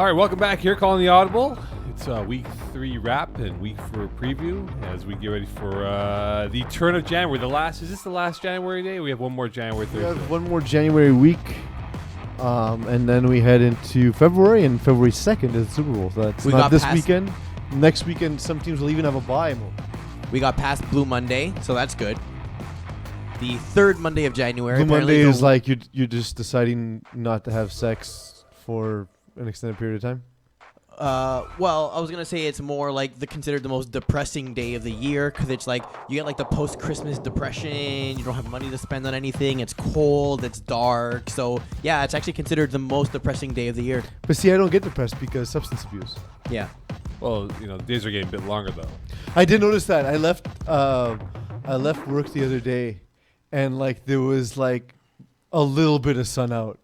All right, welcome back here, Calling the Audible. It's week 3 wrap and week 4 preview as we get ready for the turn of January. Is this the last January day? We have one more January Thursday. We have one more January week, and then we head into February, and February 2nd is the Super Bowl. So that's not this weekend. Next weekend, some teams will even have a bye. We got past Blue Monday, so that's good. The third Monday of January. Blue Monday is like you're just deciding not to have sex for an extended period of time? Well, I was going to say it's more like considered the most depressing day of the year because it's like you get like the post-Christmas depression. You don't have money to spend on anything. It's cold. It's dark. So, yeah, it's actually considered the most depressing day of the year. But see, I don't get depressed because substance abuse. Yeah. Well, the days are getting a bit longer, though. I did notice that. I left work the other day, and there was a little bit of sun out.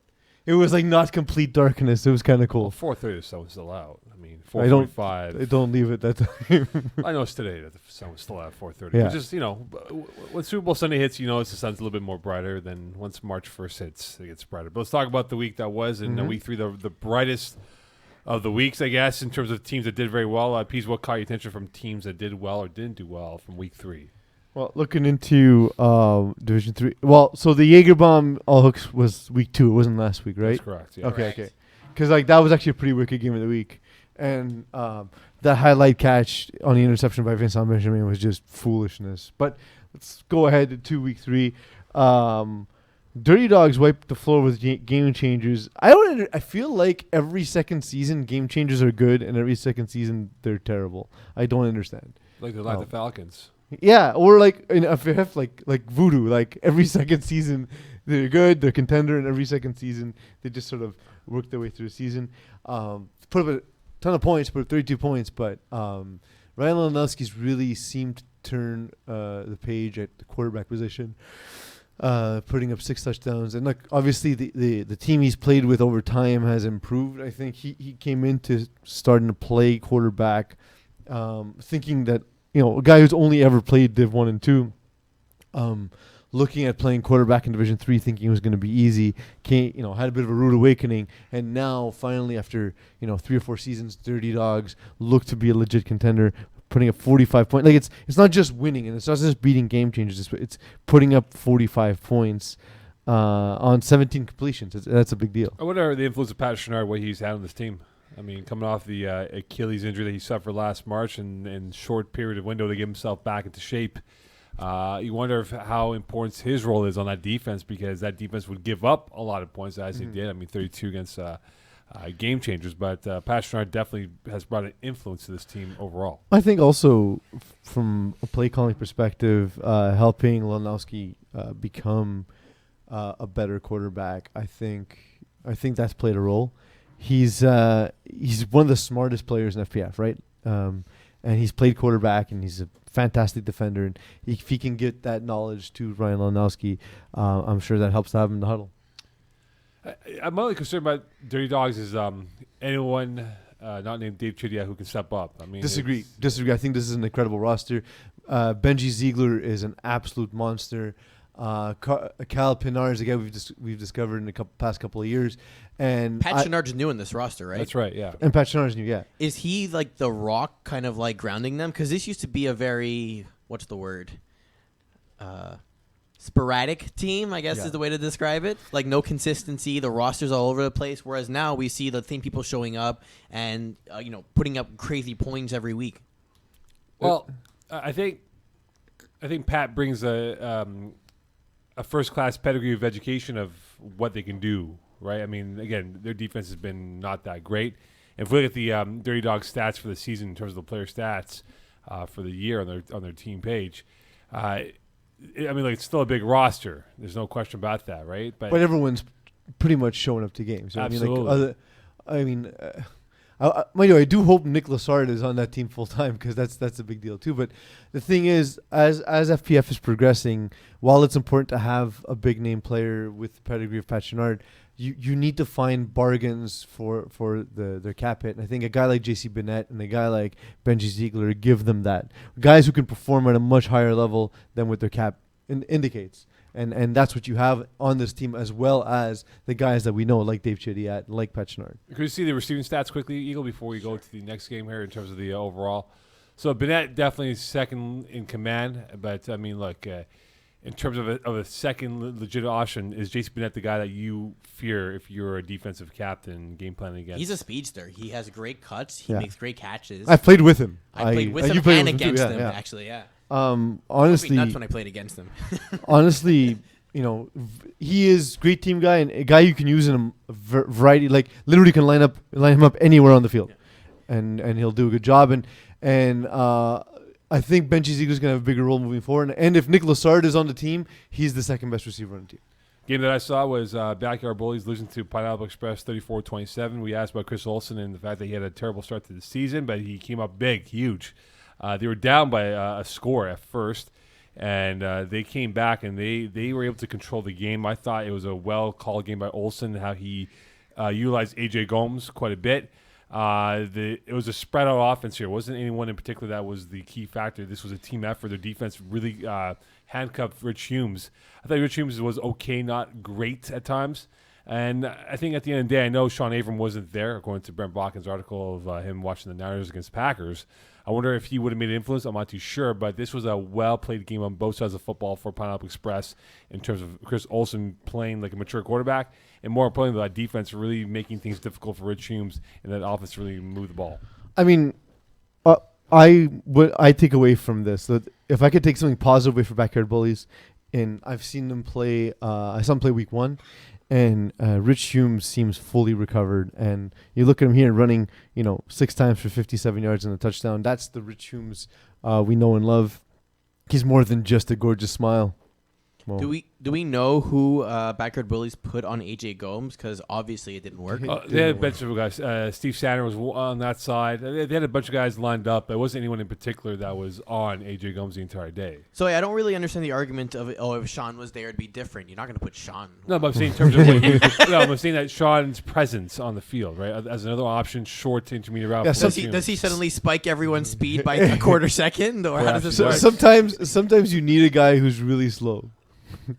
It was not complete darkness. It was kind of cool. Well, 4:30 the sun was still out. I mean, 4:45. I don't leave it that time. I know it's today that the sun was still out at 4:30. Yeah. It's just, when Super Bowl Sunday hits, the sun's a little bit more brighter than once March 1st hits, it gets brighter. But let's talk about the week that was. And week 3, the brightest of the weeks, I guess, in terms of teams that did very well. Peeze, what caught your attention from teams that did well or didn't do well from week 3? Well, looking into Division 3. Well, so the Jagerbomb All Hooks was week 2. It wasn't last week, right? That's correct. Yeah. Okay. Because that was actually a pretty wicked game of the week. And that highlight catch on the interception by Vincent Benjamin was just foolishness. But let's go ahead to week 3. Dirty Dogs wiped the floor with game changers. I feel like every second season game changers are good, and every second season they're terrible. I don't understand. Like the Falcons. Yeah, or in FF, like voodoo. Every second season they're good, they're contender, and every second season they just sort of work their way through the season. Put up a ton of points, put up 32 points, but Ryan Lewandowski's really seemed to turn the page at the quarterback position, putting up 6 touchdowns. And obviously the team he's played with over time has improved. I think he came into starting to play quarterback, thinking that, a guy who's only ever played Div 1 and 2, looking at playing quarterback in Division 3, thinking it was going to be easy, had a bit of a rude awakening, and now finally after 3 or 4 seasons, Dirty Dogs look to be a legit contender, putting up 45 points. It's not just winning, and it's not just beating game changers. It's putting up 45 points on 17 completions. That's a big deal. I wonder the influence of Pat Chenard, what he's had on this team. I mean, coming off the Achilles injury that he suffered last March, and in short period of window to get himself back into shape. You wonder how important his role is on that defense, because that defense would give up a lot of points as they did. I mean, 32 against game changers, but Pat Chenard definitely has brought an influence to this team overall. I think also from a play calling perspective, helping Lewandowski become a better quarterback, I think that's played a role. He's one of the smartest players in FPF, right? And he's played quarterback, and he's a fantastic defender. And if he can get that knowledge to Ryan Lewandowski, I'm sure that helps to have him in the huddle. I'm only concerned about Dirty Dogs is anyone not named Dave Chidia who can step up. I mean, Disagree. I think this is an incredible roster. Benji Ziegler is an absolute monster. Cal Pinar is a guy we've discovered in the past couple of years, and Pat Chenard's new in this roster, right? That's right, yeah. And Pat Chenard's new, yeah. Is he the rock, kind of grounding them? Because this used to be a very sporadic team, I guess is the way to describe it. No consistency, the roster's all over the place. Whereas now we see the same people showing up and putting up crazy points every week. Well, I think Pat brings a first-class pedigree of education of what they can do, right? I mean, again, their defense has been not that great. And if we look at the Dirty Dogs stats for the season in terms of the player stats for the year on their team page, it's still a big roster. There's no question about that, right? But everyone's pretty much showing up to games. Absolutely. I do hope Nick Lassard is on that team full time, because that's a big deal too. But the thing is, as FPF is progressing, while it's important to have a big name player with the pedigree of Pat Chenard, you need to find bargains for their cap hit. And I think a guy like JC Bennett and a guy like Benji Ziegler give them that. Guys who can perform at a much higher level than what their cap indicates. And that's what you have on this team, as well as the guys that we know, like Dave Chidiat, like Pat Chenard. Could you see the receiving stats quickly, Eagle, before we go to the next game here in terms of the overall? So Bennett definitely second in command, but I mean, look, in terms of a second legit option, is Jason Bennett the guy that you fear if you're a defensive captain game planning against? He's a speedster. He has great cuts. He makes great catches. I've played with him. I played with him and against him, actually, yeah. Honestly, nuts when I played against him. honestly, he is great team guy and a guy you can use in a variety. Like literally, can line him up anywhere on the field, and he'll do a good job. And I think Benji Ziegler's gonna have a bigger role moving forward. And if Nick Lassard is on the team, he's the second best receiver on the team. Game that I saw was Backyard Bullies losing to Pineapple Express 34-27. We asked about Chris Olsen and the fact that he had a terrible start to the season, but he came up big, huge. They were down by a score at first, and they came back, and they were able to control the game. I thought it was a well-called game by Olsen, how he utilized A.J. Gomes quite a bit. It was a spread-out offense here. It wasn't anyone in particular that was the key factor. This was a team effort. Their defense really handcuffed Rich Humes. I thought Rich Humes was okay, not great at times. And I think at the end of the day, I know Sean Avram wasn't there, according to Brent Bockin's article of him watching the Niners against Packers. I wonder if he would have made an influence. I'm not too sure, but this was a well-played game on both sides of football for Pineapple Express in terms of Chris Olsen playing like a mature quarterback, and more importantly, that defense really making things difficult for Rich Humes and that offense really move the ball. I mean, I take away from this that if I could take something positive away for Backyard Bullies, and I've seen them play. I saw them play week 1. And Rich Humes seems fully recovered. And you look at him here running, 6 times for 57 yards and a touchdown. That's the Rich Humes we know and love. He's more than just a gorgeous smile. Well, Do we know who Backyard Bullies put on AJ Gomes? Because obviously it didn't work. They had a bunch of guys. Steve Sander was on that side. They had a bunch of guys lined up. There wasn't anyone in particular that was on AJ Gomes the entire day. So I don't really understand the argument of if Sean was there, it'd be different. You're not going to put Sean. No, but I'm saying in terms of I'm saying that Sean's presence on the field, right, as another option, short to intermediate route. Yeah, Does he suddenly spike everyone's speed by a quarter second, or how does this work? Sometimes you need a guy who's really slow.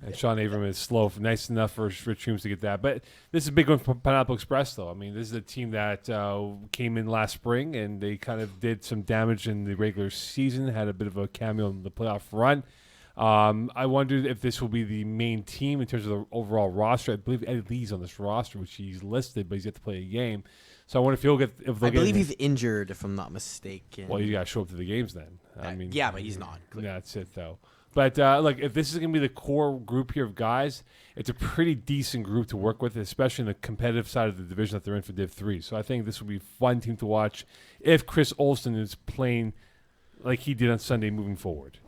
And Sean Avram is slow, nice enough for Rich Humes to get that. But this is a big one for Pineapple Express, though. I mean, this is a team that came in last spring, and they kind of did some damage in the regular season, had a bit of a cameo in the playoff run. I wondered if this will be the main team in terms of the overall roster. I believe Eddie Lee's on this roster, which he's listed, but he's yet to play a game. So I wonder if he'll get. I believe he's injured, if I'm not mistaken. Well, you got to show up to the games then. I mean, yeah, but he's not. That's it, though. But look, if this is going to be the core group here of guys, it's a pretty decent group to work with, especially in the competitive side of the division that they're in for Div 3. So I think this will be a fun team to watch if Chris Olsen is playing like he did on Sunday moving forward.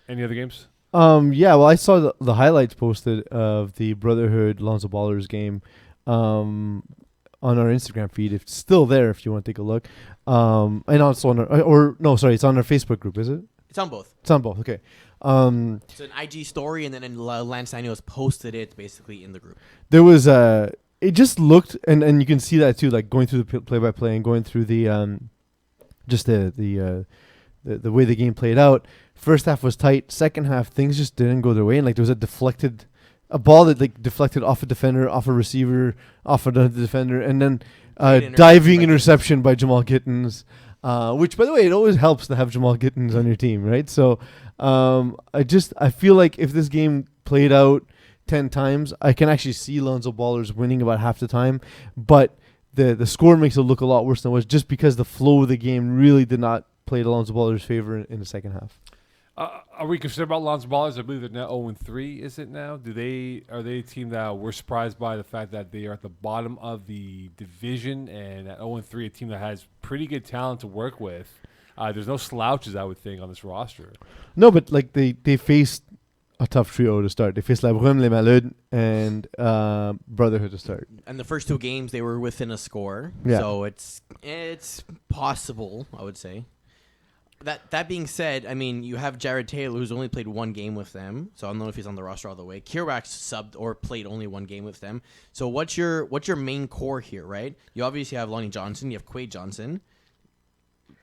Any other games? Yeah, well, I saw the highlights posted of the Brotherhood Lonzo Ballers game on our Instagram feed. It's still there if you want to take a look. And also on it's on our Facebook group, is it? It's on both. It's on both, okay. It's an IG story, and then Lance Daniels posted it basically in the group. There was it just looked, and you can see that too, like going through the play-by-play and going through the just the way the game played out. First half was tight. Second half, things just didn't go their way, and like there was a ball that like deflected off a defender, off a receiver, off another defender, and then diving interception by Jamal Gittins. Which, by the way, it always helps to have Jamal Gittins on your team, right? So I feel like if this game played out 10 times, I can actually see Lonzo Ballers winning about half the time. But the score makes it look a lot worse than it was, just because the flow of the game really did not play to Lonzo Ballers' favor in the second half. Are we concerned about Lonzo Ballers? I believe they're now 0-3. Is it now? Are they a team that we're surprised by the fact that they are at the bottom of the division, and at 0-3, a team that has pretty good talent to work with? There's no slouches, I would think, on this roster. No, but like they faced a tough trio to start. They faced Lavigne, Les Maluds, and Brotherhood to start. And the first 2 games, they were within a score. Yeah. So it's possible, I would say. That being said, I mean, you have Jared Taylor, who's only played 1 game with them, so I don't know if he's on the roster all the way. Kierak's subbed or played only 1 game with them. So what's your main core here, right? You obviously have Lonnie Johnson, you have Quade Johnson.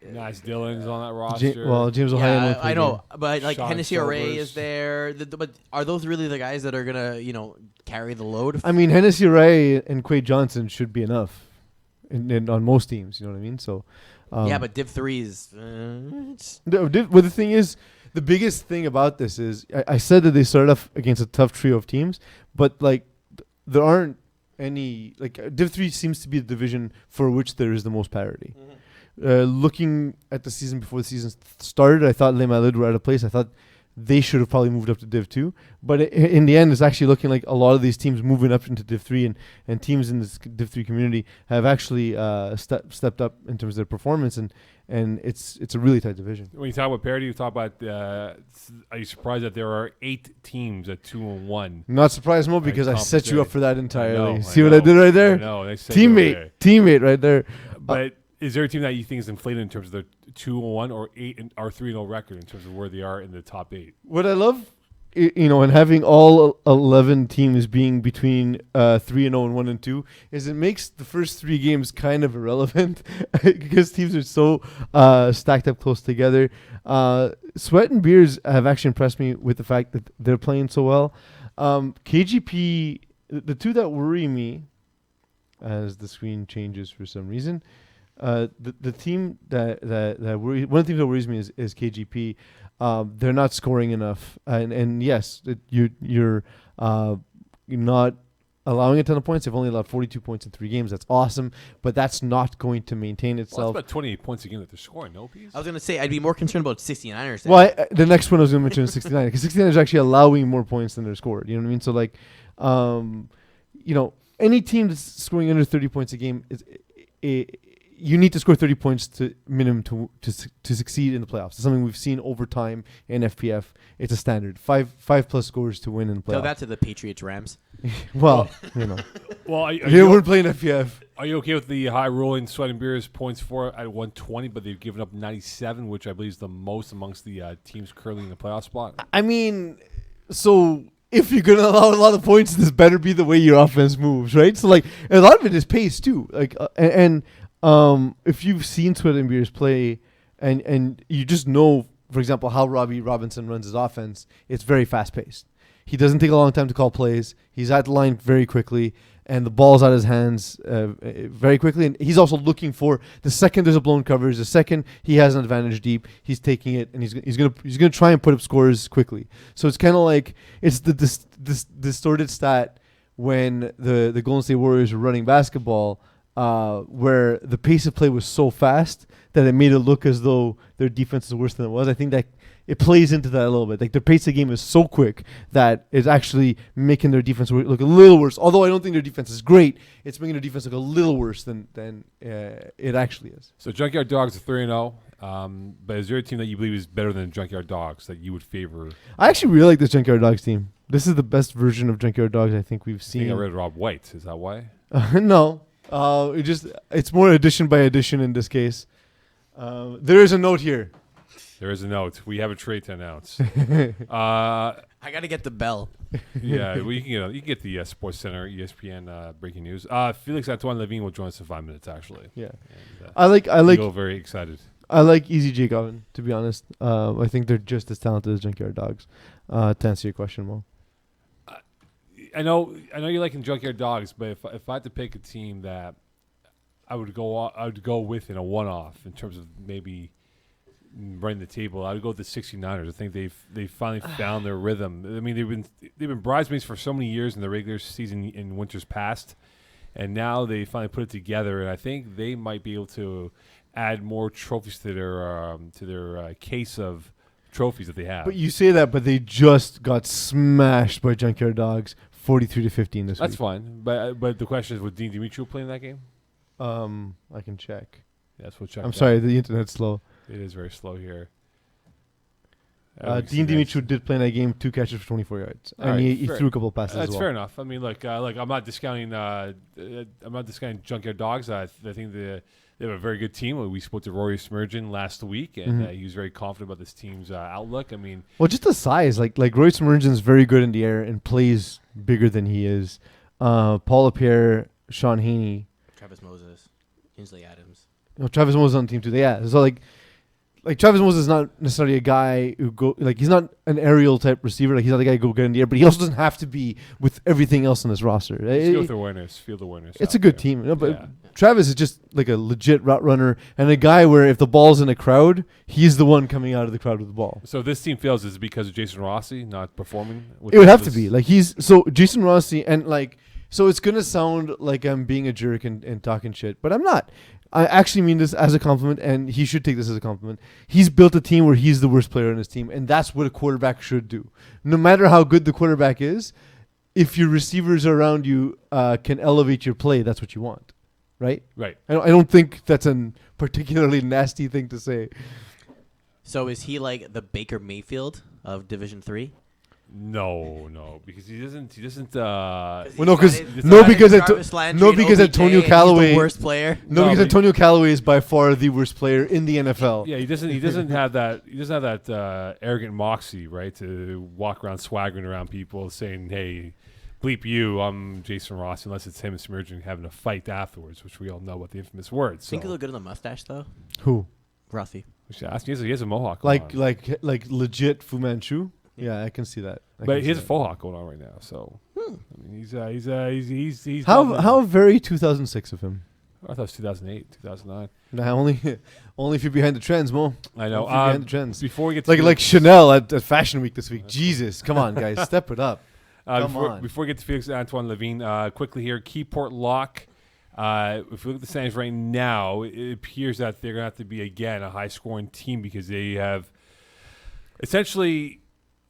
Nice Dillon's on that roster. James Ohio. Yeah, I know, but like Sean Hennessy Ray Silvers. is there. But are those really the guys that are gonna, carry the load? I mean, Hennessy Ray and Quade Johnson should be enough, on most teams. You know what I mean? So, yeah, but Div 3s. But the thing is, the biggest thing about this is I said that they started off against a tough trio of teams, but like there aren't any Div 3 seems to be the division for which there is the most parity. Looking at the season before the season started, I thought Les Malades were out of place. I thought they should have probably moved up to Div 2. But in the end, it's actually looking like a lot of these teams moving up into Div 3 and teams in this Div 3 community have actually stepped up in terms of their performance. And it's a really tight division. When you talk about parity, you talk about. Are you surprised that there are 8 teams at 2-1? Not surprised, Mo, because I set you up for that entirely. I See what I did right there? No, Teammate right there. But is there a team that you think is inflated in terms of their 2-1 or 3-0 record in terms of where they are in the top 8? What I love, and having all 11 teams being between 3-0 and 1-2, is it makes the first 3 games kind of irrelevant because teams are so stacked up close together. Sweat and Beers have actually impressed me with the fact that they're playing so well. KGP, the two that worry me, as the screen changes for some reason. The team that worries, one of the teams that worries me is KGP. They're not scoring enough, and yes, you're not allowing a ton of points. They've only allowed 42 points in 3 games. That's awesome, but that's not going to maintain Well, itself. that's about 28 points a game that they're scoring. No, Peeze? I was gonna say I'd be more concerned about 69ers. Well, the next one I was going to mention is 69, because 69 is actually allowing more points than they're scored. You know what I mean? So like, any team that's scoring under 30 points a game you need to score 30 points to minimum to succeed in the playoffs. It's something we've seen over time in FPF. It's a standard. 5+ scores to win in the playoffs. Tell that to the Patriots Rams. Well, Well, they weren't playing FPF. Are you okay with the high rolling Sweat and Beers points for at 120, but they've given up 97, which I believe is the most amongst the teams currently in the playoff spot? I mean, so if you're gonna allow a lot of points, this better be the way your offense moves, right? So like a lot of it is pace too. Like if you've seen Sweat and Beers play, and you just know, for example, how Robbie Robinson runs his offense, it's very fast paced. He doesn't take a long time to call plays. He's at the line very quickly, and the ball's out of his hands very quickly. And he's also looking for the second there's a blown coverage, the second he has an advantage deep, he's taking it, and he's gonna try and put up scores quickly. So it's kind of like it's the distorted stat when the Golden State Warriors were running basketball, where the pace of play was so fast that it made it look as though their defense is worse than it was. I think that it plays into that a little bit. Like their pace of game is so quick that it's actually making their defense look a little worse. Although I don't think their defense is great, it's making their defense look a little worse than it actually is. So Junkyard Dogs are 3-0. But is there a team that you believe is better than Junkyard Dogs that you would favor? I actually really like this Junkyard Dogs team. This is the best version of Junkyard Dogs I think we've I seen. think I read Rob White. Is that why? No. It's more addition by addition in this case. There is a note here. There is a note. We have a trade to announce. I gotta get the bell. Yeah, well, you can get the Sports Center ESPN breaking news. Felix-Antoine Lavigne will join us in 5 minutes. Actually, Yeah. And, I like feel very excited. I like Easy Jacobin, to be honest. I think they're just as talented as Junkyard Dogs. To answer your question, Mo. I know you're liking Junkyard Dogs, but if I had to pick a team that I would go with in a one-off in terms of maybe running the table, I would go with the 69ers. I think they've finally found their rhythm. I mean, they've been bridesmaids for so many years in the regular season in winters past, and now they finally put it together. And I think they might be able to add more trophies to their case of trophies that they have. But you say that, but they just got smashed by Junkyard Dogs, 43-15 this week. That's fine. But the question is, would Dean Dimitri play in that game? I can check. Yes, we'll check. I'm sorry, the internet's slow. It is very slow here. Dean Dimitri did play in that game, 2 catches for 24 yards, and he threw a couple of passes as well. That's fair enough. I mean, look, I'm not discounting. Junkyard Dogs. I think they have a very good team. We spoke to Rory Smergen last week, and he was very confident about this team's outlook. I mean, well, just the size. Like Roy Smergen's very good in the air and plays bigger than he is. Paul LaPierre, Sean Haney, Travis Moses, Kinsley Adams. Travis Moses on the team too. Yeah. So like Travis Moses is not necessarily a guy who he's not an aerial type receiver. Like he's not a guy who go get in the air, but he also doesn't have to be with everything else on his roster. Just go with awareness, field awareness. It's a good team, but Travis is just like a legit route runner and a guy where if the ball's in a crowd, he's the one coming out of the crowd with the ball. So if this team fails, is it because of Jason Rossi not performing? It would have to be like Jason Rossi and like. So it's going to sound like I'm being a jerk and talking shit, but I'm not. I actually mean this as a compliment, and he should take this as a compliment. He's built a team where he's the worst player on his team, and that's what a quarterback should do. No matter how good the quarterback is, if your receivers around you can elevate your play, that's what you want, right? Right. I don't think that's a particularly nasty thing to say. So is he like the Baker Mayfield of Division 3? No, because he doesn't. Because Antonio Callaway, the worst player. Because Antonio Callaway is by far the worst player in the NFL. Yeah, he doesn't have that. He doesn't have that arrogant moxie, right? To walk around swaggering around people, saying, "Hey, bleep you, I'm Jason Ross," unless it's him emerging having a fight afterwards, which we all know what the infamous words. Think he look good in the mustache though. Who? Rossi. We should ask. He has a mohawk. Like legit Fu Manchu. Yeah, I can see that. But he has a faux hawk going on right now, so I mean, he's how very 2006 of him. I thought it was 2008, 2009. Nah, only if you're behind the trends, Mo. I know. Behind the trends. Before we get to like Chanel at Fashion Week this week. Jesus, come on, guys, step it up. Before we get to Felix-Antoine Lavigne, quickly here, Keyport Lock. If we look at the standings right now, it appears that they're going to have to be again a high-scoring team because they have essentially.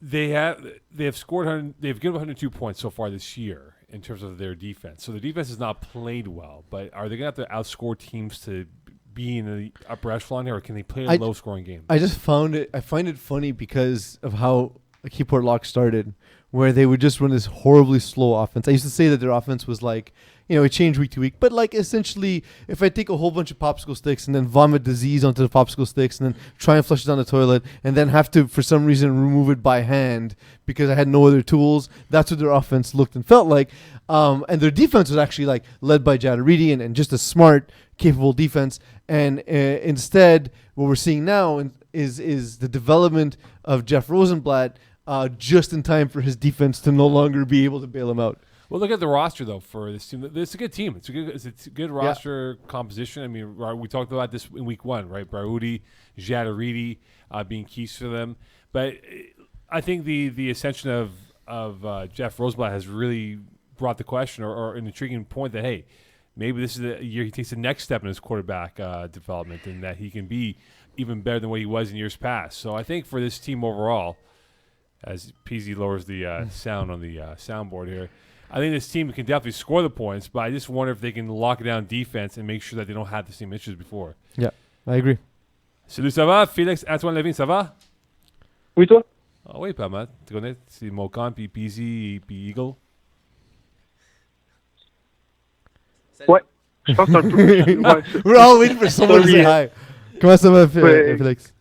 They've given 102 points so far this year in terms of their defense. So their defense has not played well, but are they going to have to outscore teams to be in the upper echelon here, or can they play a low-scoring game? I find it funny because of how Keyport Lock started, where they would just run this horribly slow offense. I used to say that their offense was like, it changed week to week. But like essentially, if I take a whole bunch of popsicle sticks and then vomit disease onto the popsicle sticks and then try and flush it down the toilet and then have to, for some reason, remove it by hand because I had no other tools, that's what their offense looked and felt like. And their defense was actually like led by Jadaridi and just a smart, capable defense. And instead, what we're seeing now is the development of Jeff Rosenblatt just in time for his defense to no longer be able to bail him out. Well, look at the roster though for this team. It's a good team. It's a good roster composition. I mean, we talked about this in week 1, right? Braudi, Jadaridi being keys for them. But I think the ascension of Jeff Rosenblatt has really brought the question or an intriguing point that hey, maybe this is the year he takes the next step in his quarterback development, and that he can be even better than what he was in years past. So I think for this team overall, as Peeze lowers the sound on the soundboard here, I think this team can definitely score the points, but I just wonder if they can lock down defense and make sure that they don't have the same issues before. Yeah, I agree. Salut, ça va? Felix-Antoine Lavigne, ça va? Oui, toi? Ah oui, pas mal. Tu connais? C'est Moe Khan, puis Peeze, puis Eagle. Ouais, je pense que c'est un peu... Ouais. We're all waiting for someone to say hi. Comment ça va, Félix?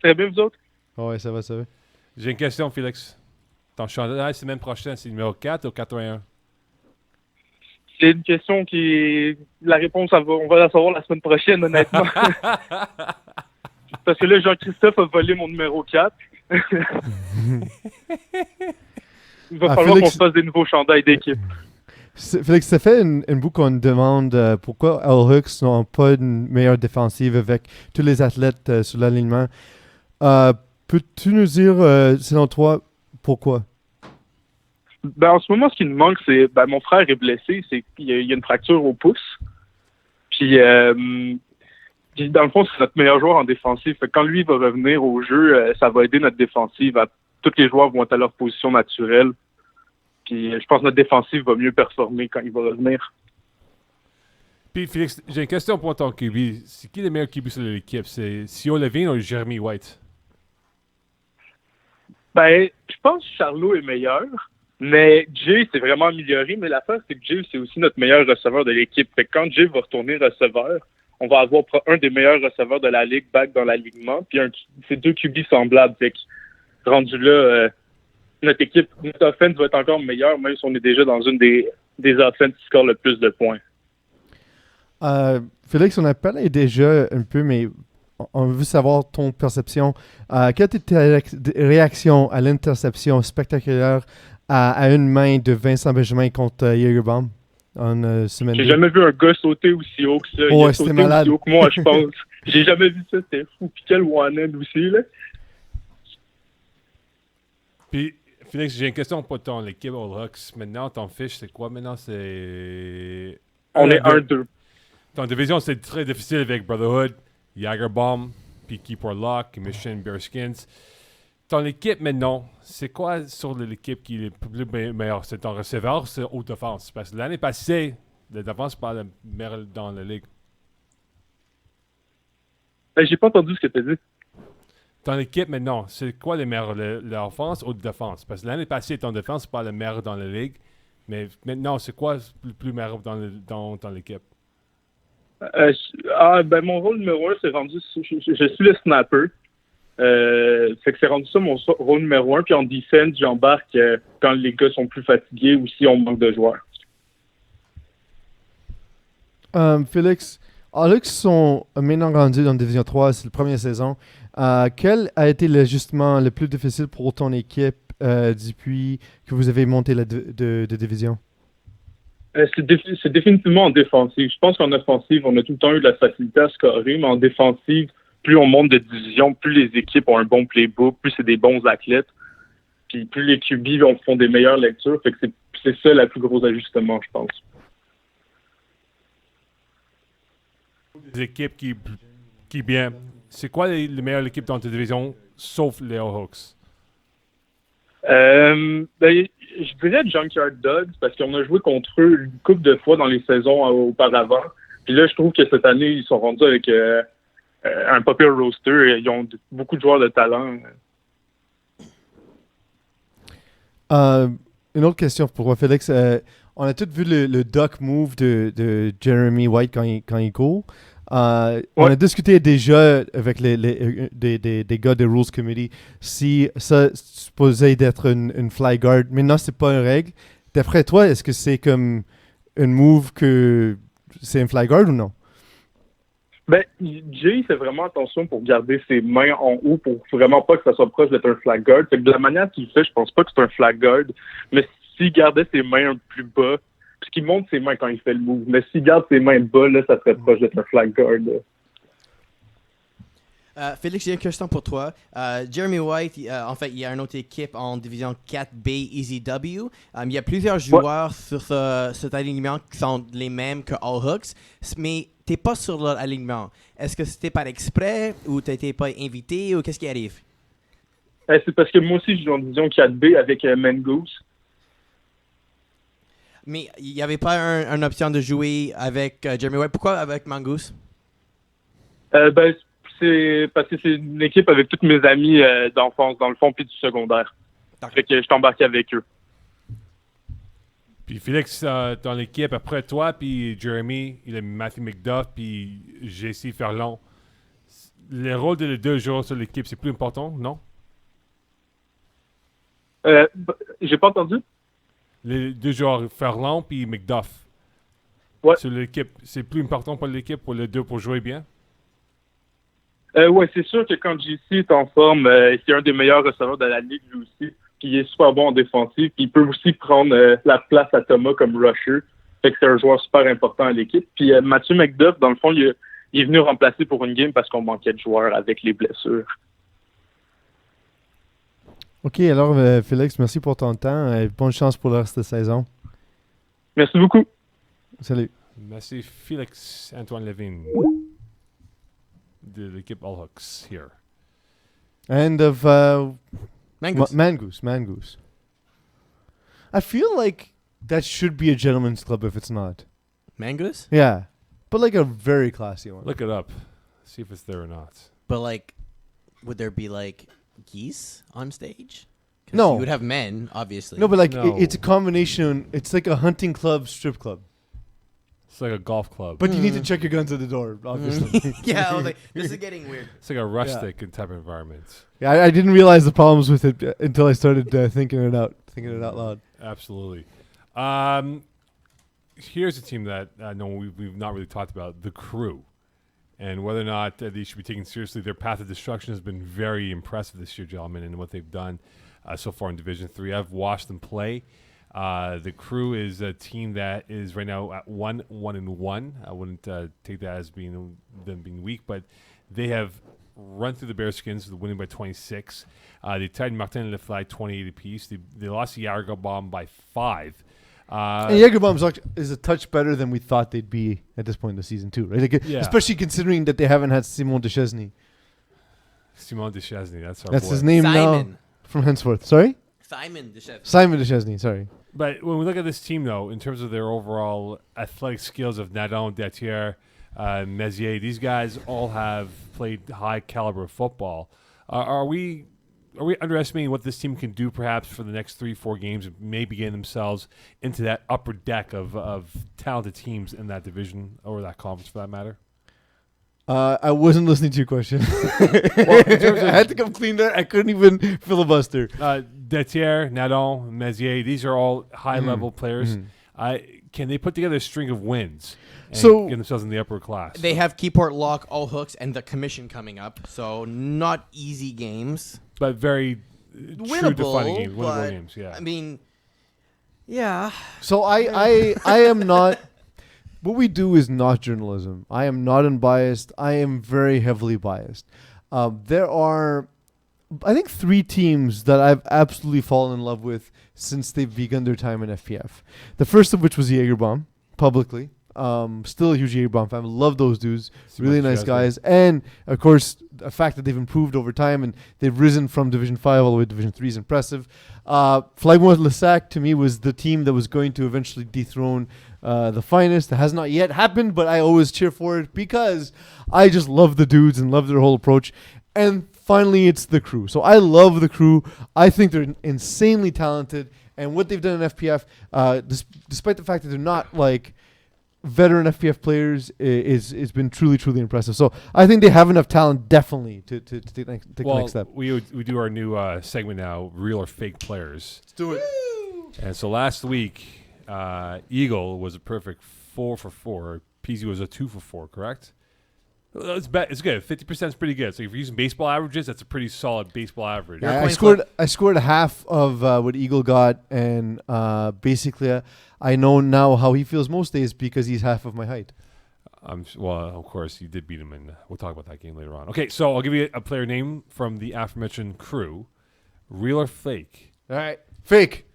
Très bien, vous autres? Oh, ouais, ça va. J'ai une question, Félix. Ton chandail semaine prochaine, c'est numéro 4 ou 81? C'est une question qui... La réponse, on va la savoir la semaine prochaine, honnêtement. Parce que là, Jean-Christophe a volé mon numéro 4. Il va falloir qu'on se fasse des nouveaux chandails d'équipe. Félix, ça fait un bout qu'on demande pourquoi Hawks n'ont pas une meilleure défensive avec tous les athlètes sur l'alignement. Peux-tu nous dire, selon toi, pourquoi? Ben, en ce moment, ce qui nous manque, c'est... Ben, mon frère est blessé. Il y a une fracture au pouce. Puis, dans le fond, c'est notre meilleur joueur en défensive. Fait que quand lui va revenir au jeu, ça va aider notre défensive. Tous les joueurs vont être à leur position naturelle. Puis, je pense que notre défensive va mieux performer quand il va revenir. Puis, Félix, j'ai une question pour ton QB. C'est qui le meilleur QB sur l'équipe? C'est Sio Lavigne ou Jeremy White? Ben, je pense que Charlot est meilleur, mais Jay s'est vraiment amélioré. Mais l'affaire, c'est que Jay, c'est aussi notre meilleur receveur de l'équipe. Fait que quand Jay va retourner receveur, on va avoir un des meilleurs receveurs de la ligue back dans l'alignement. Puis c'est 2 QB semblables. Fait que rendu là, notre offense va être encore meilleure, même si on est déjà dans une des offenses qui score le plus de points. Félix, on a parlé déjà un peu, mais on veut savoir ton perception. Quelle était ta réaction à l'interception spectaculaire à une main de Vincent Benjamin contre Jaegerbaum en semaine J'ai 2? jamais vu un gars sauter aussi haut que ça. Il Ouais, a c'était sauté malade. aussi haut que moi, je pense. J'ai jamais vu ça, c'était fou. Puis quel one-end aussi, là. Puis, Félix, j'ai une question pour ton équipe All Hawks. Maintenant, ton fiche, c'est quoi maintenant? C'est. On est 1-2. 1-2. Ton division, c'est très difficile avec Brotherhood, Jagerbomb, puis Keep Lock, Mission Bearskins. Ton équipe maintenant, c'est quoi sur l'équipe qui est le plus meilleur? C'est ton receveur, c'est haute défense? Parce que l'année passée, la défense, c'est pas la meilleure dans la ligue. J'ai pas entendu ce que t'as dit. Ton équipe maintenant, c'est quoi les meilleurs? L'offense ou la défense? Parce que l'année passée, ton défense, c'est pas le meilleur dans la ligue. Mais maintenant, c'est quoi le plus meilleur dans l'équipe? Mon rôle numéro 1, c'est rendu. Je suis le snapper. Fait que c'est rendu ça mon rôle numéro 1. Puis en defense, j'embarque quand les gars sont plus fatigués ou si on manque de joueurs. Félix, Alex sont maintenant rendus dans la Division 3, c'est la première saison. Quel a été l'ajustement le plus difficile pour ton équipe depuis que vous avez monté de division? C'est définitivement en défensive. Je pense qu'en offensive, on a tout le temps eu de la facilité à scorer, mais en défensive, plus on monte de division, plus les équipes ont un bon playbook, plus c'est des bons athlètes, puis plus les QB font des meilleures lectures. Fait que c'est ça le plus gros ajustement, je pense. Les équipes qui bien. C'est quoi les meilleures équipes dans ta division, sauf les Hawks? Je dirais Junkyard Dogs parce qu'on a joué contre eux une couple de fois dans les saisons auparavant. Puis là, je trouve que cette année, ils sont rendus avec un pas pire roster. Ils ont beaucoup de joueurs de talent. Une autre question pour moi, Félix. On a tous vu le duck move de Jeremy White quand il court. On a discuté déjà avec des gars de Rules Committee si ça supposait d'être une fly guard. Maintenant, c'est pas une règle. D'après toi, est-ce que c'est comme une move que c'est une fly guard ou non? Jay fait vraiment attention pour garder ses mains en haut pour vraiment pas que ça soit proche d'être un flag guard. Fait que de la manière qu'il fait, je pense pas que c'est un flag guard. Mais s'il gardait ses mains un peu plus bas, parce qu'il monte ses mains quand il fait le move, mais s'il garde ses mains bas, là, ça serait proche d'être un flag guard. Félix, j'ai une question pour toi. Jeremy White, en fait, il y a une autre équipe en division 4B EasyW. Il y a plusieurs joueurs sur cet alignement qui sont les mêmes que All Hooks, mais t'es pas sur leur alignement. Est-ce que c'était par exprès ou t'étais pas invité ou qu'est-ce qui arrive? C'est parce que moi aussi, je joue en division 4B avec Mongoose. Mais il n'y avait pas une option de jouer avec Jeremy White. Pourquoi avec Mongoose? C'est parce que c'est une équipe avec toutes mes amis d'enfance, dans le fond, puis du secondaire. Fait que je t'embarquais avec eux. Puis Félix, dans l'équipe, après toi, puis Jeremy, il a Matthew McDuff, puis JC Ferlon. Le rôle de les deux joueurs sur l'équipe, c'est plus important, non? J'ai pas entendu? Les deux joueurs, Ferlon puis McDuff. Ouais. Sur l'équipe, c'est plus important pour l'équipe, pour les deux, pour jouer bien? Ouais, c'est sûr que quand JC est en forme, c'est un des meilleurs receveurs de la ligue, lui aussi. Puis il est super bon en défensive. Puis il peut aussi prendre la place à Thomas comme rusher. Fait que c'est un joueur super important à l'équipe. Puis Matthew McDuff, dans le fond, il est venu remplacer pour une game parce qu'on manquait de joueurs avec les blessures. OK, alors Félix, merci pour ton temps. Bonne chance pour le reste de la saison. Merci beaucoup. Salut. Merci Felix-Antoine Lavigne de l'équipe All Hawks here. And of Mongoose. Mongoose. I feel like that should be a gentleman's club if it's not. Mongoose? Yeah, but like a very classy one. Look it up. See if it's there or not. But like, would there be like geese on stage? 'Cause No. You would have men, obviously. No, but like No. it's a combination. It's like a hunting club, strip club. It's like a golf club. But you need to check your guns at the door, obviously. Yeah, I was like, this is getting weird. It's like a rustic type of environment. Yeah, I didn't realize the problems with it until I started thinking it out loud. Absolutely. here's a team that no, we've not really talked about, the Crew. And whether or not they should be taken seriously. Their path of destruction has been very impressive this year, gentlemen, and what they've done so far in Division 3. I've watched them play. The Crew is a team that is right now at 1-1. I wouldn't take that as them being weak, but they have run through the Bearskins, winning by 26. They tied Martin and Lefly 28 apiece. They lost the Yargo Bomb by 5. And Jägerbomb is a touch better than we thought they'd be at this point in the season too, right? Like, especially considering that they haven't had Simon Deschesne. Simon Deschesne, that's boy. His name Simon. now from henceforth. Sorry? Simon Deschesne. Simon Deschesne, sorry. But when we look at this team, though, in terms of their overall athletic skills of Nadon, Detier, Mezier, these guys all have played high caliber football. Are we underestimating what this team can do perhaps for the next 3-4 games and maybe getting themselves into that upper deck of talented teams in that division or that conference for that matter? I wasn't listening to your question. I had to come clean there. I couldn't even filibuster. Detier, Nadon, Mezier, these are all high-level players. Can they put together a string of wins and get themselves in the upper class? They have Keyport, Lock, All Hooks, and the Commission coming up, so not easy games. But very true defining games, winnable games. Yeah. I mean, yeah. So I am not. What we do is not journalism. I am not unbiased. I am very heavily biased. There are, I think, 3 teams that I've absolutely fallen in love with since they've begun their time in FPF. The first of which was Jägerbomb, publicly. Still a huge Jägerbomb fan. Love those dudes. Really nice guys. And, of course, the fact that they've improved over time and they've risen from Division 5 all the way to Division 3 is impressive. Flagmont Lesac, to me, was the team that was going to eventually dethrone the Finest. That has not yet happened, but I always cheer for it because I just love the dudes and love their whole approach. And finally, it's the Crew. So I love the Crew. I think they're insanely talented. And what they've done in FPF, despite the fact that they're not like veteran FPF players, is been truly, truly impressive. So I think they have enough talent, definitely, to take the next step. We do our new segment now, Real or Fake Players. Let's do it. And so last week, Eagle was a perfect 4 for 4. Peeze was a 2 for 4, correct? It's good. 50% is pretty good. So if you're using baseball averages, that's a pretty solid baseball average. Yeah, I scored half of what Eagle got, and basically I know now how he feels most days because he's half of my height. Well, of course, you did beat him, and we'll talk about that game later on. Okay, so I'll give you a player name from the aforementioned Crew. Real or fake? All right. Fake.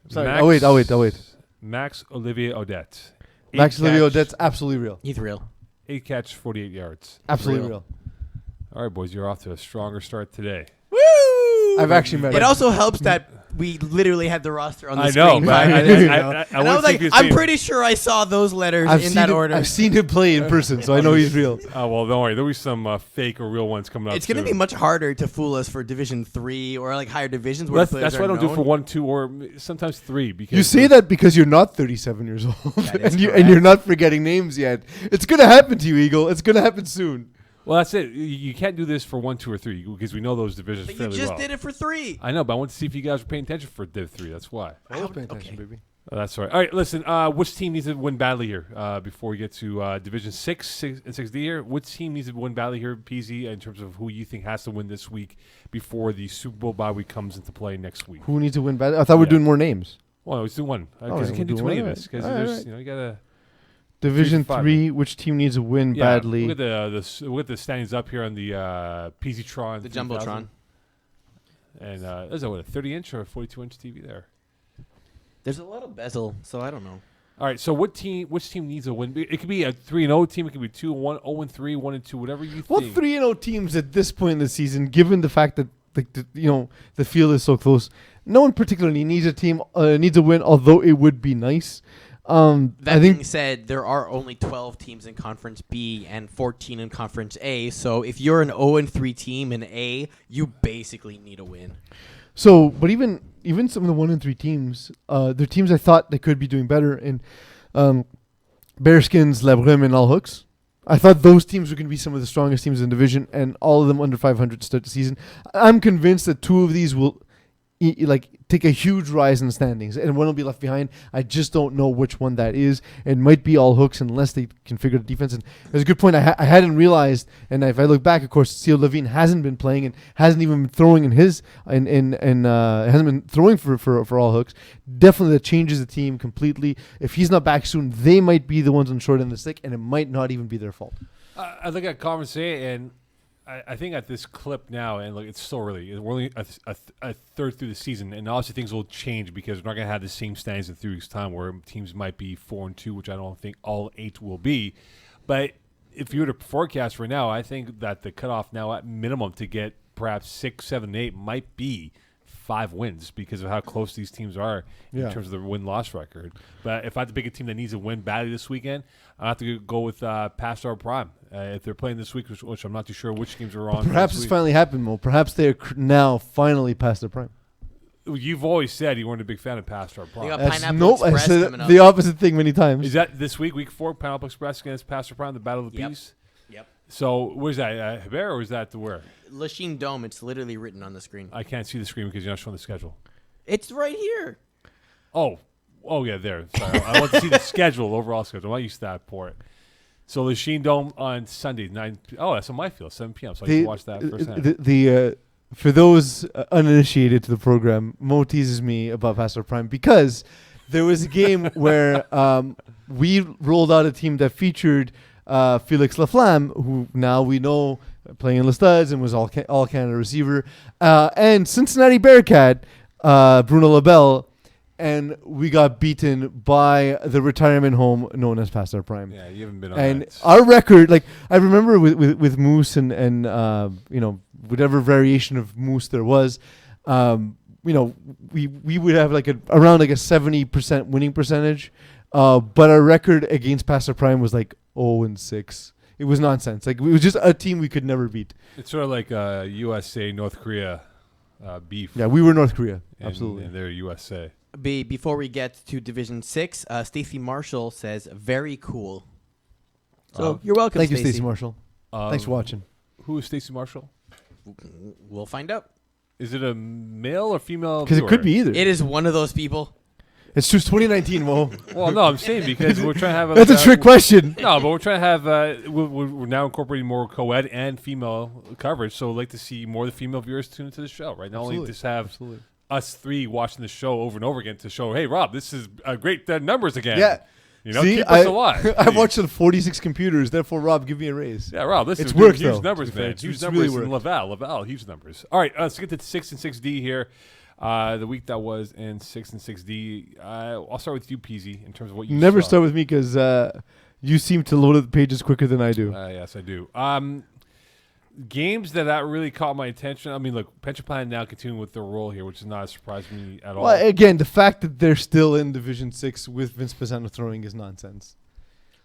Sorry. I'll wait. Max Olivier Odette. Max Olivier Odette's absolutely real. He's real. 8 catch, 48 yards. Absolutely real. All right, boys, you're off to a stronger start today. Woo! I've actually met him. It also helps that we literally had the roster on the I screen. know, but And I was like, I'm pretty sure I saw those letters in that order. I've seen him play in person, so I know he's real. Oh, well, don't worry. There'll be some fake or real ones coming up. It's going to be much harder to fool us for Division 3 or like higher divisions. Well, where that's why I don't do it for 1, 2, or sometimes 3. Because you say that because you're not 37 years old and you're not forgetting names yet. It's going to happen to you, Eagle. It's going to happen soon. Well, that's it. You can't do this for 1, 2, or 3 because we know those divisions but fairly well. you just did it for 3. I know, but I want to see if you guys were paying attention for Div 3. That's why. I was paying attention, baby. That's right. All right, listen. Which team needs to win badly here before we get to Division 6 and 6D here? Which team needs to win badly here, Peeze, in terms of who you think has to win this week before the Super Bowl bye week comes into play next week? Who needs to win badly? I thought we were doing more names. Well, let's do one because you can't do too many of this because there's you got to. Division 3, which team needs to win badly? Look at the standings up here on the Peeze-tron. The Jumbotron. And there's a 30-inch or a 42-inch TV there. There's a lot of bezel, so I don't know. All right, so which team needs a win? It could be a 3-0 team. It could be 2-1, 0-3, 1-2, whatever you think. Well, 3-0 teams at this point in the season, given the fact that the field is so close, no one particularly needs a team needs a win. Although it would be nice. That being said, there are only 12 teams in Conference B and 14 in Conference A. So if you're an 0-3 team in A, you basically need a win. So, but even some of the 1-3 teams, they're teams I thought they could be doing better in Bearskins, Lavigne, and All Hooks. I thought those teams were going to be some of the strongest teams in the division, and all of them under 500 to start the season. I'm convinced that 2 of these will take a huge rise in the standings, and one will be left behind. I just don't know which one that is. It might be all hooks unless they configure the defense. And there's a good point I hadn't realized. And if I look back, of course, Theo Lavigne hasn't been playing and hasn't even been throwing hasn't been throwing for all hooks. Definitely that changes the team completely. If he's not back soon, they might be the ones on short end of the stick, and it might not even be their fault. I look at Conversation, and I think at this clip now, and look, it's still early. We're only a third through the season, and obviously things will change because we're not going to have the same standings in 3 weeks' time where teams might be 4-2, which I don't think all 8 will be. But if you were to forecast right now, I think that the cutoff now at minimum to get perhaps 6, 7, 8 might be 5 wins because of how close these teams are in terms of the win-loss record. But if I have to pick a team that needs a win badly this weekend, I have to go with past our prime. If they're playing this week, which I'm not too sure which games are on. Perhaps it's finally happened, Mo. Perhaps they're now finally past their prime. You've always said you weren't a big fan of past our prime. They got Pineapple Express I said coming up. the opposite thing many times. Is that this week 4, Pineapple Express against past our prime, the Battle of the Peeze? Yep. So where's that? Hebert, or is that where? Lachine Dome. It's literally written on the screen. I can't see the screen because you're not showing the schedule. It's right here. Oh yeah, there. Sorry, I want to see the schedule, overall schedule. I'm not used to that port. So the Sheen Dome on Sunday, 9. Oh, that's on my field, 7 p.m. So I can watch that firsthand. For those uninitiated to the program, Mo teases me about Pastor Prime because there was a game where we rolled out a team that featured Felix Laflamme, who now we know playing in the Studs and was all Canada receiver, and Cincinnati Bearcat, Bruno Labelle. And we got beaten by the retirement home known as Pastor Prime. Yeah, you haven't been on and that. Our record, I remember with Moose and whatever variation of Moose there was, we would have around a 70% winning percentage, but our record against Pastor Prime was 0-6. It was nonsense. It was just a team we could never beat. It's sort of like USA North Korea beef. Yeah, we were North Korea. Absolutely. And they're USA. Before we get to Division 6, Stacey Marshall says, very cool. So you're welcome, Thank you, Stacey Marshall. Thanks for watching. Who is Stacey Marshall? We'll find out. Is it a male or female? Because it could be either. It is one of those people. It's just 2019, Mo. Well, no, I'm saying because we're trying to have That's a trick question. No, but we're trying to have we're now incorporating more co-ed and female coverage, so I'd like to see more of the female viewers tune into the show, right? Not only just have us 3 watching the show over and over again to show, hey, Rob, this is great numbers again. Yeah. See, keep us alive. I've watched it on 46 computers, therefore, Rob, give me a raise. Yeah, Rob, this is huge numbers, man. Huge numbers in Laval, huge numbers. All right, let's get to 6 and 6D here. The week that was in 6 and 6D. I'll start with you, Peeze, in terms of what you Never saw. start with me because you seem to load up the pages quicker than I do. Yes, I do. Games that really caught my attention. I mean, look, Pension Plan now continuing with their role here, which is not a surprise to me at all. Well, again, the fact that they're still in Division 6 with Vince Pisano throwing is nonsense.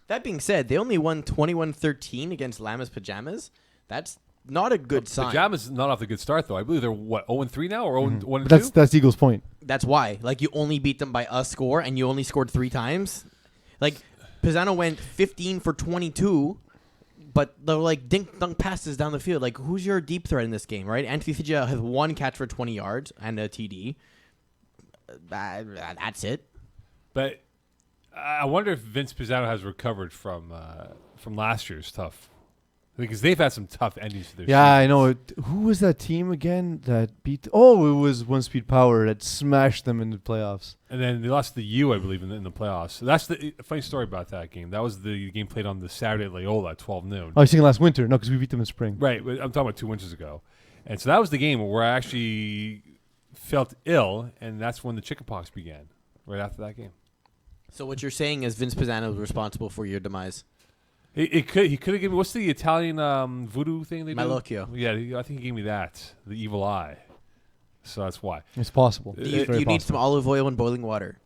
That being said, they only won 21-13 against Llamas Pajamas. That's not a good sign. Pajamas not off the good start, though. I believe they're, 0-3 now or 0-1-2? That's Eagles' point. That's why. You only beat them by a score, and you only scored 3 times. Pisano went 15 for 22, but they're dink-dunk passes down the field. Who's your deep threat in this game, right? Anthony Fidja has 1 catch for 20 yards and a TD. That's it. But I wonder if Vince Pisano has recovered from last year's tough. Because they've had some tough endings to their season. I know. Who was that team again that beat? Oh, it was One Speed Power that smashed them in the playoffs. And then they lost to U, I believe, in the playoffs. So that's the funny story about that game. That was the game played on the Saturday at Loyola at 12 noon. Oh, I was thinking last winter. No, because we beat them in spring. Right. I'm talking about 2 winters ago. And so that was the game where I actually felt ill, and that's when the chickenpox began, right after that game. So what you're saying is Vince Pisano was responsible for your demise? He could have given me, what's the Italian voodoo thing they do? Malocchio. Yeah, I think he gave me that, the evil eye. So that's why. It's possible. Do you need some olive oil and boiling water?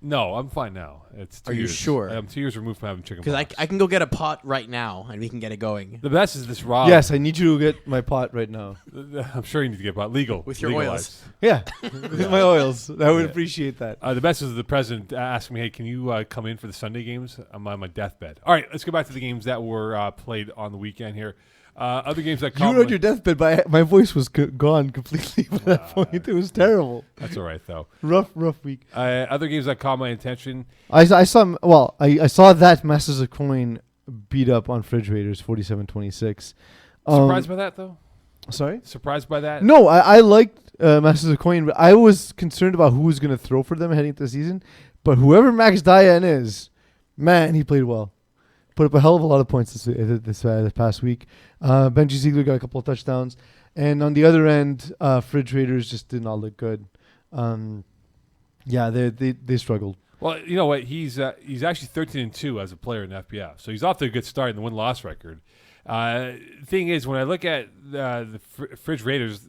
No, I'm fine now. It's 2 Are you years. sure? I'm 2 years removed from having chicken Because pox. I can go get a pot right now, and we can get it going. The best is this Rob. Yes, I need you to get my pot right now. I'm sure you need to get pot. Legal. With your legalized. oils. Yeah, with my oils. I would appreciate that. The best is the president asking me, hey, can you come in for the Sunday games? I'm on my deathbed. All right, let's go back to the games that were played on the weekend here. Other games that You were on your deathbed, but my voice was gone completely by that point. It was terrible. That's all right, though. Rough week. Other games that caught my attention. I saw that Masters of Coin beat up on Fridge Raiders 47-26. Surprised by that, though? Sorry? Surprised by that? No, I liked Masters of Coin, but I was concerned about who was going to throw for them heading into the season. But whoever Max Diane is, man, he played well. Put up a hell of a lot of points this past week. Benji Ziegler got a couple of touchdowns. And on the other end, Fridge Raiders just did not look good. They struggled. Well, you know what? He's actually 13-2 as a player in FPF. So he's off to a good start in the win-loss record. Thing is, when I look at the Fridge Raiders,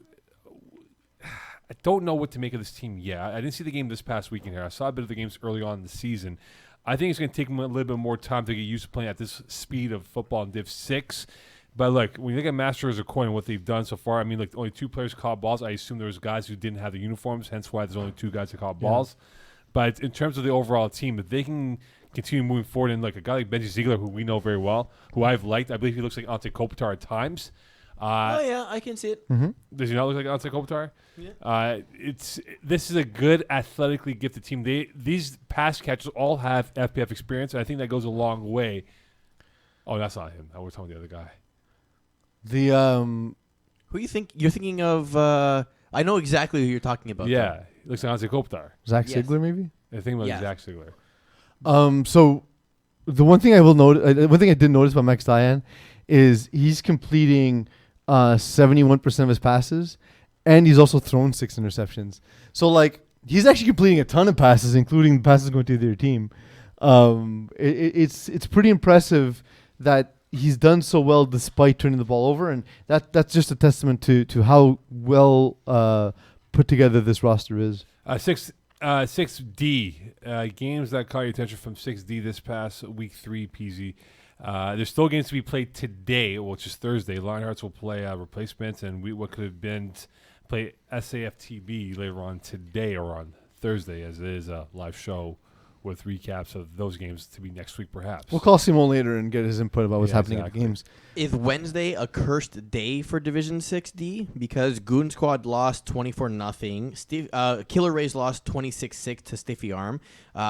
I don't know what to make of this team yet. I didn't see the game this past weekend here. I saw a bit of the games early on in the season. I think it's going to take them a little bit more time to get used to playing at this speed of football in Div 6. But look, when you look at Masters of Coin and what they've done so far, I mean, like only 2 players caught balls. I assume there was guys who didn't have the uniforms, hence why there's only 2 guys who caught balls. But in terms of the overall team, if they can continue moving forward, and like a guy like Benji Ziegler, who we know very well, who I've liked, I believe he looks like Ante Kopitar at times. I can see it. Mm-hmm. Does he not look like Ante Kopitar? Yeah. This is a good athletically gifted team. These pass catchers all have FPF experience, and I think that goes a long way. Oh, that's not him. We're talking about the other guy. Who you think you're thinking of? I know exactly who you're talking about. Yeah, looks like Ante Kopitar. Zach Yes. Sigler, maybe? I think about Yeah. Zach Sigler. So the one thing I will note, one thing I did notice about Max Diane is he's completing 71% of his passes, and he's also thrown 6 interceptions. So like he's actually completing a ton of passes, including the passes going to their team. It's pretty impressive that he's done so well despite turning the ball over, and that's just a testament to how well put together this roster is. 6D games that caught your attention from 6D this past week 3, Peeze. There's still games to be played today, which is Thursday. Lionhearts will play replacements, and what could have been play SAFTB later on today or on Thursday, as it is a live show with recaps of those games to be next week, perhaps. We'll call Simon later and get his input about what's happening exactly. in the games. Is Wednesday a cursed day for Division 6D? Because Goon Squad lost 24-0. Killer Rays lost 26-6 to Stiffy Arm.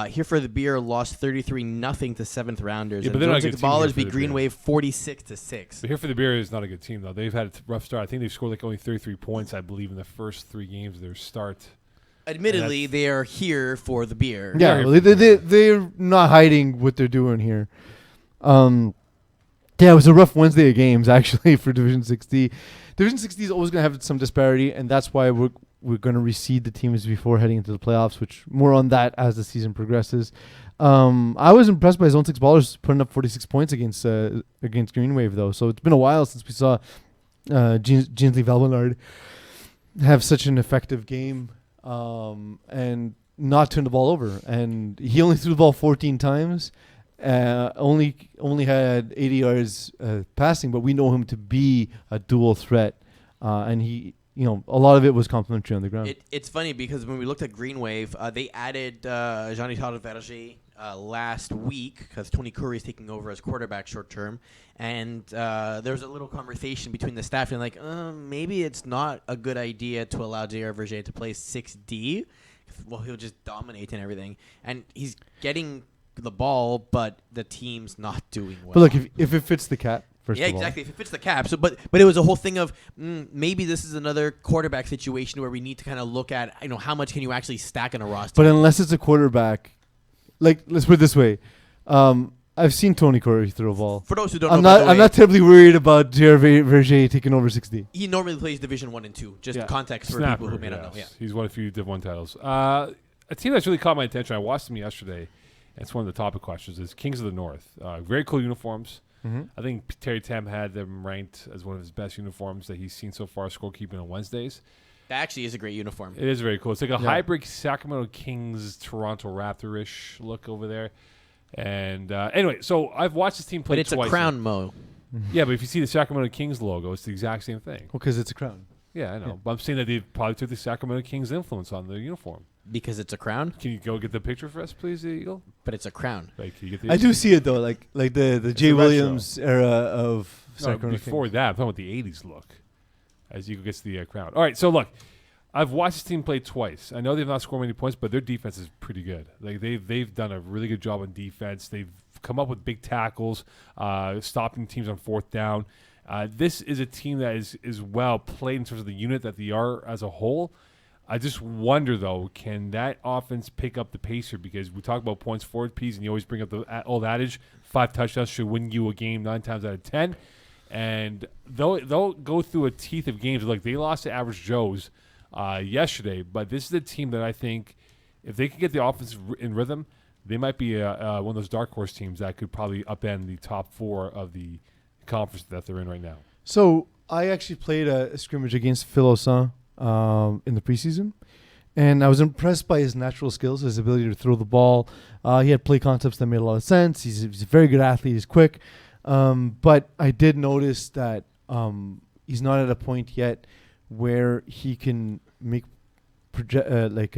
Here for the Beer lost 33-0 to 7th Rounders. Yeah, and but they're not a Zone good 6 team Ballers here beat for the Green Beer. Wave 46-6. But here for the Beer is not a good team, though. They've had a rough start. I think they've scored like only 33 points, I believe, in the first 3 games of their start. Admittedly, they are here for the Beer. Yeah, well, they're not hiding what they're doing here. It was a rough Wednesday of games, actually, for Division 6D. Division 6D is always going to have some disparity, and that's why we're going to reseed the teams before heading into the playoffs, which more on that as the season progresses. I was impressed by Zone 6 Ballers putting up 46 points against Green Wave, though. So it's been a while since we saw Ginsley Valbonard have such an effective game. And not turn the ball over. And he only threw the ball 14 times. Only had 80 yards passing, but we know him to be a dual threat. And he, a lot of it was complimentary on the ground. It's funny because when we looked at Green Wave, they added Jean-Charles Verger last week because Tony Curry is taking over as quarterback short term. And there was a little conversation between the staff and like, maybe it's not a good idea to allow J.R. Verger to play 6D. Well, he'll just dominate and everything. And he's getting the ball, but the team's not doing well. But look, if it fits the cap, first yeah, of all. exactly. If it fits the cap. So, but it was a whole thing of maybe this is another quarterback situation where we need to kind of look at, how much can you actually stack in a roster. But unless it's a quarterback, like, let's put it this way. I've seen Tony Curry throw a ball. For those who don't I'm know, by the way, not terribly worried about J.R. Verger taking over 6D. he normally plays Division 1 and 2. Just context for people who may not know. Yeah. He's won a few Div 1 titles. A team that's really caught my attention, I watched them yesterday. It's one of the topic questions, is Kings of the North. Very cool uniforms. Mm-hmm. I think Terry Tam had them ranked as one of his best uniforms that he's seen so far scorekeeping on Wednesdays. That actually is a great uniform. It is very cool. It's like a hybrid Sacramento Kings, Toronto Raptor-ish look over there. And anyway, so I've watched this team play But it's twice. a crown, Mo. Yeah, but if you see the Sacramento Kings logo, it's the exact same thing. Well, because it's a crown. Yeah, I know. Yeah. But I'm saying that they probably took the Sacramento Kings influence on the uniform. Because it's a crown, Can you go get the picture for us, please, Eagle? but it's a crown. Like, can you get the I do see it though, like the Jay a retro. Williams era of No, Sacramento before Kings. that, I'm talking about the 80s look. As Eagle gets the crown. All right, so look, I've watched this team play twice. I know they've not scored many points, but their defense is pretty good. Like they've done a really good job on defense. They've come up with big tackles, stopping teams on fourth down. This is a team that is well played in terms of the unit that they are as a whole. I just wonder, though, can that offense pick up the pace here? Because we talk about points forward, Peeze, and you always bring up the old adage, 5 touchdowns should win you a game 9 times out of 10. And they'll go through a teeth of games. Like, they lost to Average Joe's yesterday, but this is a team that I think if they can get the offense in rhythm, they might be one of those dark horse teams that could probably upend the top 4 of the conference that they're in right now. So I actually played a scrimmage against Felix-Antoine in the preseason, and I was impressed by his natural skills, his ability to throw the ball. He had play concepts that made a lot of sense. He's a very good athlete. He's quick, but I did notice that he's not at a point yet where he can make he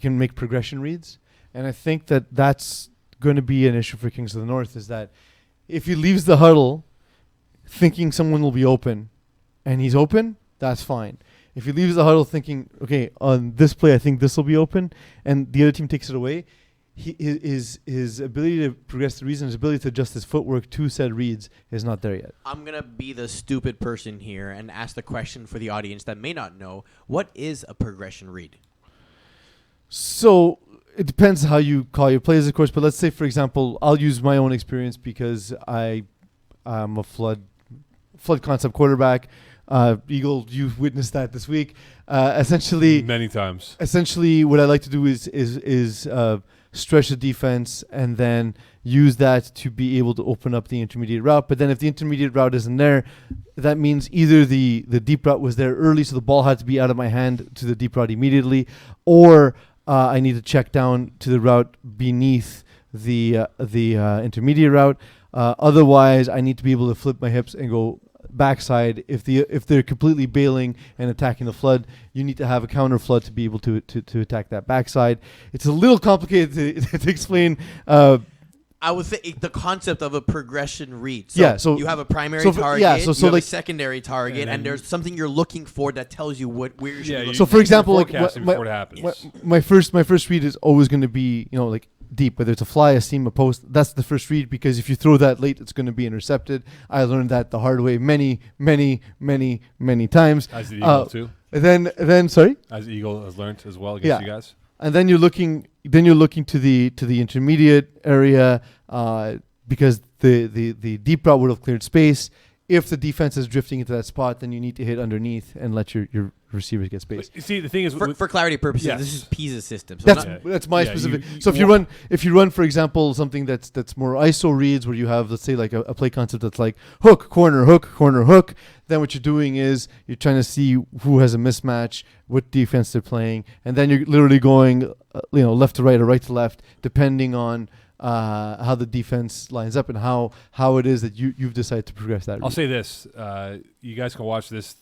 can make progression reads, and I think that that's going to be an issue for Kings of the North. Is that if he leaves the huddle thinking someone will be open, and he's open, that's fine. If he leaves the huddle thinking, okay, on this play I think this will be open, and the other team takes it away, his ability to progress the reads and his ability to adjust his footwork to said reads is not there yet. I'm going to be the stupid person here and ask the question for the audience that may not know. What is a progression read? So it depends how you call your plays, of course, but let's say, for example, I'll use my own experience because I'm a flood concept quarterback. Eagle, you've witnessed that this week. Essentially, Many times. Essentially, what I like to do is stretch the defense and then use that to be able to open up the intermediate route. But then if the intermediate route isn't there, that means either the deep route was there early, so the ball had to be out of my hand to the deep route immediately, or I need to check down to the route beneath the intermediate route. Otherwise, I need to be able to flip my hips and go backside. If they're completely bailing and attacking the flood, you need to have a counter flood to be able to attack that backside. It's a little complicated to explain. I would say the concept of a progression read. So so you have a primary so target, so you have like a secondary target, and there's something you're looking for that tells you where you should go. So for example, like before it happens. my first read is always going to be like deep, whether it's a fly, a seam, a post. That's the first read, because if you throw that late, it's going to be intercepted. I learned that the hard way many times. As the Eagle too. Then sorry. As the Eagle has learned as well against you guys. And then you're looking to the intermediate area because the deep route would have cleared space. If the defense is drifting into that spot, then you need to hit underneath and let your receivers get space. But, see, the thing is, for clarity purposes, yes. this is Peeze's system. So That's my specific. you So if you run, for example, something that's more ISO reads, where you have, let's say, like a play concept that's like hook, corner, hook. Then what you're doing is you're trying to see who has a mismatch, what defense they're playing, and then you're literally going, left to right or right to left, depending on how the defense lines up and how it is that you've decided to progress that. I'll say this: you guys can watch this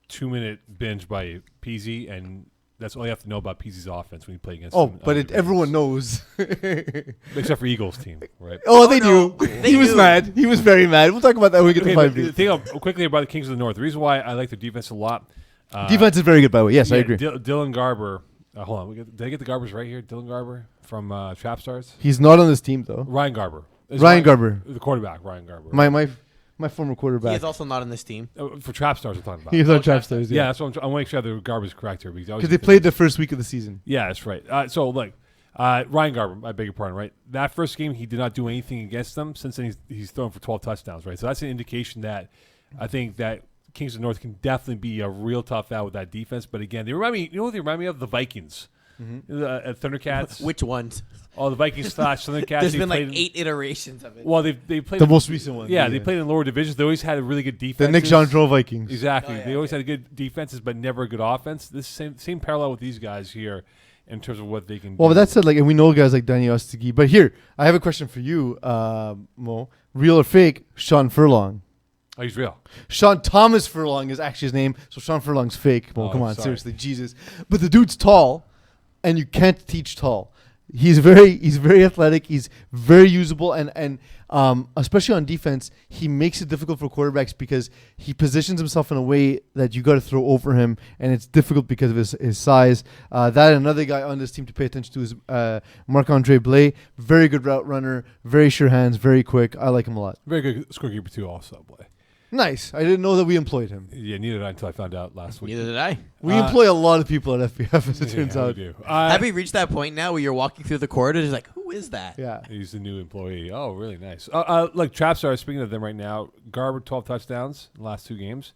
2-minute binge by Peeze, and that's all you have to know about Peaze's offense when you play against. But everyone knows, except for Eagles team, right? They knew. He was mad. He was very mad. We'll talk about that when we get to 5 The thing quickly about the Kings of the North. The reason why I like their defense a lot. Defense is very good, by the way. Yes, I agree. Dylan Garber. Hold on. Did I get the Garbers right here? Dylan Garber from Trap Stars. He's not on this team though. Ryan Garber. Garber, the quarterback. Ryan Garber. My former quarterback. He is also not on this team. For Trap Stars, we're talking about. He's on Trap Stars. Yeah, that's what I want to make sure the Garber's correct here because they played the first week of the season. Yeah, that's right. So look, Ryan Garber, I beg your pardon, right? That first game, he did not do anything against them. Since then, he's thrown for 12 touchdowns, right? So that's an indication that I think that Kings of the North can definitely be a real tough out with that defense. But again, they remind me. You know what they remind me of? The Vikings. Thundercats. Which ones? Oh, the Vikings / Thundercats. There's been like 8 iterations of it. Well, they played the most recent one. Yeah, they played in lower divisions. They always had a really good defense. The Nick Gendron Vikings. Exactly. They always had good defenses, but never a good offense. This same parallel with these guys here in terms of what they can do. Well, but that said, and we know guys like Danny Ostigi. But here, I have a question for you, Mo. Real or fake? Sean Furlong. Oh, he's real. Sean Thomas Furlong is actually his name, so Sean Furlong's fake. Well, come on, sorry. seriously, Jesus. But the dude's tall. and you can't teach tall. He's very athletic. He's very usable, and especially on defense, he makes it difficult for quarterbacks because he positions himself in a way that you got to throw over him, and it's difficult because of his size. That another guy on this team to pay attention to is Marc-Andre Blais. Very good route runner, very sure hands, very quick. I like him a lot. Very good scorekeeper too, also. Blais. Nice. I didn't know that we employed him. Yeah, neither did I until I found out last week. Neither did I. We employ a lot of people at FPF, as it turns we out. do. Have we reached that point now where you're walking through the corridors like, who is that? Yeah. He's the new employee. Oh, really nice. Look, Trapstar, speaking of them right now, Garber 12 touchdowns in the last 2 games.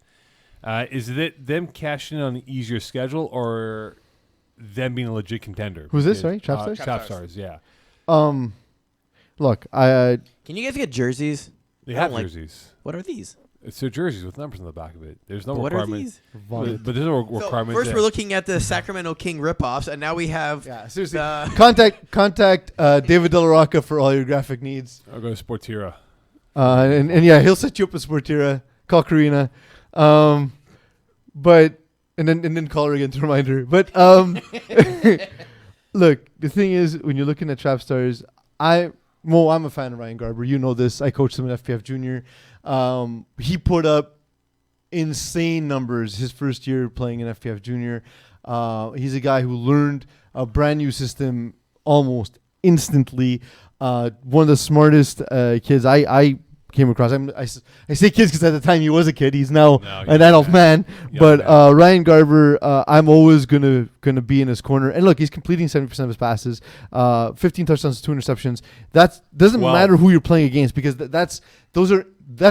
Is it them cashing in on an easier schedule or them being a legit contender? Who's this, sorry? Trapstars? Trapstars, yeah. Look, Can you guys get jerseys? They I have don't jerseys. What are these? It's their jerseys with numbers on the back of it. There's no What are requirement. these? But there's no So requirement. first, we're looking at the Sacramento King ripoffs, and now we have yeah, seriously. the Contact David Della Rocca for all your graphic needs. I'll go to Sportira. And yeah, he'll set you up with Sportira. Call Karina. But and then call her again to remind her. But look, the thing is, when you're looking at Trapstars, I'm a fan of Ryan Garber. You know this. I coached him in FPF Junior. He put up insane numbers his first year playing in FPF Junior. He's a guy who learned a brand new system almost instantly. One of the smartest kids I came across. I say kids because at the time he was a kid. He's now an adult man. But Ryan Garber, I'm always gonna be in his corner. And look, he's completing 70% of his passes, 15 touchdowns, 2 interceptions. That doesn't matter who you're playing against because that's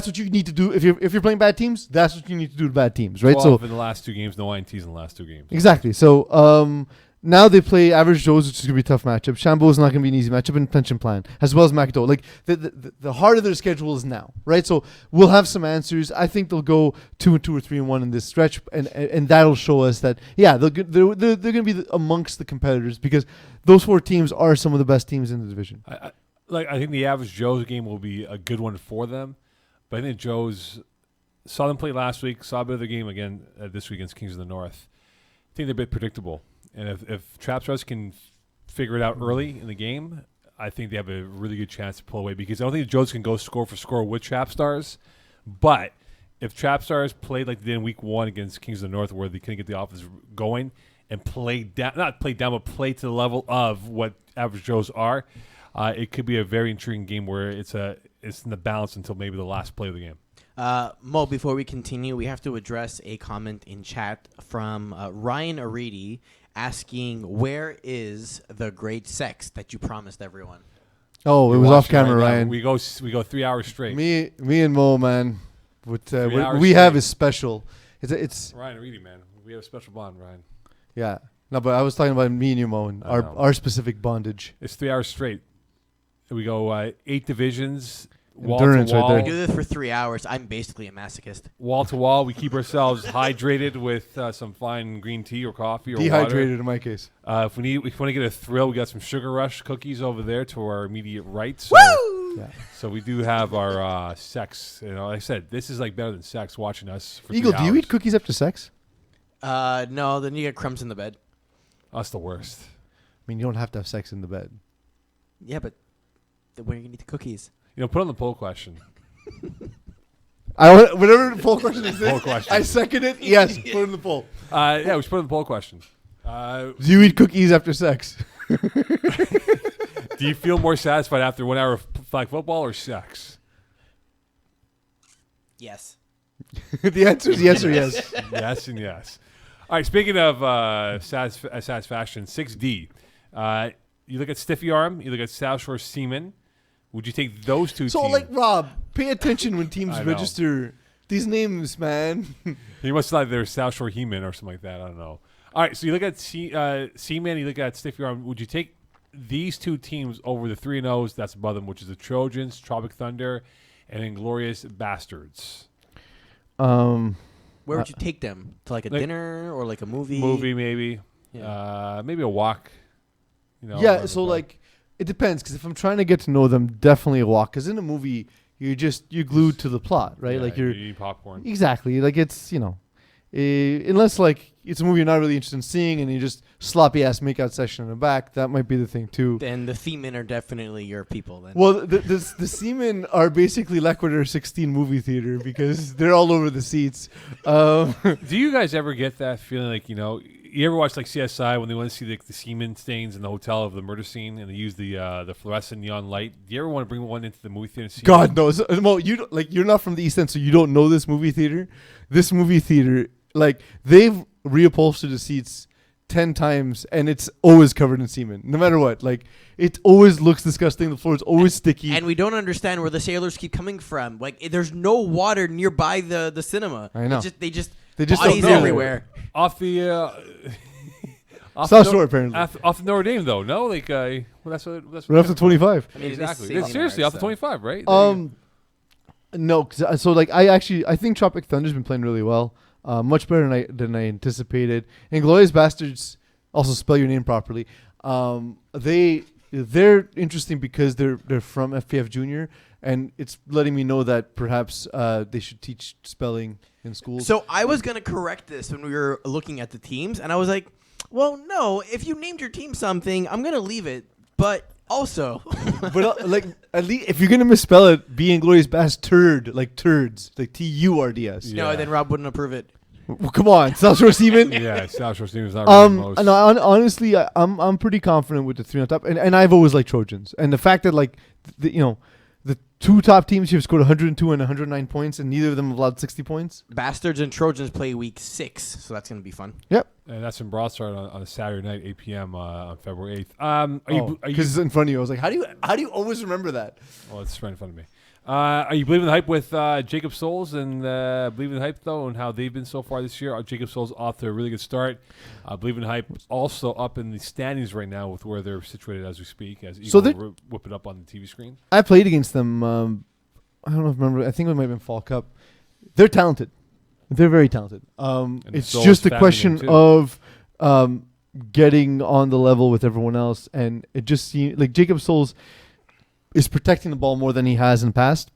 what you need to do if you're playing bad teams. That's what you need to do to bad teams, right? 12 So in the last 2 games, no INTs in the last 2 games. exactly. So now they play Average Joe's, which is going to be a tough matchup. Shambo is not going to be an easy matchup, and Pension Plan, as well as McAdoo. Like, the heart of their schedule is now, right? So we'll have some answers. I think they'll go 2-2 or 3-1 in this stretch, and that'll show us that, yeah, they're going to be amongst the competitors because those 4 teams are some of the best teams in the division. I think the Average Joe's game will be a good one for them, but I think Joe's saw them play last week, saw a bit of the game again this week against Kings of the North. I think they're a bit predictable. And if Trapstars can figure it out early in the game, I think they have a really good chance to pull away because I don't think the Joes can go score for score with Trapstars. But if Trapstars played like they did in week 1 against Kings of the North where they couldn't get the offense going and play down, not play down, but play to the level of what Average Joes are, it could be a very intriguing game where it's in the balance until maybe the last play of the game. Mo, before we continue, we have to address a comment in chat from Ryan Aridi asking, where is the great sex that you promised everyone? Oh, it was off camera, Ryan. We go 3 hours straight. Me and Mo, man. What we straight. have is special. It's Ryan Reedy, man. We have a special bond, Ryan. yeah. No, but I was talking about me and you, Mo, and our specific bondage. It's 3 hours straight. We go 8 divisions, wall Endurance to right wall. there. We do this for 3 hours. I'm basically a masochist. Wall to wall. We keep ourselves hydrated with some fine green tea or coffee or Dehydrated water. in my case. If we want to get a thrill, we got some Sugar Rush cookies over there to our immediate right. So, Woo! Yeah. so we do have our sex. You know, like I said, this is like better than sex. Watching us for Eagle, 3 do you hours. eat cookies after sex? No, then you get crumbs in the bed. That's the worst. I mean, you don't have to have sex in the bed. Yeah, but where are you going to eat the cookies? You know, put on the poll question. Whatever the poll question is, Poll question. I second it. Yes, put it in the poll. Yeah, we should put on the poll question. Do you eat cookies after sex? Do you feel more satisfied after 1 hour of flag football or sex? Yes. The answer is yes or yes. Yes and yes. All right, speaking of satisfaction, 6D. You look at Stiffy Arm, you look at South Shore Seaman. Would you take those 2 So, teams? like, Rob, pay attention when teams I know. register these names, man. You must have thought they're South Shore He-Man or something like that. I don't know. All right, so you look at Seaman, you look at Stiffy Arm. Would you take these 2 teams over the 3-0s that's above them, which is the Trojans, Tropic Thunder, and Inglorious Bastards? Where would you take them? To like a dinner or like a movie? Movie, maybe. Yeah. Maybe a walk. You know, Yeah, so, like, it depends. Because if I'm trying to get to know them, definitely a walk. Because in a movie, you're glued to the plot, right? yeah, like you eat popcorn. exactly. Like, it's, unless like it's a movie you're not really interested in seeing and you just sloppy ass makeout session in the back, that might be the thing too. Then the Seamen are definitely your people. Then. Well, the Seamen are basically L'Equateur 16 movie theater because they're all over the seats. Do you guys ever get that feeling like, you know, you ever watch like CSI when they want to see the semen stains in the hotel of the murder scene and they use the fluorescent neon light? Do you ever want to bring one into the movie theater and see God knows. Well, you're not from the East End, so you don't know this movie theater. This movie theater, like they've reupholstered the seats 10 times and it's always covered in semen, no matter what. Like it always looks disgusting. The floor is always sticky. And we don't understand where the sailors keep coming from. Like there's no water nearby the cinema. I know. They just don't bodies know. everywhere. off the South Shore, apparently. off the Notre Dame though? No, like well, that's what Right off the 25. I mean, it is exactly. sailing Seriously, arts, off the so. 25, right? No, so like I think Tropic Thunder's been playing really well, much better than I anticipated. And Glorious Bastards, also spell your name properly. They're interesting because they're from FPF Junior, and it's letting me know that perhaps they should teach spelling in schools. So I was gonna correct this when we were looking at the teams, and I was like, "Well, no. If you named your team something, I'm gonna leave it. But also, But like at least if you're gonna misspell it, be Inglorious Bastard, like turds, like TURDS. Yeah. no, then Rob wouldn't approve it. Well, come on, South Shore Seaman. Yeah, South Shore team is not really the most. No, honestly, I'm pretty confident with the 3 on top, and I've always liked Trojans, and the fact that like the 2 top teams here have scored 102 and 109 points, and neither of them have allowed 60 points. Bastards and Trojans play week 6, so that's gonna be fun. Yep. And that's in Broadside on a Saturday night, 8 p.m. On February 8th. Because it's in front of you. I was like, how do you always remember that? Well, it's right in front of me. Are you believing the hype with Jacob Souls and believing the hype though and how they've been so far this year? Jacob Souls off to a really good start. Believing the hype also up in the standings right now with where they're situated as we speak. As So Eagle whip it up on the TV screen. I played against them. I don't know if I remember. I think it might have been Fall Cup. They're talented. They're very talented. It's Souls just a family question game, too. of getting on the level with everyone else, and it just seems like Jacob Souls is protecting the ball more than he has in the past.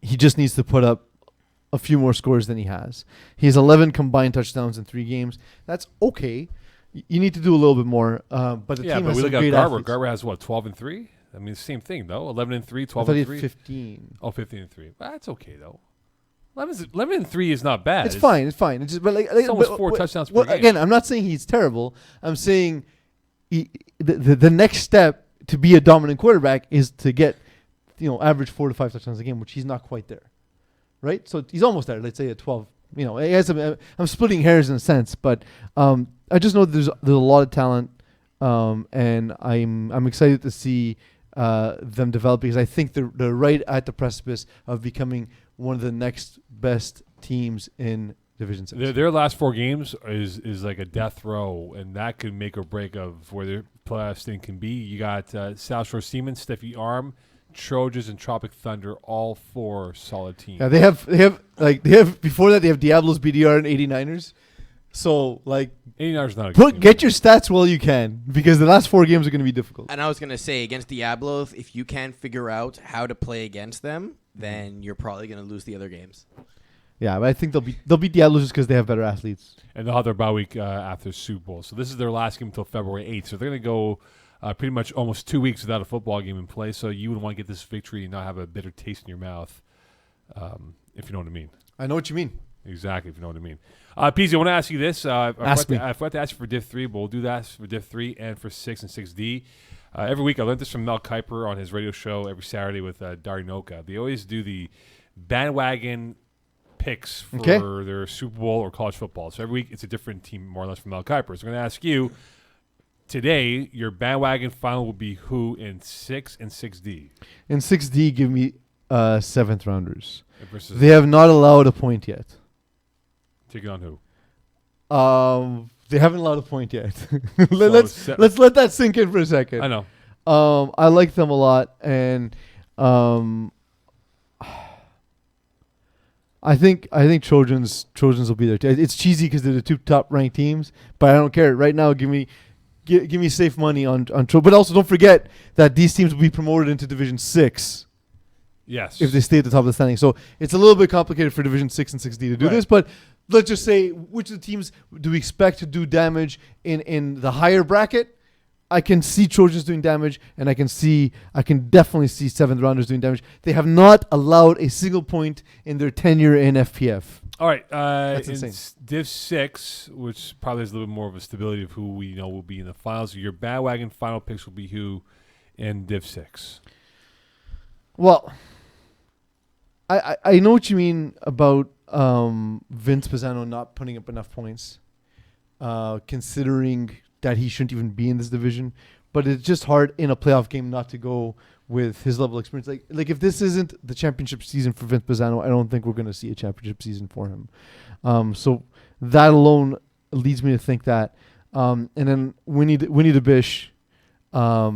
He just needs to put up a few more scores than he has. He has 11 combined touchdowns in 3 games. That's okay. You need to do a little bit more. But the team But has we some look at great Garber. athletes. Garber has what, 12-3? I mean, same thing though. 11-3, I 12 thought he and had 3. 15. Oh, 15-3. Well, that's okay though. 11-3 is not bad. It's fine. It's fine. It's just, but like It's almost but- 4 but- touchdowns per well, game. again, I'm not saying he's terrible. I'm saying the next step to be a dominant quarterback is to get average 4 to 5 touchdowns a game, which he's not quite there, right? So he's almost there. Let's say at 12. He has I'm splitting hairs in a sense, but I just know there's a lot of talent, and I'm excited to see them develop because I think they're right at the precipice of becoming one of the next best teams in Division 6. Their last 4 games is like a death row, and that could make or break of where their playoff thing can be. You got South Shore Seaman, Steffi Arm, Trojans, and Tropic Thunder, all 4 solid teams. Yeah, they have before that they have Diablos, BDR, and 89ers. So 89ers not a good team. get your stats while you can because the last 4 games are going to be difficult. And I was gonna say against Diablos, if you can't figure out how to play against them, then you're probably gonna lose the other games. Yeah, but I think they'll beat Diablos just because they have better athletes. And they'll have their bye week after Super Bowl. So this is their last game until February 8th. So they're going to go pretty much almost 2 weeks without a football game in play. So you would want to get this victory and not have a bitter taste in your mouth, if you know what I mean. I know what you mean. Exactly, if you know what I mean. Peeze, I want to ask you this. Ask me. I forgot to ask you for Div 3, but we'll do that for Div 3 and for 6 and 6D. Every week, I learned this from Mel Kiper on his radio show every Saturday with Darinoka. They always do the bandwagon picks for their Super Bowl or college football. So every week, it's a different team, more or less, from Mel Kiper. So I'm going to ask you, today, your bandwagon final will be who in 6 and 6D? In 6D, give me 7th rounders. Versus They have not allowed a point yet. taking on who? They haven't allowed a point yet. So let's let that sink in for a second. I know. I like them a lot, and I think Trojans will be there too. It's cheesy because they're the 2 top ranked teams, but I don't care. Right now, give me safe money on Trojans. But also don't forget that these teams will be promoted into Division 6 Yes. if they stay at the top of the standing. So it's a little bit complicated for Division 6 and 6D to do Right. this, but let's just say, which of the teams do we expect to do damage in the higher bracket? I can see Trojans doing damage, and I can definitely see 7th rounders doing damage. They have not allowed a single point in their tenure in FPF. All right. That's in insane. Div 6, which probably has a little bit more of a stability of who we know will be in the finals, your bandwagon final picks will be who in Div 6? Well, I know what you mean about Vince Pisano not putting up enough points, considering that he shouldn't even be in this division. But it's just hard in a playoff game not to go with his level of experience. Like if this isn't the championship season for Vince Pisano, I don't think we're going to see a championship season for him. So that alone leads me to think that. And then Winnie the Bish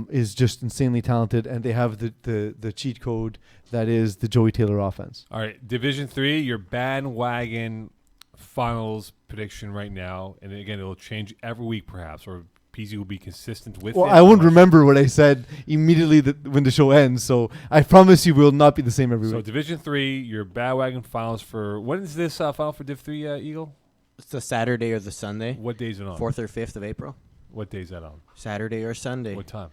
is just insanely talented, and they have the cheat code that is the Joey Taylor offense. All right, Division 3, your bandwagon finals prediction right now, and again, it'll change every week perhaps, or Peeze will be consistent with it. I won't remember what I said immediately when the show ends, so I promise you will not be the same every week. So Division 3, your bandwagon finals for, when is this final for Div 3, Eagle? It's the Saturday or the Sunday. What day is it on? 4th or 5th of April. What day is that on? Saturday or Sunday. What time?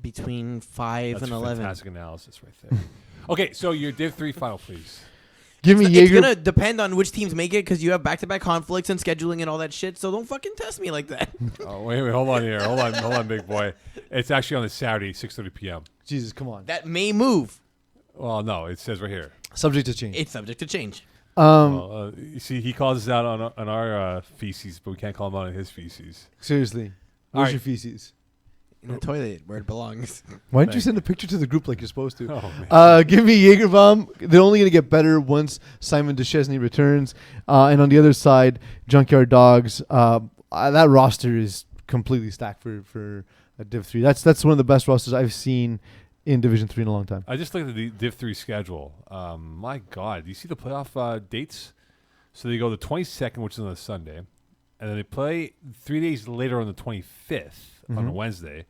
Between 5 That's and 11. fantastic analysis right there. Okay, so your Div 3 final, please. Give me It's Jaeger. going to depend on which teams make it because you have back-to-back conflicts and scheduling and all that shit, so don't fucking test me like that. Oh, wait, hold on here. Hold on, big boy. It's actually on a Saturday, 6:30 p.m. Jesus, come on. That may move. Well, no, it says right here. Subject to change. It's subject to change. Well, you see, he calls us out on our feces, but we can't call him out on his feces. Seriously. All Where's right. your feces? In the toilet where it belongs. Why didn't you Thanks. send a picture to the group like you're supposed to? Oh, man. Give me Jaegerbomb. They're only going to get better once Simon DeChesney returns. And on the other side, Junkyard Dogs. That roster is completely stacked for a Div 3. That's one of the best rosters I've seen in Division 3 in a long time. I just looked at the Div 3 schedule. My God, do you see the playoff dates? So they go the 22nd, which is on a Sunday, and then they play 3 days later on the 25th on a Wednesday,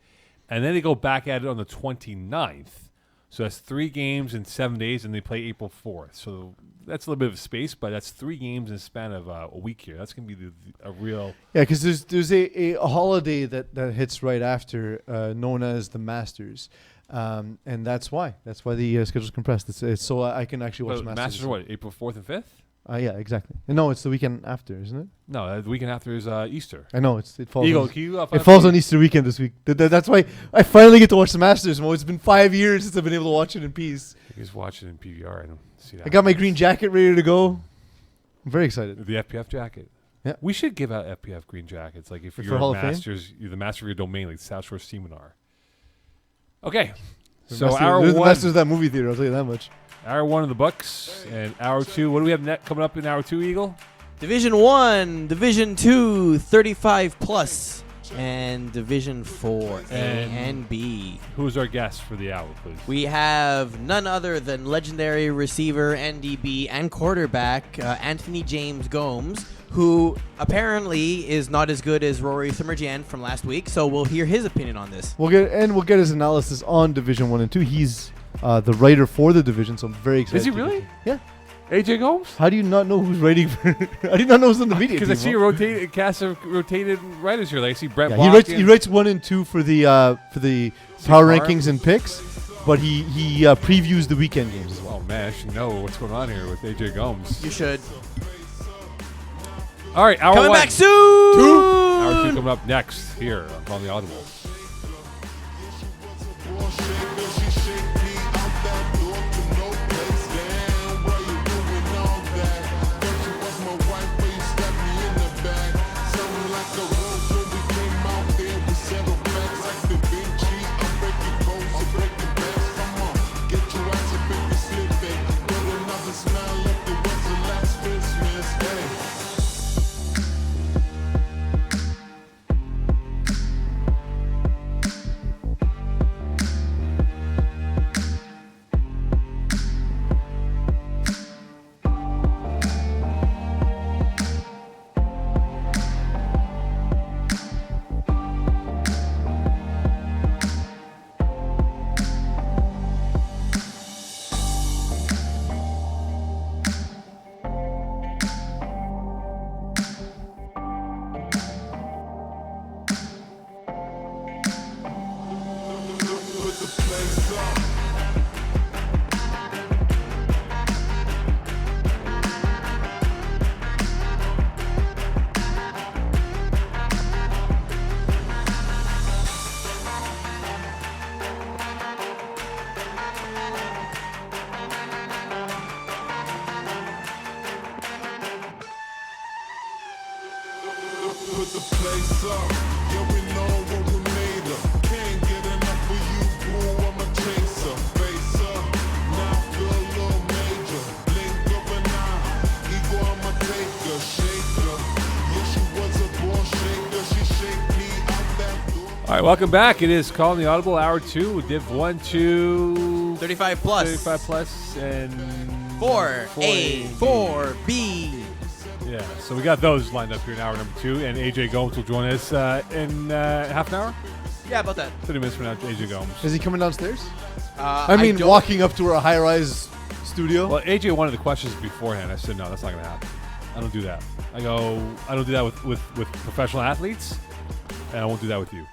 and then they go back at it on the 29th. So that's 3 games in 7 days, and they play April 4th. So that's a little bit of space, but that's 3 games in the span of a week here. That's going to be a real... Yeah, because there's a holiday that hits right after, known as the Masters. And that's why the schedule's compressed. It's so I can actually watch the Masters. Masters are what, April 4th and 5th? Yeah, exactly. And no, it's the weekend after, isn't it? No, the weekend after is Easter. I know it falls. Eagle, on, can you, it falls on Easter weekend this week. That's why I finally get to watch the Masters. Mo. It's been 5 years since I've been able to watch it in peace. He's watching in PVR. I don't see that. I got my green jacket ready to go. I'm very excited. The FPF jacket. Yeah. We should give out FPF green jackets. Like if For you're Hall a of Fame? Masters, you're the master of your domain, like South Shore Seminar. Okay. The So Masters- hour there's the one, Masters of that movie theater. I'll tell you that much. hour 1 of the books, and hour 2. What do we have coming up in hour 2, Eagle? Division 1, Division 2, 35 plus, and Division 4, A and B. Who's our guest for the hour, please? We have none other than legendary receiver, NDB, and quarterback Anthony James Gomes, who apparently is not as good as Rory Thimmerjan from last week, so we'll hear his opinion on this. We'll get his analysis on Division 1 and 2. He's the writer for the division, so I'm very excited. Is he to really? get- Yeah. AJ Gomes? How do you not know who's writing for? How do you not know who's on the media? Because I team, see Mo? a cast of rotated writers here. Like I see Brett Yeah, Block. he writes 1 and 2 for the power rankings and picks, but he previews the weekend games as well. Oh, man, I should know what's going on here with AJ Gomes. You should. All right, hour Coming 1. back soon! Hour 2 coming up next here on Calling The Audible. lit the place up. Yeah, we know what we made of. Can't get enough of you, boo. I'm a chaser. Face up, now I feel a little major. Blink of an eye, ego I'ma take her, shake her. Yeah, she was a born shaker. She shake me out that door. All right, welcome back. It is Calling the Audible, Hour 2, Div 1 to 35 plus. 35 plus, and 4A, 4B. Yeah, so we got those lined up here in hour number 2, and AJ Gomes will join us in half an hour? Yeah, about that. 30 minutes from now, AJ Gomes. Is he coming downstairs? I I mean, don't- walking up to our high-rise studio. Well, AJ wanted the questions beforehand. I said, no, that's not going to happen. I don't do that. I go, I don't do that with professional athletes, and I won't do that with you.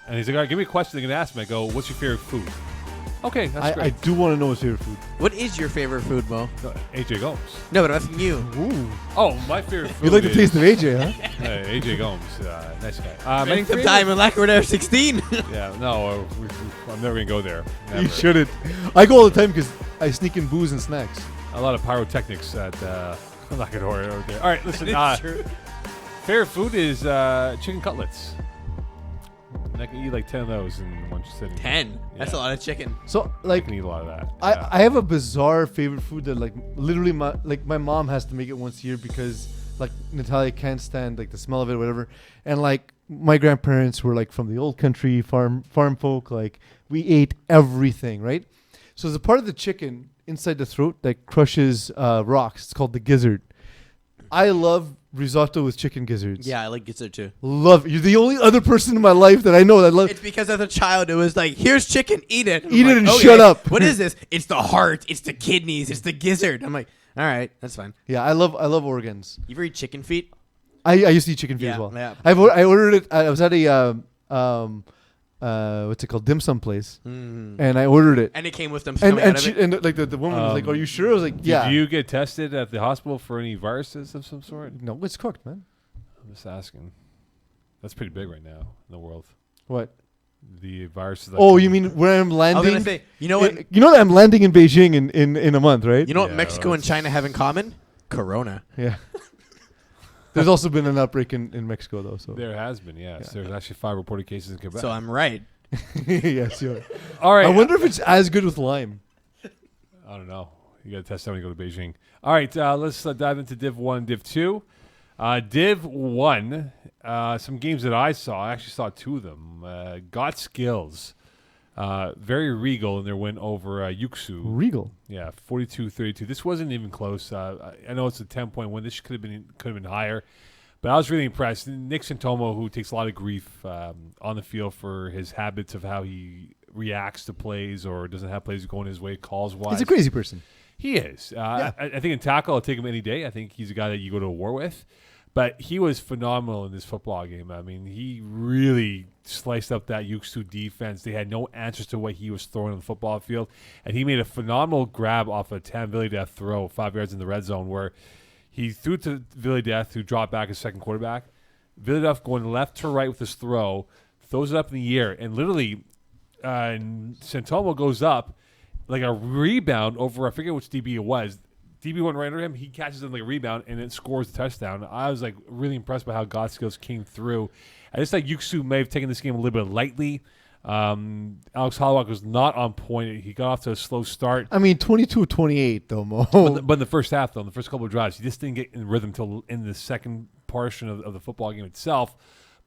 And he's like, all right, give me a question they're going to ask me. I go, what's your favorite food? Okay, that's I great. do want to know his favorite food. What is your favorite food, Mo? No, AJ Gomes. No, but I'm asking you. Ooh. Oh, my favorite food You like the is- taste of AJ, huh? Hey, AJ Gomes, nice guy. My Spending some favorite- time in Lacquer 16. Yeah, no, I'm never going to go there. Never. You shouldn't. I go all the time because I sneak in booze and snacks. A lot of pyrotechnics at Lacador over there. All right, listen. It's true. Favorite food is chicken cutlets. And I can eat like 10 of those in one sitting. 10. That's a Yeah. lot of chicken. So, I like, can eat a lot of that. I have a bizarre favorite food that, like, literally my mom has to make it once a year because, like, Natalia can't stand, like, the smell of it or whatever. And, like, my grandparents were, like, from the old country, farm folk. Like, we ate everything, right? So there's a part of the chicken inside the throat that crushes rocks. It's called the gizzard. I love risotto with chicken gizzards. Yeah, I like gizzard too. Love it. You're the only other person in my life that I know that love. It's because as a child, it was like, here's chicken, eat it. I'm Eat it like, and okay, shut up. What is this? It's the heart. It's the kidneys. It's the gizzard. I'm like, all right, that's fine. Yeah, I love organs. You ever eat chicken feet? I used to eat chicken feet Yeah, as well. yeah. I ordered it. I was at a what's it called, dim sum place, and I ordered it. And it came with them And coming out of she, it. and like the woman was like, "Are you sure?" I was like, "Yeah." Did you get tested at the hospital for any viruses of some sort? No, it's cooked, man. I'm just asking. That's pretty big right now in the world. What? The viruses. Oh, you mean where I'm I landing? was gonna say, you know what? You know that I'm landing in Beijing in a month, right? You know what Yeah, Mexico well, and China have in common? Corona. Yeah. There's also been an outbreak in Mexico though. So There has been, yes. There's actually 5 reported cases in Quebec. So I'm right. yes, you are. All right. I wonder if it's as good with lime. I don't know. You got to test that when you go to Beijing. All right, let's dive into Div 1, Div 2. Div 1, some games that I saw. I actually saw 2 of them. Got Skills. Very regal in their win over Yuxu. Regal. Yeah, 42-32. This wasn't even close. I know it's a 10-point win. This could have been higher. But I was really impressed. Nick Santomo, who takes a lot of grief on the field for his habits of how he reacts to plays or doesn't have plays going his way, calls-wise. He's a crazy person. He is. Yeah. I think in tackle, I'll take him any day. I think he's a guy that you go to war with. But he was phenomenal in this football game. I mean, he really sliced up that Yuxu defense. They had no answers to what he was throwing on the football field. And he made a phenomenal grab off a Tam Villydeth throw, 5 yards in the red zone, where he threw to Villydeth, who dropped back as second quarterback. Villydeth going left to right with his throw, throws it up in the air, and literally Santomo goes up like a rebound over, I forget which DB it was. DB went right under him. He catches him like a rebound and then scores the touchdown. I was like really impressed by how God Skills came through. I just like Yuxu may have taken this game a little bit lightly. Alex Holloway was not on point. He got off to a slow start. I mean, 22-28 though, Mo. But in the first half, though, in the first couple of drives, he just didn't get in rhythm until in the second portion of the football game itself.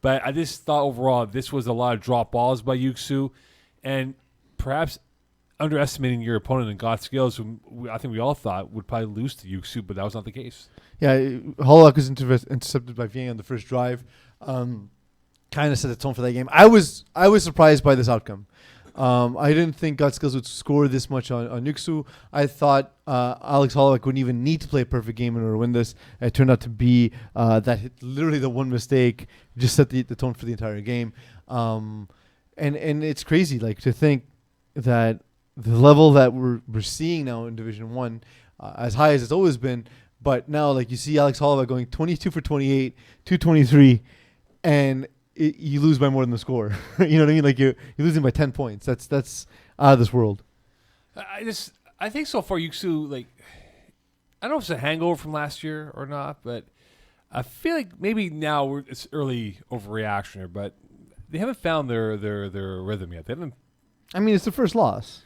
But I just thought overall this was a lot of drop balls by Yuxu, and perhaps underestimating your opponent in God Skills, who I think we all thought would probably lose to Yuxu, but that was not the case. Yeah, Hollock was intercepted by Vieng on the first drive. Kind of set the tone for that game. I was surprised by this outcome. I didn't think God Skills would score this much on Yuxu. I thought Alex Holloway wouldn't even need to play a perfect game in order to win this. It turned out to be literally the one mistake just set the tone for the entire game. And it's crazy, like, to think that the level that we're seeing now in Division 1, as high as it's always been, but now, like, you see Alex Holloway going 22 for 28, 223, and you lose by more than the score. You know what I mean? Like, you're losing by 10 points. That's out of this world. I think so far Yuxu, like, I don't know if it's a hangover from last year or not, but I feel like maybe now it's early overreaction here, but they haven't found their rhythm yet. They haven't. I mean, it's the first loss.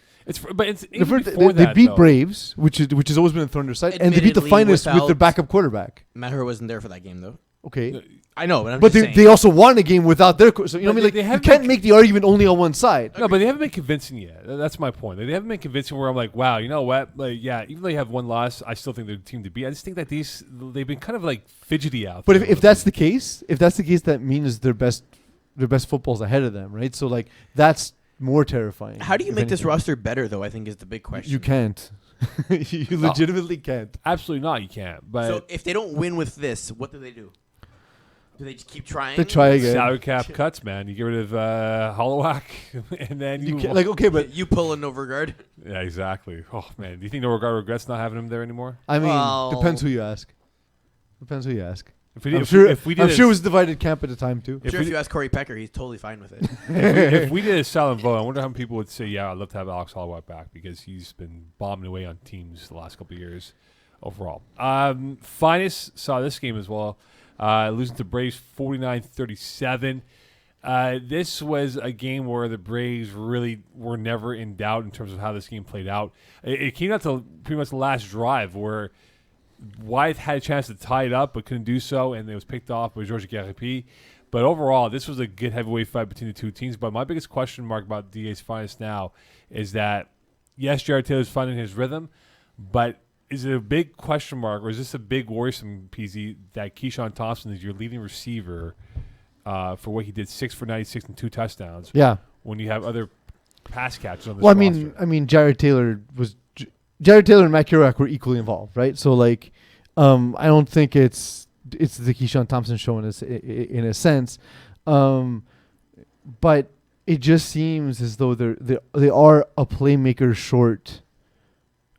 But it's The even first, before they that, beat though. Braves, which has always been a thorn in their side, and they beat the Admittedly, finalists with their without- backup quarterback. Matt Hur wasn't there for that game though. Okay, I know, but I'm but just saying. they also won a game without their. So you know But what I mean? they Like you haven't can't been- make the argument only on one side. No, but they haven't been convincing yet. That's my point. They haven't been convincing where I'm like, wow, you know what? Like, yeah, even though you have one loss, I still think they're the team to beat. I just think that they've been kind of like fidgety out But there. if that's the case, that means their best football's ahead of them, right? So like that's more terrifying. How do you if make this anything. roster better though? I think is the big question. You can't. You legitimately can't. Absolutely not. You can't. But So if they don't win with this, what do they do? Do they just keep trying? They try again. salary cap cuts, man. You get rid of Hollowak, and then You can't, like okay, but You pull in Overguard. yeah, exactly. Oh man, do you think Norgard regrets not having him there anymore? I mean, Well- depends who you ask. Depends who you ask. If we I'm did, sure. if we did I'm a- sure it was divided camp at the time too. I'm sure if you ask Corey Pecker, he's totally fine with it. if we did a silent vote, I wonder how many people would say, "Yeah, I'd love to have Alex Holloway back," because he's been bombing away on teams the last couple of years. Overall, Finest saw this game as well, losing to Braves 49-37. This was a game where the Braves really were never in doubt in terms of how this game played out. It came out to pretty much the last drive where Wyeth had a chance to tie it up but couldn't do so, and it was picked off by Georges Garipi. But overall, this was a good heavyweight fight between the two teams. But my biggest question mark about DA's Finest now is that, yes, Jared Taylor's finding his rhythm, but is it a big question mark, or is this a big worrisome, Peeze, that Keyshawn Thompson is your leading receiver for what he did, 6 for 96 and 2 touchdowns, Yeah. when you have other pass catchers on this Well, roster? I mean, Jared Taylor and Matt Kerouac were equally involved, right? So like, I don't think it's the Keyshawn Thompson show in a sense, but it just seems as though they are a playmaker short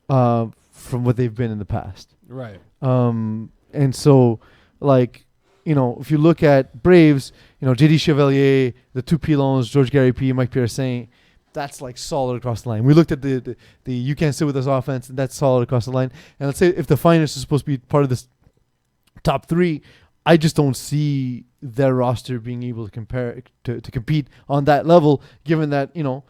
from what they've been in the past. Right. And so, like, you know, if you look at Braves, you know, JD Chevalier, the two Pilons, George Gary P, Mike Pierre Saint, that's like solid across the line. We looked at the You Can't Sit With Us offense, and that's solid across the line. And let's say if the Finest is supposed to be part of this top three, I just don't see their roster being able to compete on that level, given that, you know,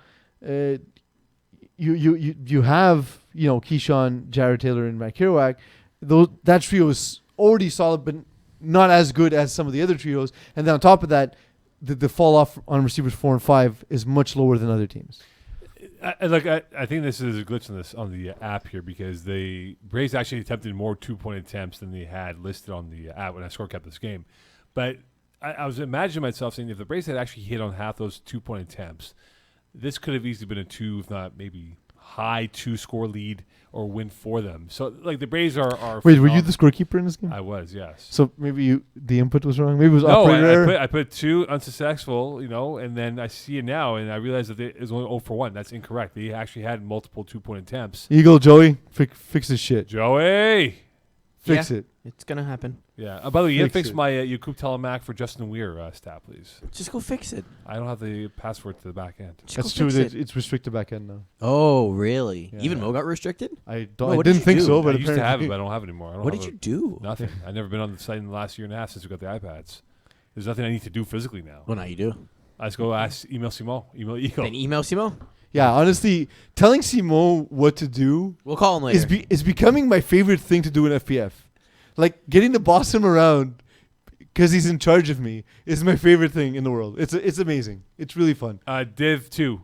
you have, you know, Keyshawn, Jared Taylor, and Matt Kerouac. That trio is already solid, but not as good as some of the other trios. And then on top of that, the fall off on receivers 4 and 5 is much lower than other teams. I think this is a glitch on the app here, because the Braves actually attempted more 2-point attempts than they had listed on the app when I score kept this game. But I was imagining myself saying, if the Braves had actually hit on half those 2-point attempts, this could have easily been a 2, if not maybe high 2-score lead or win for them. So like the Braves are Wait, were you the scorekeeper in this game? I was, yes. So maybe the input was wrong. Maybe it was No, operator error. I put 2 unsuccessful, you know, and then I see it now, and I realize that it was only 0 for 1. That's incorrect. They actually had multiple 2-point attempts. Eagle Joey, fix this shit. Joey! Fix Yeah. it. It's gonna happen. Yeah. By the way, you gotta Fix fix it. my Yakub Telemac for Justin Weir stat, please. Just go fix it. I don't have the password to the back end. Just That's go true. fix That it. it's restricted back end now. Oh, really? Yeah. Even Mo got restricted? I what didn't did think you so, do? but I used to have it, apparently but I don't have it anymore. I don't What have did you do? Nothing. I've never been on the site in the last year and a half since we got the iPads. There's nothing I need to do physically now. Well, now you do. I just go email Simon, email Eco. Then email Simo. Yeah, honestly, telling Simo what to do We'll call him later. is becoming my favorite thing to do in FPF. Like getting to boss him around because he's in charge of me is my favorite thing in the world. It's amazing. It's really fun. Div 2.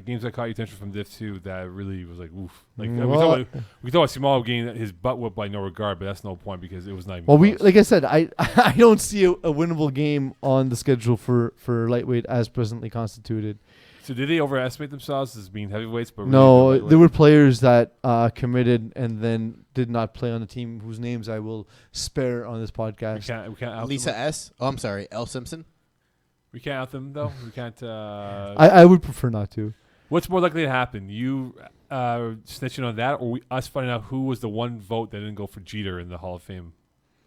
Games that caught your attention from Div 2 that really was like, oof. Like we Well, talk about Simon getting his butt whipped by no regard, but that's no point because it was not even Well, close. like I said, I don't see a winnable game on the schedule for lightweight as presently constituted. So did they overestimate themselves as being heavyweights? But really No, they're there were lightweight? players that committed and then did not play on the team whose names I will spare on this We podcast. can't out Lisa them. S. Oh, I'm sorry. L. Simpson. We can't out them though. We can't. I would prefer not to. What's more likely to happen? You snitching on that, or us finding out who was the one vote that didn't go for Jeter in the Hall of Fame?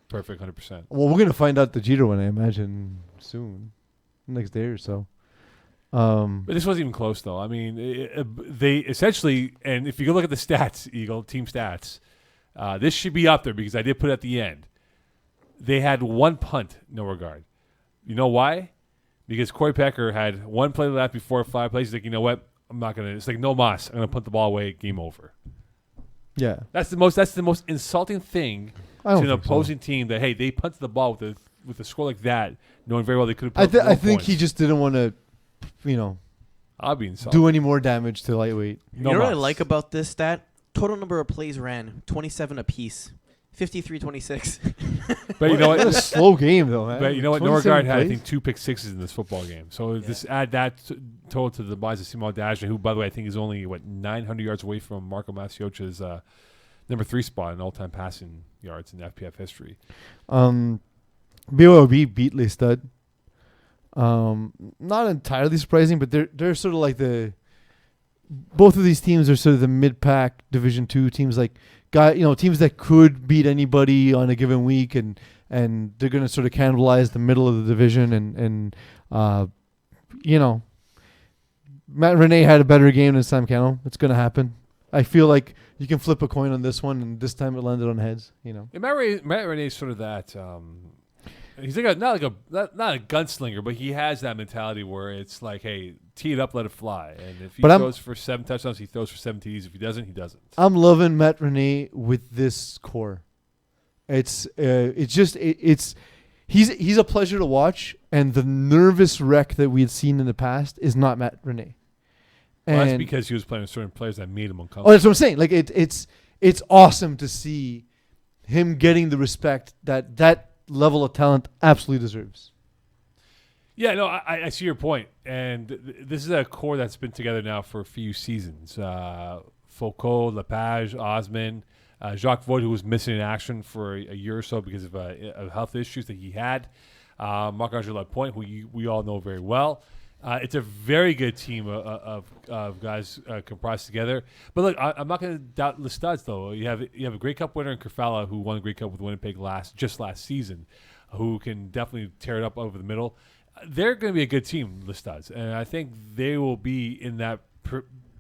Perfect, 100%. Well, we're gonna find out the Jeter one, I imagine, soon, next day or so. But this wasn't even close, though. I mean, they essentially, and if you go look at the stats, Eagle team stats, this should be up there because I did put it at the end. They had one punt, no regard. You know why? Because Corey Pecker had one play left before 5 plays. He's like, you know what? I'm not gonna. It's like no mas. I'm gonna punt the ball away. Game over. Yeah. That's the most insulting thing I to don't an think so. opposing team. That hey, they punted the ball with a score like that, knowing very well they could have. I think he just didn't want to, I'll be insulted. do any more damage to lightweight. No you know what I mas. like about this stat? Total number of plays ran, 27 apiece. 53-26. But you know what? What a slow game though, man. But you know what? 27 Norgard had, I plays? think, 2 pick sixes in this football game. So just add that total to the buys of Simon Dajna, who, by the way, I think is only 900 yards away from Marco Masiocha's number 3 spot in all-time passing yards in FPF history. BYOB beat Les Stud. Not entirely surprising, but they're sort of like both of these teams are sort of the mid-pack Division 2 teams, like teams that could beat anybody on a given week, and they're going to sort of cannibalize the middle of the division, and Matt Rene had a better game than Sam Cannell. It's going to happen. I feel like you can flip a coin on this one, and this time it landed on heads. And Matt Rene is sort of that. He's like not a gunslinger, but he has that mentality where it's like, hey, tee it up, let it fly. And if he throws for 7 touchdowns, he throws for 7 TDs. If he doesn't, he doesn't. I'm loving Matt Rene with this core. He's a pleasure to watch, and the nervous wreck that we had seen in the past is not Matt Rene. Well, that's And- because he was playing with certain players that made him Oh, uncomfortable. that's what I'm saying. Like it's awesome to see him getting the respect that level of talent absolutely deserves. Yeah, no, I see your point. And this is a core that's been together now for a few seasons. Foucault, Lepage, Osman, Jacques Voigt, who was missing in action for a year or so because of health issues that he had. Marc-Andre Lapointe, who we all know very well. It's a very good team of guys comprised together. But look, I'm not going to doubt the studs, though. You have a Grey Cup winner in Kerfella who won the Grey Cup with Winnipeg last season, who can definitely tear it up over the middle. They're going to be a good team, the studs, and I think they will be in that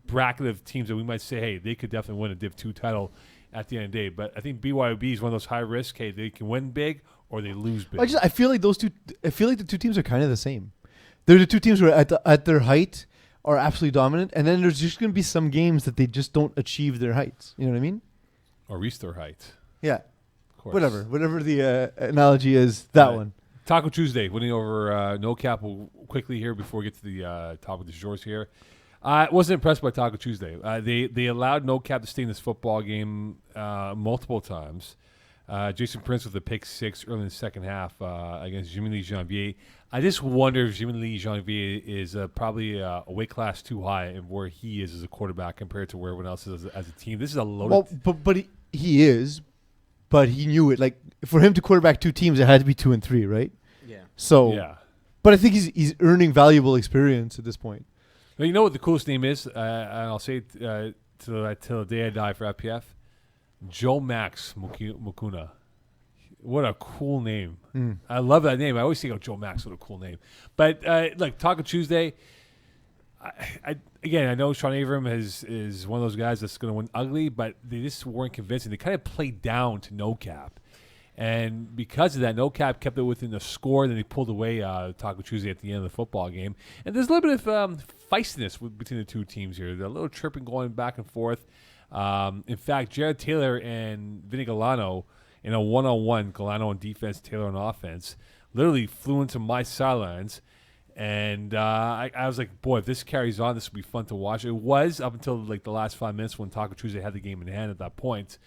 bracket of teams that we might say, hey, they could definitely win a Div 2 title at the end of the day. But I think BYOB is one of those high risk. Hey, they can win big or they lose big. I feel like the two teams are kind of the same. They're the two teams who are at their height are absolutely dominant, and then there's just going to be some games that they just don't achieve their heights. You know what I mean? Or reach their height. Yeah. Of course. Whatever the analogy is, that Right. one. Taco Tuesday, winning over No Cap. We'll quickly here before we get to the topic of the jours here. I wasn't impressed by Taco Tuesday. They allowed No Cap to stay in this football game multiple times. Jason Prince with a pick 6 early in the second half against Jimmy Janvier. I just wonder if Jimmy Janvier is probably a weight class too high and where he is as a quarterback compared to where everyone else is as a team. This is a loaded. Well, but he is, but he knew it. Like for him to quarterback two teams, it had to be 2 and 3, right? Yeah. So, Yeah. but I think he's earning valuable experience at this point. Now, you know what the coolest name is? And I'll say it till the day I die for FPF. Joe Max Mukuna. What a cool name. I love that name. I always think, Joe Max, what a cool name. But like Taco Tuesday, I know Sean Avram is one of those guys that's going to win ugly, but they just weren't convincing. They kind of played down to No Cap. And because of that, No Cap kept it within the score. Then they pulled away Taco Tuesday at the end of the football game. And there's a little bit of feistiness between the two teams here. There's a little chirping going back and forth. In fact, Jared Taylor and Vinny Galano in a one-on-one, Galano on defense, Taylor on offense, literally flew into my sidelines. And I was like, boy, if this carries on, this will be fun to watch. It was up until like the last 5 minutes when Taco Tuesday had the game in hand at that point.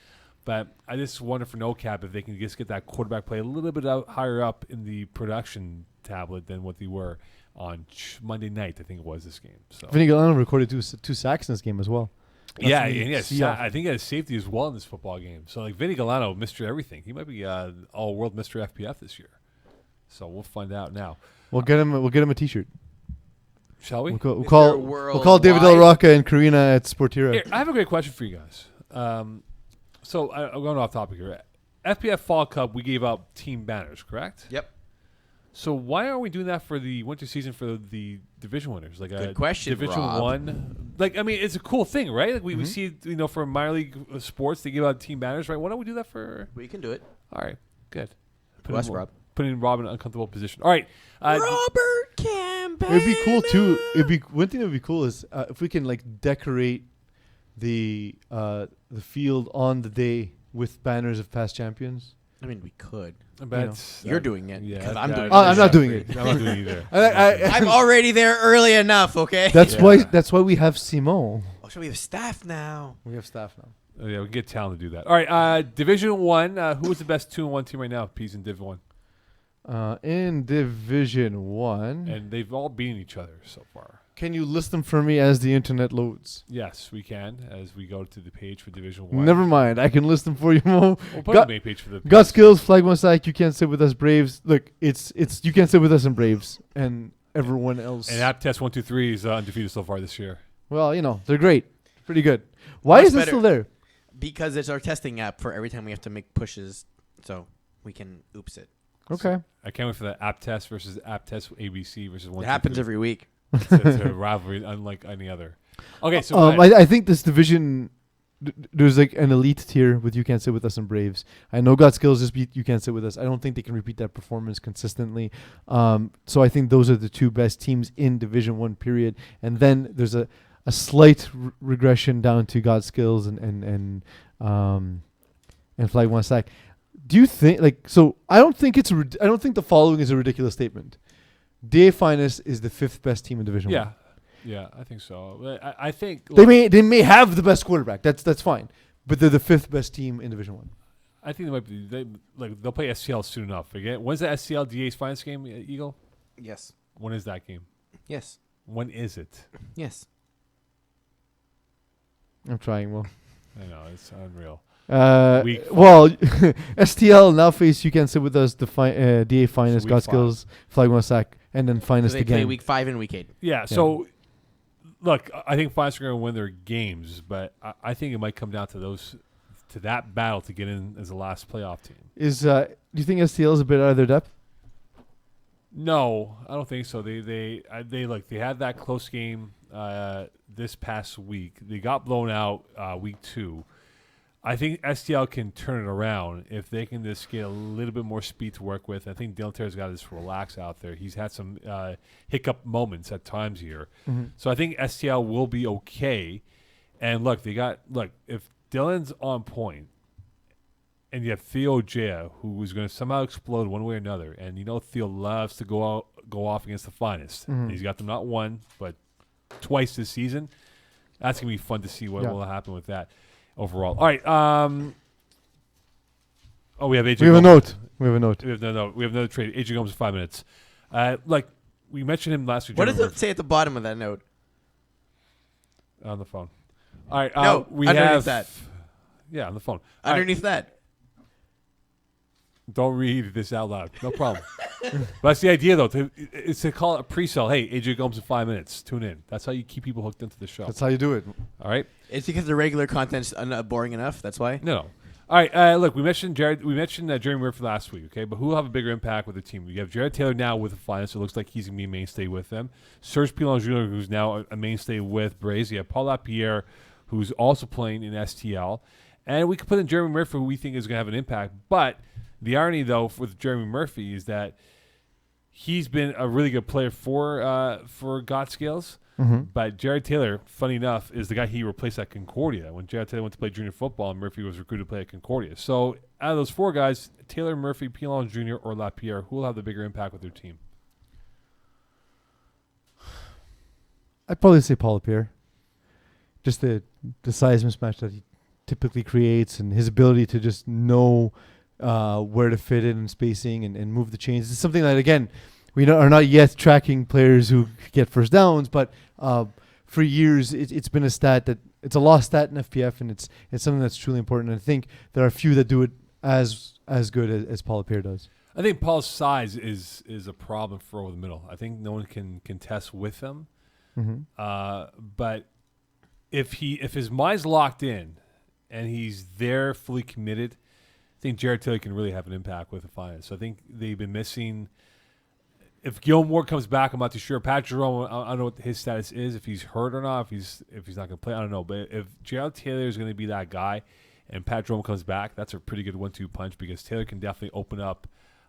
But I just wonder for No Cap if they can just get that quarterback play a little bit higher up in the production tablet than what they were on Monday night, I think it was this game. So Vinny Galano recorded two sacks in this game as well. yeah, That's and neat. I think he had safety as well in this football game. So like Vinny Galano, Mr. Everything. He might be all-world Mr. FPF this year. So we'll find out now. We'll get him a T-shirt. Shall we? We'll Is call there we'll call David Del worldwide? Rocca and Karina at Sportira. Here, I have a great question for you guys. So I'm going off topic here. FPF Fall Cup, we gave out team banners, correct? Yep. So why aren't we doing that for the winter season for the division winners? Like Good question, Division Rob. 1. Like, I mean, it's a cool thing, right? Like we see, for minor league sports, they give out team banners, right? Why don't we do that for? We can do it. All right, good. Putting Rob in an uncomfortable position. All right. Robert Campbell. It'd be cool too. One thing that would be cool is if we can like decorate the field on the day with banners of past champions. I mean, we could. But You're doing it. Yeah, 'cause I'm doing it. I'm not doing it. I'm not doing it either. I'm already there early enough, okay? That's why we have Simon. Oh, so we have staff now. We have staff now. Oh, yeah, we can get talent to do that. All right, Division 1. Who is the best 2-1 team right now? Peeze in Div 1. In Division 1. And they've all beaten each other so far. Can you list them for me as the internet loads? Yes, we can, as we go to the page for Division 1. Never mind. I can list them for you, Mo. We'll put on the main page for the Got skills, flag one side, you can't sit with us, Braves. Look, it's you can't sit with us and Braves and everyone else. And App Test 123 is undefeated so far this year. Well, they're great. Pretty good. Why is it still there? Because it's our testing app for every time we have to make pushes, so we can oops it. Okay. I can't wait for the App Test versus App Test ABC versus 1. It happens every week. It's a rivalry unlike any other. Okay, so I think this division, there's like an elite tier with You Can't Sit With Us and Braves. I know God Skills just beat You Can't Sit With Us. I don't think they can repeat that performance consistently. So I think those are the two best teams in Division 1, period. And then there's a slight regression down to God Skills and Flag One Sack. Do you think I don't think I don't think the following is a ridiculous statement. DA Finest is the 5th best team in Division 1. Yeah, I think so. I think they may have the best quarterback. That's fine, but they're the 5th best team in Division 1. I think they might be. They'll play SCL soon enough. Again, when's the SCL DA's Finest game, Eagle? Yes. When is that game? Yes. When is it? Yes. I'm trying, Will. I know it's unreal. Well, STL now face You Can't Sit With Us, the DA Finest, week God 5. Skills, Flag One Sack, and then Finest So they again. play week 5 and week 8. Yeah. So, look, I think Finest are going to win their games, but I think it might come down to that battle to get in as the last playoff team. Do you think STL is a bit out of their depth? No, I don't think so. They had that close game this past week. They got blown out week 2. I think STL can turn it around if they can just get a little bit more speed to work with. I think Dylan Taylor's got to just relax out there. He's had some hiccup moments at times here. Mm-hmm. So I think STL will be okay. And look, if Dylan's on point and you have Theo Jaya, who is going to somehow explode one way or another, and Theo loves to go off against the Finest. Mm-hmm. He's got them not one, but twice this season. That's going to be fun to see what will happen with that. Overall. All right. We have AJ. We have a note. We have another trade. AJ Gomes in 5 minutes. We mentioned him last week. What does it say at the bottom of that note? On the phone. All right. No, we underneath have that. Yeah, on the phone. Underneath that. Don't read this out loud. No problem. But that's the idea, though. It's to call it a pre-sale. Hey, AJ Gomes in 5 minutes. Tune in. That's how you keep people hooked into the show. That's how you do it. All right. It's because the regular content's boring enough. That's why. No. All right. Look, we mentioned Jared. We mentioned Jeremy Murphy last week. Okay, but who will have a bigger impact with the team? You have Jared Taylor now with the Finest. So it looks like he's gonna be a mainstay with them. Serge Pilon Jr., who's now a mainstay with Braze. You have Paul Lapierre, who's also playing in STL, and we could put in Jeremy Murphy, who we think is gonna have an impact. But the irony, though, with Jeremy Murphy is that he's been a really good player for God Skills. Mm-hmm. But Jared Taylor, funny enough, is the guy he replaced at Concordia. When Jared Taylor went to play junior football, and Murphy was recruited to play at Concordia. So out of those 4 guys, Taylor, Murphy, Pilon Jr., or Lapierre, who will have the bigger impact with their team? I'd probably say Paul Lapierre. Just the size mismatch that he typically creates and his ability to just know where to fit in and spacing and move the chains. It's something that, again, we are not yet tracking players who get first downs, but for years it's been a stat that it's a lost stat in FPF, and it's something that's truly important. And I think there are a few that do it as good as Paul Lapierre does. I think Paul's size is a problem for over the middle. I think no one can contest with him. Mm-hmm. But if his mind's locked in and he's there fully committed, I think Jared Taylor can really have an impact with the Finest. So I think they've been missing. If Gilmore comes back, I'm not too sure. Pat Jerome, I don't know what his status is, if he's hurt or not, if he's not going to play, I don't know. But if Jared Taylor is going to be that guy and Pat Jerome comes back, that's a pretty good 1-2 punch because Taylor can definitely open up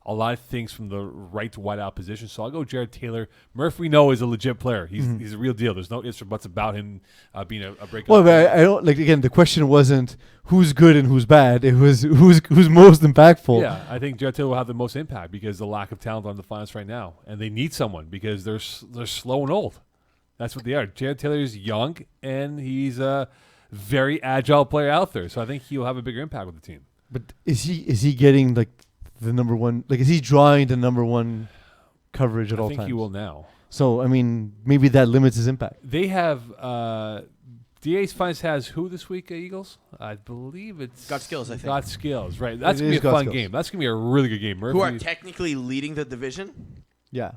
a lot of things from the right to wide out position. So I'll go Jared Taylor. Murph, we know, is a legit player. He's a real deal. There's no ifs or buts about him being a breakout. Well, but I don't like. Again, the question wasn't who's good and who's bad. It was who's most impactful. Yeah, I think Jared Taylor will have the most impact because the lack of talent on the finals right now, and they need someone because they're slow and old. That's what they are. Jared Taylor is young and he's a very agile player out there, so I think he'll have a bigger impact with the team. But is he getting like the number one? Like, is he drawing the number one coverage at all I think times? he will now. So I mean, maybe that limits his impact. They have DA's finals has who this week? Eagles, I believe it's Got Skills, I think. Got Skills, right? That's It gonna be is a Got fun Skills. game. That's gonna be a really good game. Who are Murphy, technically leading the division? Yeah,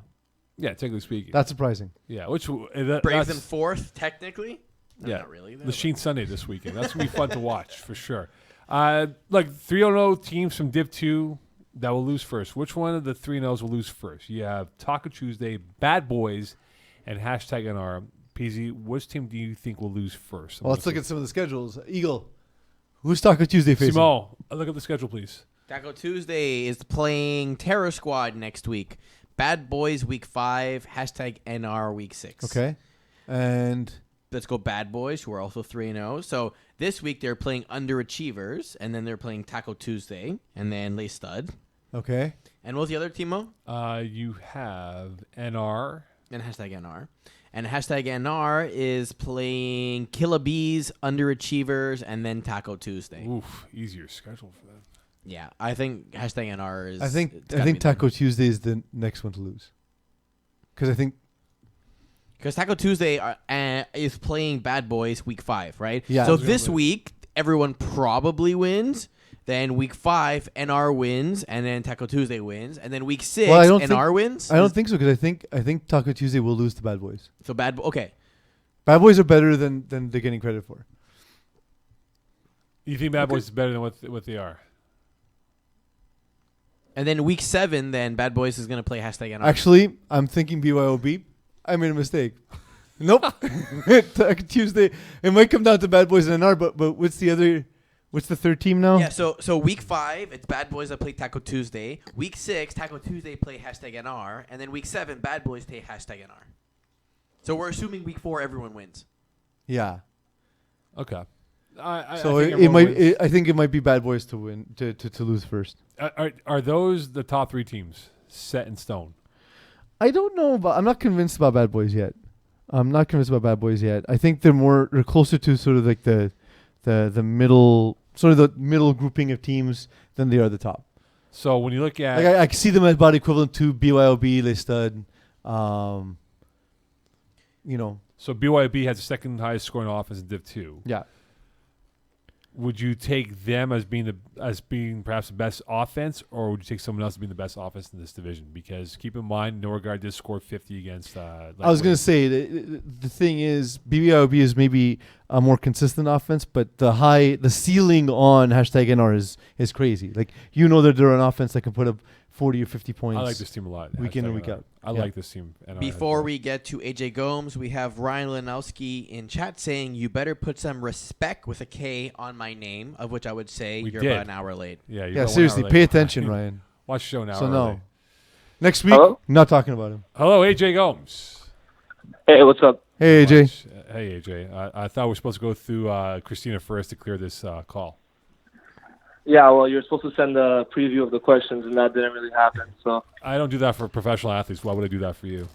yeah, technically speaking, that's surprising. yeah. Which Braves that's, in fourth, technically. No, yeah, not really. the Sheen Sunday this weekend. That's gonna be fun to watch for sure. Like 3-0 teams from Div 2 that will lose first. Which one of the 3-0s will lose first? You have Taco Tuesday, Bad Boys, and #NR. Peeze, which team do you think will lose first? Well, let's look at some of the schedules. Eagle, who's Taco Tuesday facing? Simone, look at the schedule, please. Taco Tuesday is playing Terror Squad next week. Bad Boys week 5. #NR week 6. Okay, and Let's go Bad Boys, who are also 3-0. So this week they're playing Underachievers, and then they're playing Taco Tuesday, and then Les Stud. okay, And what was the other team, Mo? You have NR. And #NR. And #NR is playing Killa Bees, Underachievers, and then Taco Tuesday. Oof, easier schedule for them. Yeah, I think #NR is. I think it's gotta be them. Taco Tuesday is the next one to lose. Because I think Because Taco Tuesday is playing Bad Boys week 5, right? Yeah. So this week, everyone probably wins. Then week 5, NR wins, and then Taco Tuesday wins, and then week 6, Well, I don't NR wins. I don't think so. Because I think Taco Tuesday will lose to Bad Boys. So okay. Bad Boys are better than they're getting credit for. You think Bad Boys is better than what they are? And then week 7, then Bad Boys is gonna play #NR. Actually, I'm thinking BYOB. I made a mistake. Nope. Taco Tuesday. It might come down to Bad Boys and NR, but what's the third team now? Yeah, so week 5, it's Bad Boys that play Taco Tuesday. Week 6, Taco Tuesday play #NR, and then week 7, Bad Boys play #NR. So we're assuming week 4 everyone wins. Yeah. Okay. So I think it everyone might. wins. I think it might be Bad Boys to win to lose first. Are those the top 3 teams set in stone? I don't know, but I'm not convinced about Bad Boys yet. I think they're closer to sort of like the middle, sort of the middle grouping of teams than they are the top. So when you look at Like I see them as about equivalent to BYOB, Les Stud. so BYB has the second highest scoring offense in Div 2. Yeah. Would you take them as being perhaps the best offense, or would you take someone else as being the best offense in this division? Because keep in mind, Norgard did score 50 against. I was going to say the thing is BYOB is maybe a more consistent offense, but the ceiling on #NR is crazy. Like that they're an offense that can put up 40 or 50 points. I like this team a lot. Week in and week #NR. out. I like this team. And Before we get to AJ Gomes, we have Ryan Lanowski in chat saying, "You better put some respect with a K on my name," of which I would say We you're did. about an hour late. yeah, Yeah, seriously, pay attention, Ryan. Watch the show now. So no. Next week, Hello? not talking about him. Hello, AJ Gomes. Hey, what's up? Hey, AJ. Hey, AJ. I thought we were supposed to go through Christina first to clear this call. Yeah, well, you're supposed to send a preview of the questions, and that didn't really happen. So, I don't do that for professional athletes. Why would I do that for you?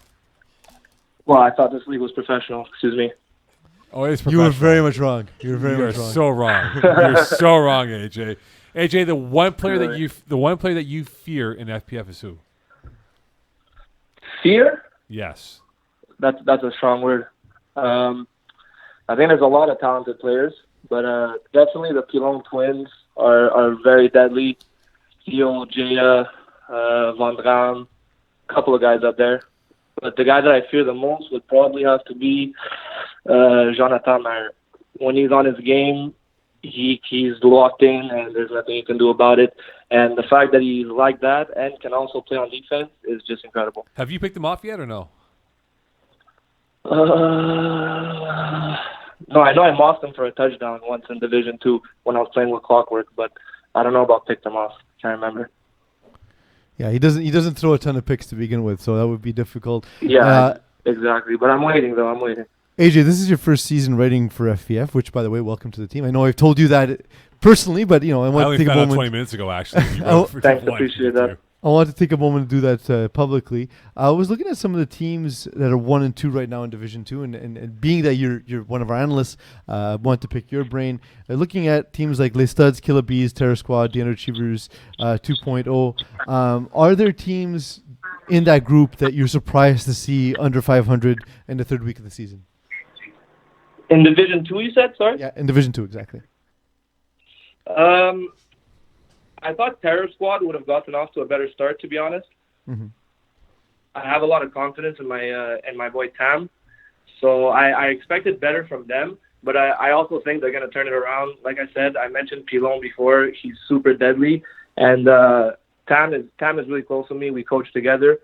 well, I thought this league was professional. Excuse me. Oh, it is You professional. were very much wrong. You were very You are much wrong. so wrong. You're so wrong, AJ. AJ, the one player that Really? you fear in FPF is who? Fear? Yes. That's a strong word. I think there's a lot of talented players, but definitely the Pilon twins are very deadly. Theo, Jaya, Vandram, a couple of guys up there. But the guy that I fear the most would probably have to be Jonathan Maher. When he's on his game, he's locked in, and there's nothing you can do about it. And the fact that he's like that and can also play on defense is just incredible. Have you picked him off yet or no? No, I know I mocked him for a touchdown once in Division 2 when I was playing with Clockwork, but I don't know about picked him off. Can't remember. Yeah, he doesn't throw a ton of picks to begin with, so that would be difficult. Yeah, exactly. But I'm waiting, though. I'm waiting. AJ, this is your first season writing for FPF, which, by the way, welcome to the team. I know I've told you that personally, but I I want to only take a found out moment. 20 minutes ago, actually. You Oh, wrote for thanks, Triple One. appreciate that. I want to take a moment to do that publicly. I was looking at some of the teams that are 1 and 2 right now in Division 2, and being that you're one of our analysts, want to pick your brain. Looking at teams like Les Studs, Killer Bees, Terror Squad, The Underachievers 2.0, are there teams in that group that you're surprised to see under 500 in the third week of the season? In Division 2, you said? Sorry? Yeah, in Division 2, exactly. I thought Terror Squad would have gotten off to a better start, to be honest. Mm-hmm. I have a lot of confidence in my boy Tam, so I expected better from them. But I also think they're going to turn it around. Like I said, I mentioned Pilon before. He's super deadly, and Tam is really close to me. We coach together,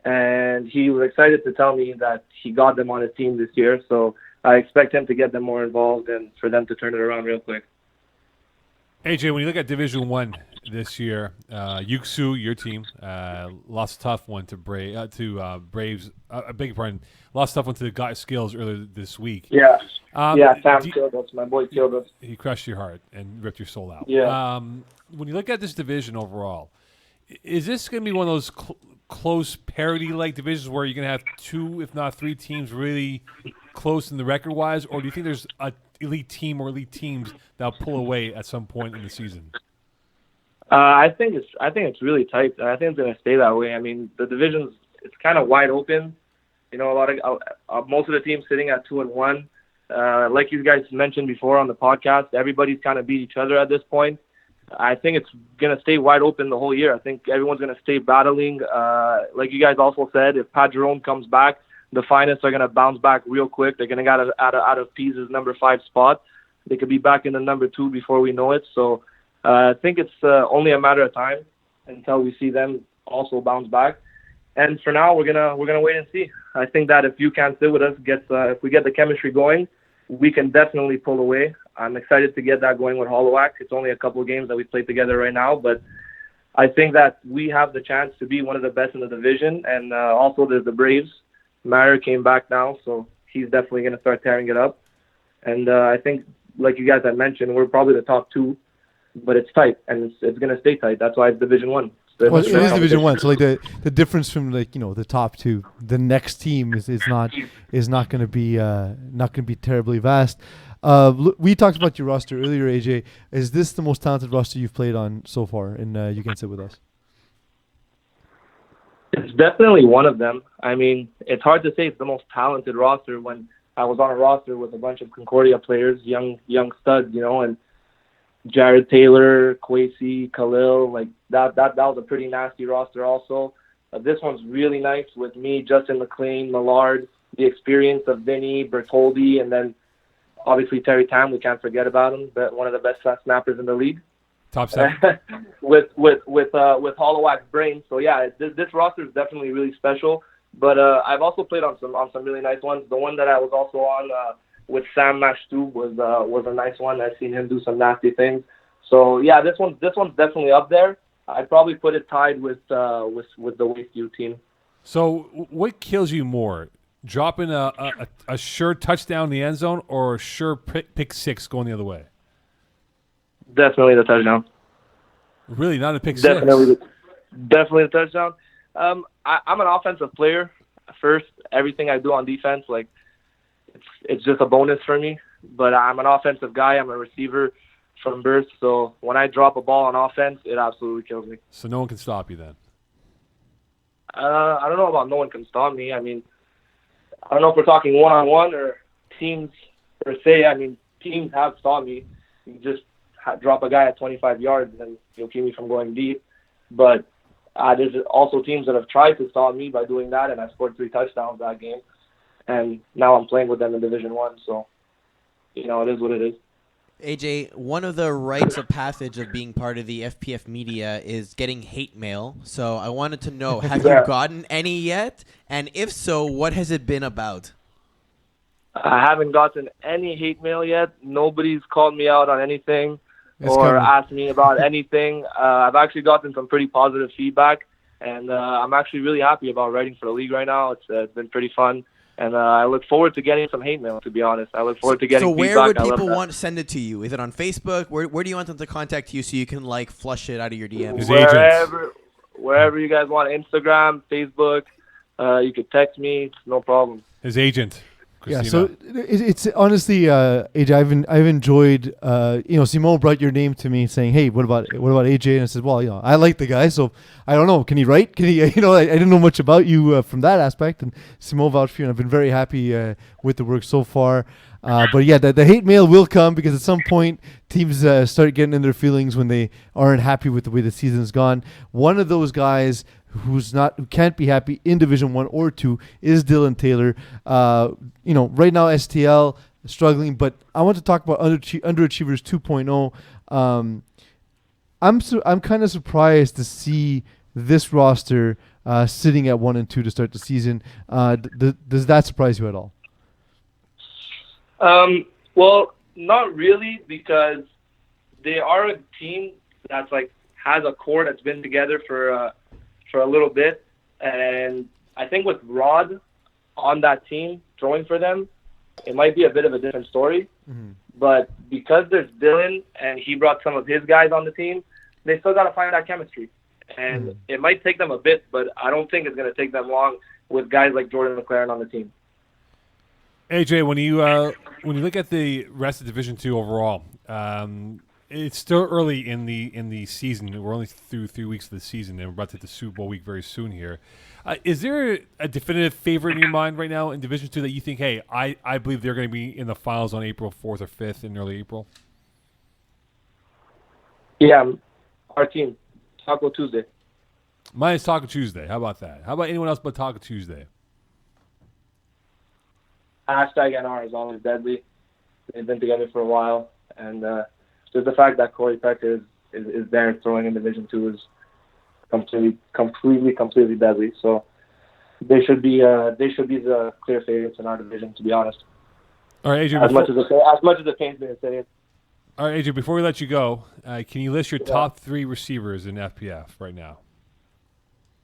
and he was excited to tell me that he got them on his team this year. So I expect him to get them more involved and for them to turn it around real quick. AJ, when you look at Division 1 this year, Yuxu, your team, lost a tough one to Braves. I beg your pardon. Lost a tough one to the Got Skills earlier this week. Yeah, Tam do- killed us. My boy killed us. He crushed your heart and ripped your soul out. Yeah. When you look at this division overall, is this going to be one of those close parity-like divisions where you're going to have 2, if not 3 teams really close in the record-wise, or do you think there's a elite team or elite teams that'll pull away at some point in the season? I think it's really tight. I think it's going to stay that way. I mean, the division's it's kind of wide open. A lot of most of the teams sitting at 2 and 1. Like you guys mentioned before on the podcast, everybody's kind of beat each other at this point. I think it's going to stay wide open the whole year. I think everyone's going to stay battling. Like you guys also said, if Padron comes back, the finest are going to bounce back real quick. They're going to get out of Peeze's number 5 spot. They could be back in the number 2 before we know it. So I think it's only a matter of time until we see them also bounce back. And for now, we're gonna wait and see. I think that if you can sit with us, if we get the chemistry going, we can definitely pull away. I'm excited to get that going with Hollowak. It's only a couple of games that we played together right now, but I think that we have the chance to be one of the best in the division. And also there's the Braves. Mayer came back now, so he's definitely going to start tearing it up. And I think, like you guys had mentioned, we're probably the top 2, but it's tight, and it's going to stay tight. That's why it's Division 1. Well, it is Division 1, so like the difference from the top 2, the next team is not going to be terribly vast. We talked about your roster earlier, AJ. Is this the most talented roster you've played on so far? And you can sit with us. It's definitely one of them. I mean, it's hard to say it's the most talented roster when I was on a roster with a bunch of Concordia players, young studs, and Jared Taylor, Kwesi, Khalil, like that was a pretty nasty roster also. This one's really nice with me, Justin McLean, Millard, the experience of Vinny, Bertoldi, and then obviously Terry Tam, we can't forget about him, but one of the best snappers in the league. Top 7. with Hollowak's brain. So yeah, this roster is definitely really special. But I've also played on some really nice ones. The one that I was also on with Sam Mashtub was a nice one. I've seen him do some nasty things. So yeah, this one's definitely up there. I'd probably put it tied with the Westview team. So what kills you more? Dropping a sure touchdown in the end zone or a sure pick 6 going the other way? Definitely the touchdown. Really, not a pick 6? Definitely the touchdown. I'm an offensive player first. Everything I do on defense, like it's just a bonus for me. But I'm an offensive guy. I'm a receiver from birth. So when I drop a ball on offense, it absolutely kills me. So no one can stop you then? I don't know about no one can stop me. I mean, I don't know if we're talking one-on-one or teams per se. I mean, teams have stopped me. You just drop a guy at 25 yards and you'll keep me from going deep. But there's also teams that have tried to stop me by doing that, and I scored 3 touchdowns that game. And now I'm playing with them in Division 1, so, it is what it is. AJ, one of the rites of passage of being part of the FPF media is getting hate mail. So I wanted to know, have you gotten any yet? And if so, what has it been about? I haven't gotten any hate mail yet. Nobody's called me out on anything It's or coming. asked me about anything. I've actually gotten some pretty positive feedback. And I'm actually really happy about writing for the league right now. It's been pretty fun. And I look forward to getting some hate mail, to be honest. I look forward to getting So where feedback. would I love people that. want to send it to you? Is it on Facebook? Where do you want them to contact you so you can like flush it out of your DMs? His agents. Wherever you guys want, Instagram, Facebook, you could text me. It's no problem. His agent. Yeah, Christina. so it's honestly, AJ, I've enjoyed. Simone brought your name to me, saying, "Hey, what about AJ?" And I said, "Well, I like the guy, so I don't know. Can he write? Can he? I didn't know much about you from that aspect." And Simone vouched for you, and I've been very happy with the work so far. But yeah, the hate mail will come because at some point teams start getting in their feelings when they aren't happy with the way the season's gone. One of those guys who can't be happy in Division 1 or 2 is Dylan Taylor. Right now STL struggling, but I want to talk about Underachievers 2.0. I'm kind of surprised to see this roster sitting at 1 and 2 to start the season. Does that surprise you at all? Well, not really, because they are a team that's has a core that's been together for a little bit, and I think with Rod on that team throwing for them, it might be a bit of a different story. Mm-hmm. But because there's Dylan and he brought some of his guys on the team, they still got to find that chemistry, and it might take them a bit, but I don't think it's going to take them long with guys like Jordan McLaren on the team. AJ, when you look at the rest of Division 2 overall, it's still early in the season. We're only through 3 weeks of the season, and we're about to hit the Super Bowl week very soon here. Is there a definitive favorite in your mind right now in Division 2 that you think, hey, I believe they're going to be in the finals on April 4th or 5th in early April? Yeah, our team, Taco Tuesday. Mine is Taco Tuesday. How about that? How about anyone else but Taco Tuesday? #NR is always deadly. They've been together for a while, and just the fact that Corey Peck is there throwing in Division 2 is completely deadly. So they should be the clear favorites in our division, to be honest. All right, AJ. As much as it pains me to say it. All right, AJ. Before we let you go, can you list your top 3 receivers in FPF right now,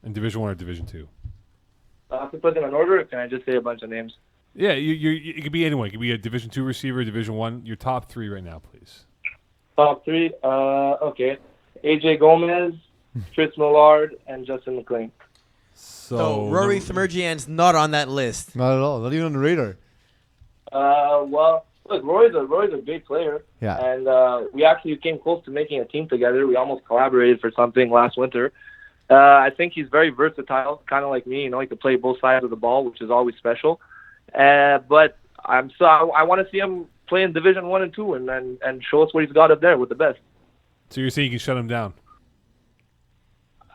in Division 1 or Division 2? I have to put them in order, or can I just say a bunch of names? Yeah, it could be anyone. It could be a Division 2 receiver, Division 1. Your top 3 right now, please. Top 3, okay. AJ Gomes, Tris Millard, and Justin McLean. So Rory Thmergian's not on that list. Not at all. Not even on the radar. Well, look, Roy's a great player. Yeah. And we actually came close to making a team together. We almost collaborated for something last winter. I think he's very versatile, kind of like me. He can play both sides of the ball, which is always special. But I want to see him play in Division 1 and 2 and show us what he's got up there with the best. So you're saying you can shut him down?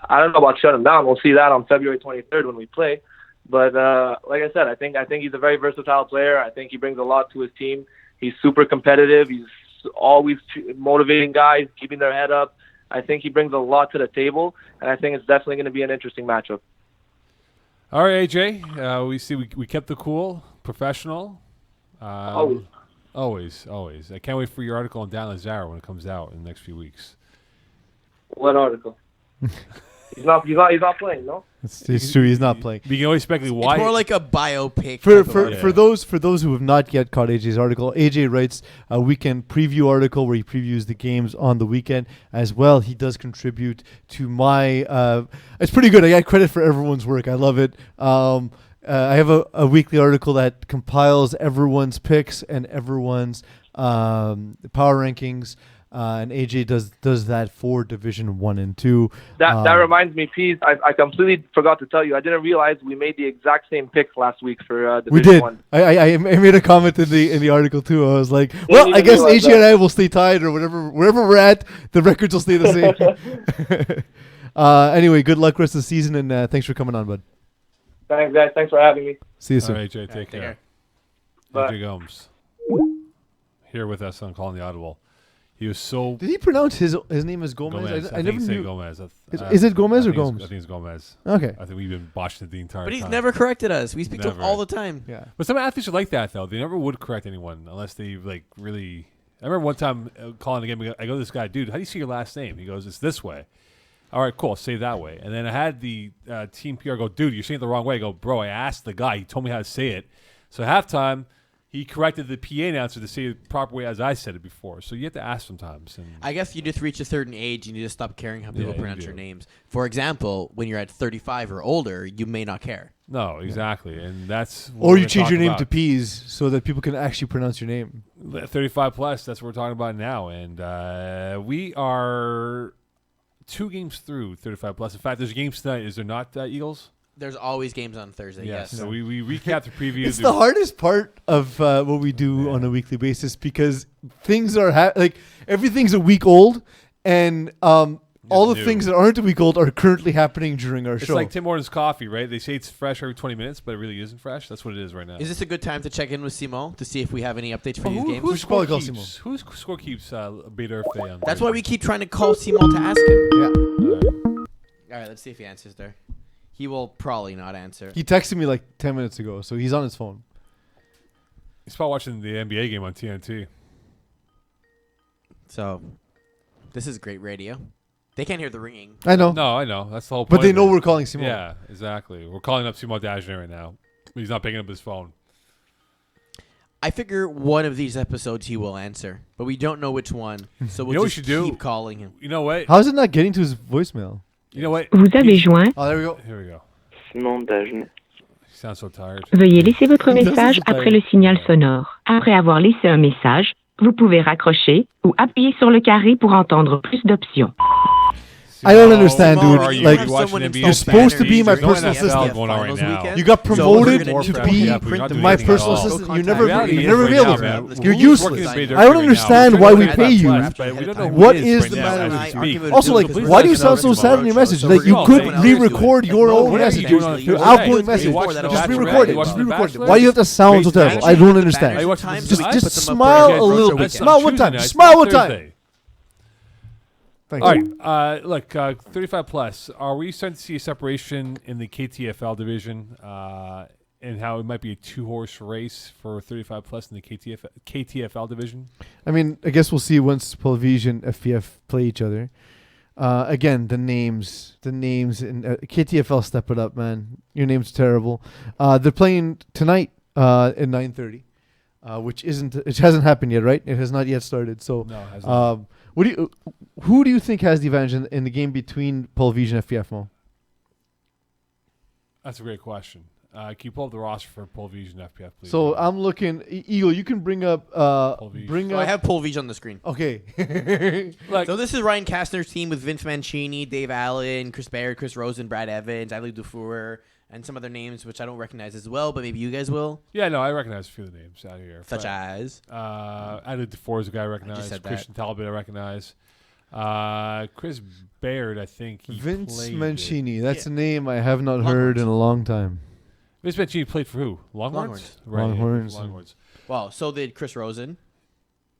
I don't know about shut him down. We'll see that on February 23rd when we play. But like I said, I think he's a very versatile player. I think he brings a lot to his team. He's super competitive. He's always motivating guys, keeping their head up. I think he brings a lot to the table, and I think it's definitely going to be an interesting matchup. All right, AJ. We kept the cool, professional. Always. I can't wait for your article on Dan Lazaro when it comes out in the next few weeks. What article? He's not playing, no? It's true. He's not playing. You can always speculate why. It's more like a biopic. For those who have not yet caught AJ's article, AJ writes a weekend preview article where he previews the games on the weekend as well. He does contribute to my. It's pretty good. I get credit for everyone's work. I love it. I have a weekly article that compiles everyone's picks and everyone's power rankings. And AJ does that for Division 1 and 2. That reminds me, Peeze, I completely forgot to tell you. I didn't realize we made the exact same picks last week for Division we did. 1. I made a comment in the article too. I was like, well, I guess AJ and I will stay tied or whatever. Wherever we're at, the records will stay the same. Anyway, good luck rest of the season, and thanks for coming on, bud. Thanks, guys. Thanks for having me. See you soon. All right, AJ, take care. Bye. AJ Gomes here with us on Calling the Audible. He was so. Did he pronounce his name as Gomez? I never think knew. Gomez. Is it Gomez or Gomes? I think it's Gomez. Okay. I think we've been botching it the entire time. But he's never corrected us. We speak to him Never. all the time. Yeah. But some athletes are like that, though. They never would correct anyone unless they really. I remember one time calling the game. I go to this guy, dude. How do you see your last name? He goes, it's this way. All right, cool. Say it that way. And then I had the team PR go, dude, you're saying it the wrong way. I go, bro, I asked the guy. He told me how to say it. So at halftime, he corrected the PA announcer to say it the proper way as I said it before. So you have to ask sometimes. And I guess you just reach a certain age, you need to stop caring how people Yeah, you pronounce do. your names. For example, when you're at 35 or older, you may not care. no, exactly. And that's what Or we're you gonna change talk your name about. to Peeze so that people can actually pronounce your name. 35 plus. That's what we're talking about now. And we are 2 games through 35 plus. In fact, there's games tonight. Is there not, Eagles? There's always games on Thursday, yes. So we recap the preview. It's the hardest part of what we do on a weekly basis because things are like everything's a week old, and all the new. things that aren't a week old are currently happening during our It's show. like Tim Hortons coffee, right? They say it's fresh every 20 minutes, but it really isn't fresh. That's what it is right now. Is this a good time to check in with Simon to see if we have any updates for these games? We should probably call Simon. Whose score keeps Beta Earth Day on? That's why we keep trying to call Simon to ask him. Yeah. All right, let's see if he answers there. He will probably not answer. He texted me like 10 minutes ago, so he's on his phone. He's probably watching the NBA game on TNT. So, this is great radio. They can't hear the ringing. I know, No, I know. That's the whole point. but they of know it. we're calling Simon. Yeah, exactly. We're calling up Simon Dagenet right now. But he's not picking up his phone. I figure one of these episodes he will answer, but we don't know which one. So we'll know what we just should do? keep calling him. You know what? How is it not getting to his voicemail? You know what? Vous avez joint. Oh, there we go. Here we go. Simon Dagenet. He sounds so tired. Veuillez laisser votre Doesn't message it après tired? le signal sonore. Après avoir laissé un message, vous pouvez raccrocher ou appuyer sur le carré pour entendre plus d'options. I don't understand, Simon, dude. are you Like, watching someone NBA? You're supposed to be my There's no personal NFL assistant. going on right now. You got So promoted we're gonna to do be that. We're not doing my anything personal at all. assistant. Go You're contact never, me. Reality you're is never right available. now, man. You're Who's useless. working in Bay I don't Dirty right understand now? why We're we trying pay to you. flash, but we don't know who What it is right the now matter as we with speak. you? Also, like, Please why do you let us sound so know sad in your message? So Like, we're you gonna could someone else do it. re-record your And own what are you messages, doing your on your the outgoing internet? message. You watch that Just on re-record it. Bachelor? Just re-record it. Bachelor? Why do you have to sound so Based on terrible? I don't understand. Are you watching Times the I Ice? put Just them up smile for a little Roadshow bit. weekend. Smile one time. Tuesday night, Smile one Thursday. time. Thank All you. right, look, 35 plus. Are we starting to see a separation in the KTFL division, and how it might be a 2-horse race for 35 plus in the KTFL division? I mean, I guess we'll see once Polvige and FPF play each other. Again, the names, and KTFL, step it up, man. Your name's terrible. They're playing tonight at 9:30, which hasn't happened yet, right? It has not yet started. So, No, it hasn't. who do you think has the advantage in the game between Polvige and FPF, Mo? That's a great question. Can you pull up the roster for Polvige and FPF, please? So I'm looking, Eagle. You can bring up, Polvige. I have Polvige on the screen. Okay. Like, So this is Ryan Kastner's team with Vince Mancini, Dave Allen, Chris Baird, Chris Rosen, Brad Evans, Ali Dufour, and some other names which I don't recognize as well, but maybe you guys will. yeah, no, I recognize a few of the names out here. Such as Ali DeFore is a guy I recognize. said that. Christian Talbot I recognize. Chris Baird, I think he Vince played Mancini. That's Yeah. a name I have not heard in a long time. Vince Mancini played for who? Longhorns? Longhorns. Right, yeah, Longhorns. Longhorns. well, so did Chris Rosen,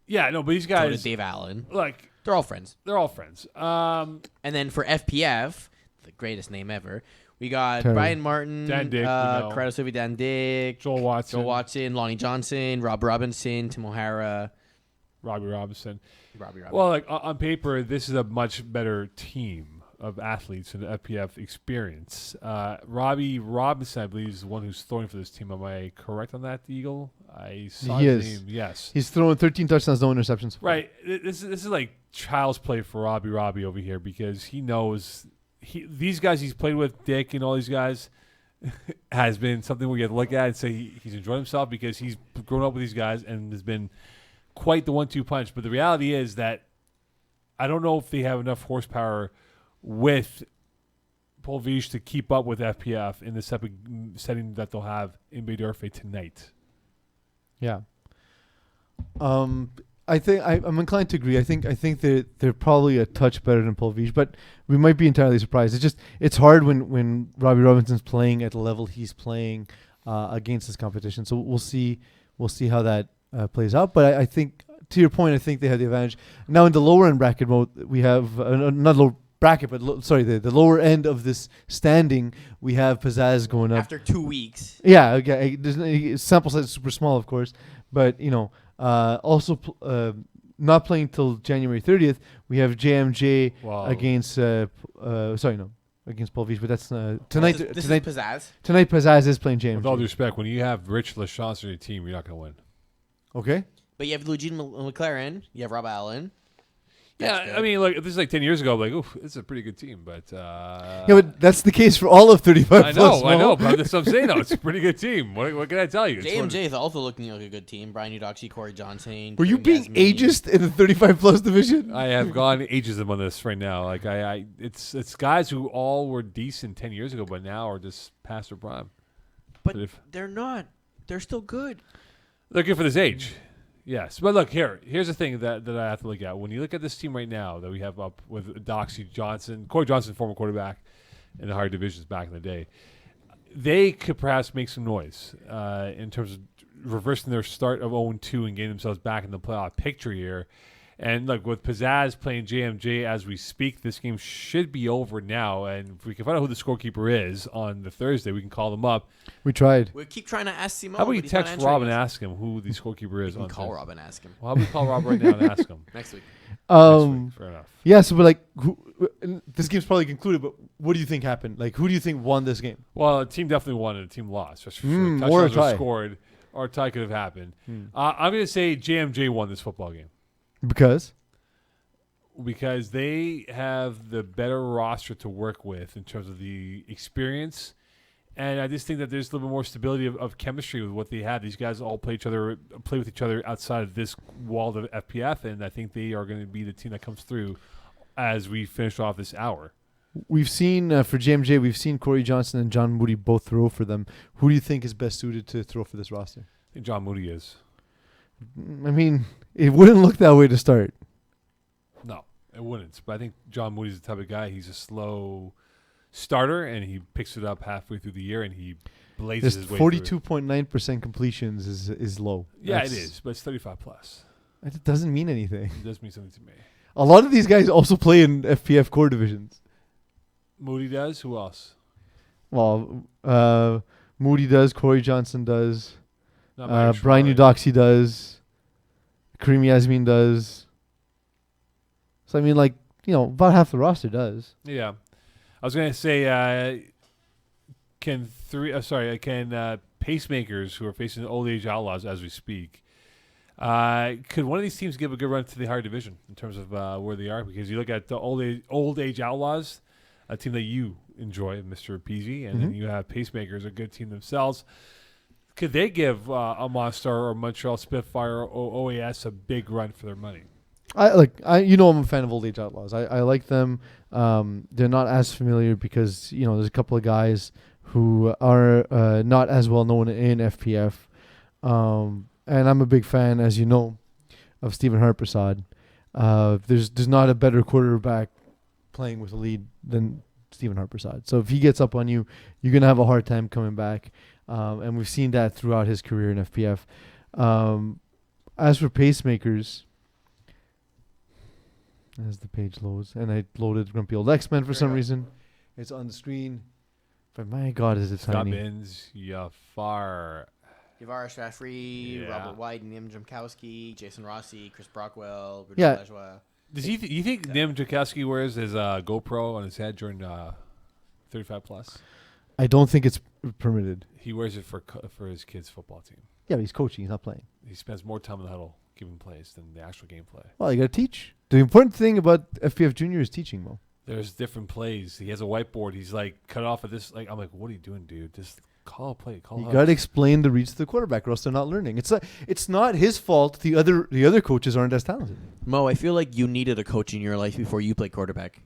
Yeah, no, but these so guys, did Dave Allen. like, They're all friends. they're all friends. And then for FPF, the greatest name ever, we got Terrible. Brian Martin, Dan Dick, we know. Corrado Silva, Dan Dick, Joel Watson, Lonnie Johnson, Rob Robinson, Tim O'Hara, Robbie Robinson. Robbie. Well, like on paper, this is a much better team of athletes in the FPF experience. Robbie Robinson, I believe, is the one who's throwing for this team. Am I correct on that, Eagle? I saw He his is. name. Yes. He's thrown 13 touchdowns, no interceptions. Right. This is like child's play for Robbie over here because he knows these guys he's played with, Dick and all these guys, has been something we get to look at and say he's enjoyed himself because he's grown up with these guys and has been quite the 1-2 punch. But the reality is that I don't know if they have enough horsepower with Polvige to keep up with FPF in this epic setting that they'll have in Baydorfe tonight. Yeah. I think I'm inclined to agree. I think they're probably a touch better than Polvige, but we might be entirely surprised. It's hard when Robbie Robinson's playing at the level he's playing against this competition. So we'll see how that plays out. But I think, to your point, I think they have the advantage. Now in the lower end bracket mode, we have not low bracket, but the lower end of this standing, we have Pizzazz going up. After 2 weeks. Yeah, okay. Sample size is super small, of course, but also not playing till January 30th. We have JMJ Wow. against against Paul Vish, but that's tonight. This Tonight, is pizzazz. tonight, Pizzazz is playing With all due JMJ. respect, when you have Rich LaChance on your team, you're not going to win. Okay. But you have Eugene McLaren. You have Rob Allen. That's Yeah, good. I mean, like, if this is like 10 years ago, I'm like, oof, it's a pretty good team. But Yeah, but that's the case for all of 35 I plus. know, I Mo. know. But that's what I'm saying. No, it's a pretty good team. What can I tell you? It's one of- JMJ is also looking like a good team. Brian Udoxie, Corey Johnson. Were you Kieran being Gasmin. ageist in the 35 plus division? I have gone ageism on this right now. Like it's guys who all were decent 10 years ago, but now are just past their prime. But if- they're not. They're still good. They're good for this age. Yes, but look here's the thing that I have to look at. When you look at this team right now that we have up with Doxie Johnson, Corey Johnson, former quarterback in the higher divisions back in the day, they could perhaps make some noise in terms of reversing their start of 0-2 and getting themselves back in the playoff picture here. And look, with Pizzazz playing JMJ as we speak, this game should be over now. And if we can find out who the scorekeeper is on the Thursday, we can call them up. We tried. We keep trying to ask Simone. How about but you he's not text answering Rob and us. ask him who the scorekeeper is? You on can call Thursday? Rob and ask him Well, how about we call Rob right now and ask him? next week. Next week. Fair enough. Yeah, so but like, and this game's probably concluded. But what do you think happened? Like, who do you think won this game? Well, a team definitely won and a team lost. That's for sure. Or a Touchdowns were tie. scored or a tie could have happened. I'm going to say JMJ won this football game Because because they have the better roster to work with in terms of the experience. And I just think that there's a little bit more stability of chemistry with what they have. These guys all play with each other outside of this wall of FPF, and I think they are going to be the team that comes through as we finish off this hour. we've seen for JMJ, we've seen Corey Johnson and John Moody both throw for them. Who do you think is best suited to throw for this roster? I think John Moody is. I mean, it wouldn't look that way to start. No, it wouldn't. But I think John Moody's the type of guy. He's a slow starter, and he picks it up halfway through the year, and he blazes Just his way through. 42.9% completions is low. Yeah, That's- it is, but it's 35 plus. It doesn't mean anything. It does mean something to me. A lot of these guys also play in FPF core divisions. Moody does. Who else? Well, Moody does. Corey Johnson does. Not Mario Brian Schwartz. Udoxie does. Kareem Yasmin does. So, I mean, like, about half the roster does. Yeah, I was gonna say, can pacemakers who are facing old age outlaws as we speak, could one of these teams give a good run to the higher division in terms of where they are? Because you look at the old age outlaws, a team that you enjoy, Mr. Peeze, and then you have pacemakers, a good team themselves. Could they give a Monster or Montreal Spitfire or OAS a big run for their money? I'm a fan of Old Age Outlaws. I like them. They're not as familiar because there's a couple of guys who are not as well known in FPF, and I'm a big fan, as you know, of Stephen Harpersad. There's not a better quarterback playing with a lead than Stephen Harpersad. So if he gets up on you, you're gonna have a hard time coming back, and we've seen that throughout his career in FPF. As for pacemakers. As the page loads, and I loaded Grumpy Old X-Men for some reason. It's on the screen. But my God, is it Scott tiny. Binns, Yafar. Yavaris Shaffrey, Yeah. Robert White, Nim Jimkowski, Jason Rossi, Chris Brockwell, Bruno Yeah. Lajoie. Does he? You think Nim Jakowski wears his GoPro on his head during 35 plus? I don't think it's permitted. He wears it for his kids' football team. Yeah, but he's coaching. He's not playing. He spends more time in the huddle giving plays than the actual gameplay. Well, you got to teach. The important thing about FPF Junior is teaching, Mo. There's different plays. He has a whiteboard. He's like cut off at this. Like I'm like, what are you doing, dude? Just call a play. Call. You a got to explain the reads to the quarterback, or else they're not learning. It's not his fault. The other coaches aren't as talented. Mo, I feel like you needed a coach in your life before you played quarterback.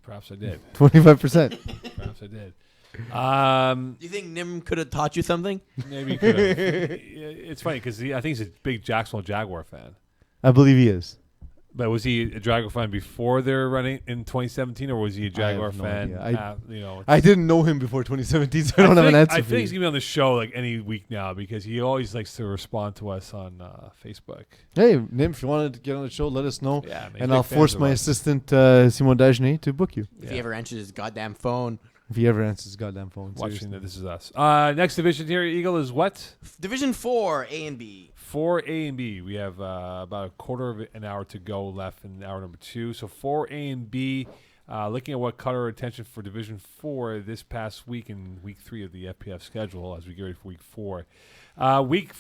Perhaps I did. 25%. Perhaps I did. Do you think Nim could have taught you something? Maybe he could have. It's funny because I think he's a big Jacksonville Jaguar fan. I believe he is. But was he a Jaguar fan before their running in 2017, or was he a Jaguar no fan? idea. I didn't know him before 2017, so I don't have an answer I for think he's you. gonna be on the show like any week now because he always likes to respond to us on Facebook. Hey, Nim, if you wanted to get on the show, let us know. Yeah, man, And big I'll fans force of my us. assistant, Simon Dagenet, to book you. If he ever answers his goddamn phone. If he ever answers his goddamn phone. Watching seriously. that this is us. Next division here, Eagle, is what? Division 4, A and B. For A and B, we have about a quarter of an hour to go left in hour number 2. So for A and B, looking at what caught our attention for Division 4 this past week in Week 3 of the FPF schedule as we get ready for Week 4. Week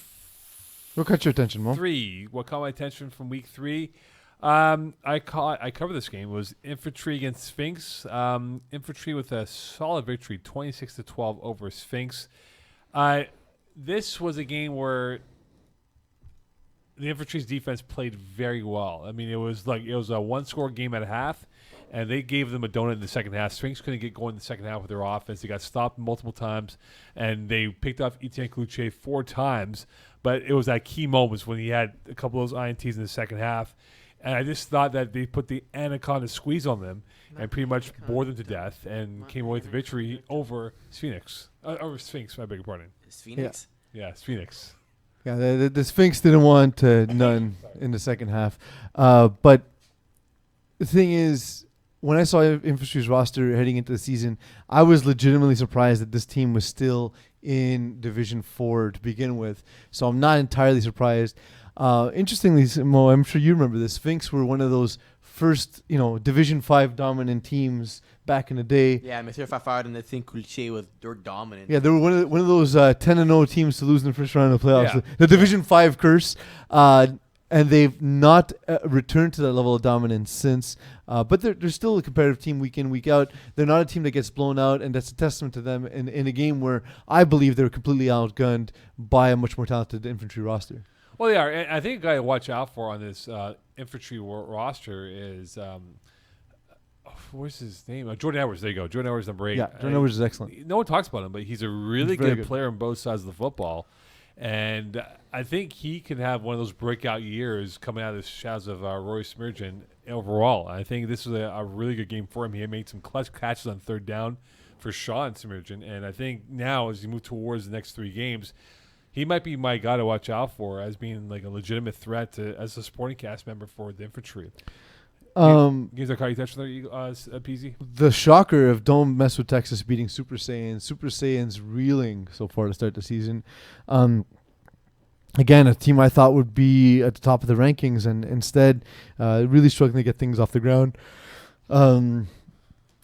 What caught your attention, Mo? 3. What caught my attention from Week 3? I covered this game. It was Infantry against Sphinx. Infantry with a solid victory, 26-12 over Sphinx. This was a game where the Infantry's defense played very well. I mean, it was a one-score game at half, and they gave them a donut in the second half. Sphinx couldn't get going in the second half with their offense. They got stopped multiple times, and they picked off Etienne Cloutier 4 times. But it was that key moments when he had a couple of those INTs in the second half. And I just thought that they put the anaconda squeeze on them and pretty much bore them to death and came away with the victory over Sphinx. Over Sphinx, I beg your pardon. Is Phoenix? Yeah, it's Phoenix. Yeah, the Sphinx didn't want none in the second half. But the thing is, when I saw Infantry's roster heading into the season, I was legitimately surprised that this team was still in Division 4 to begin with. So I'm not entirely surprised. Interestingly, Mo, I'm sure you remember this. Sphinx were one of those first, Division 5 dominant teams back in the day. Yeah, Monsieur Fafard and I think Cloutier they're dominant. Yeah, they were one of those 10-0 teams to lose in the first round of the playoffs. Yeah. The Division 5 curse. And they've not returned to that level of dominance since. But they're still a competitive team week in, week out. They're not a team that gets blown out, and that's a testament to them in a game where I believe they're completely outgunned by a much more talented Infantry roster. Well, they are. And I think a guy to watch out for on this Infantry roster is what's his name? Jordan Edwards. There you go. Jordan Edwards, number 8. Yeah, Jordan Edwards is excellent. No one talks about him, but he's a really He's very good player on both sides of the football. And I think he can have one of those breakout years coming out of the shadows of Roy Smirgeon overall. I think this was a really good game for him. He made some clutch catches on third down for Sean Smirgeon. And I think now as you move towards the next 3 games, he might be my guy to watch out for as being like a legitimate threat as a supporting cast member for the Infantry. Games that caught your attention there, Peeze? The shocker of Don't Mess with Texas beating Super Saiyans. Super Saiyans reeling so far to start the season. Again, a team I thought would be at the top of the rankings, and instead really struggling to get things off the ground. And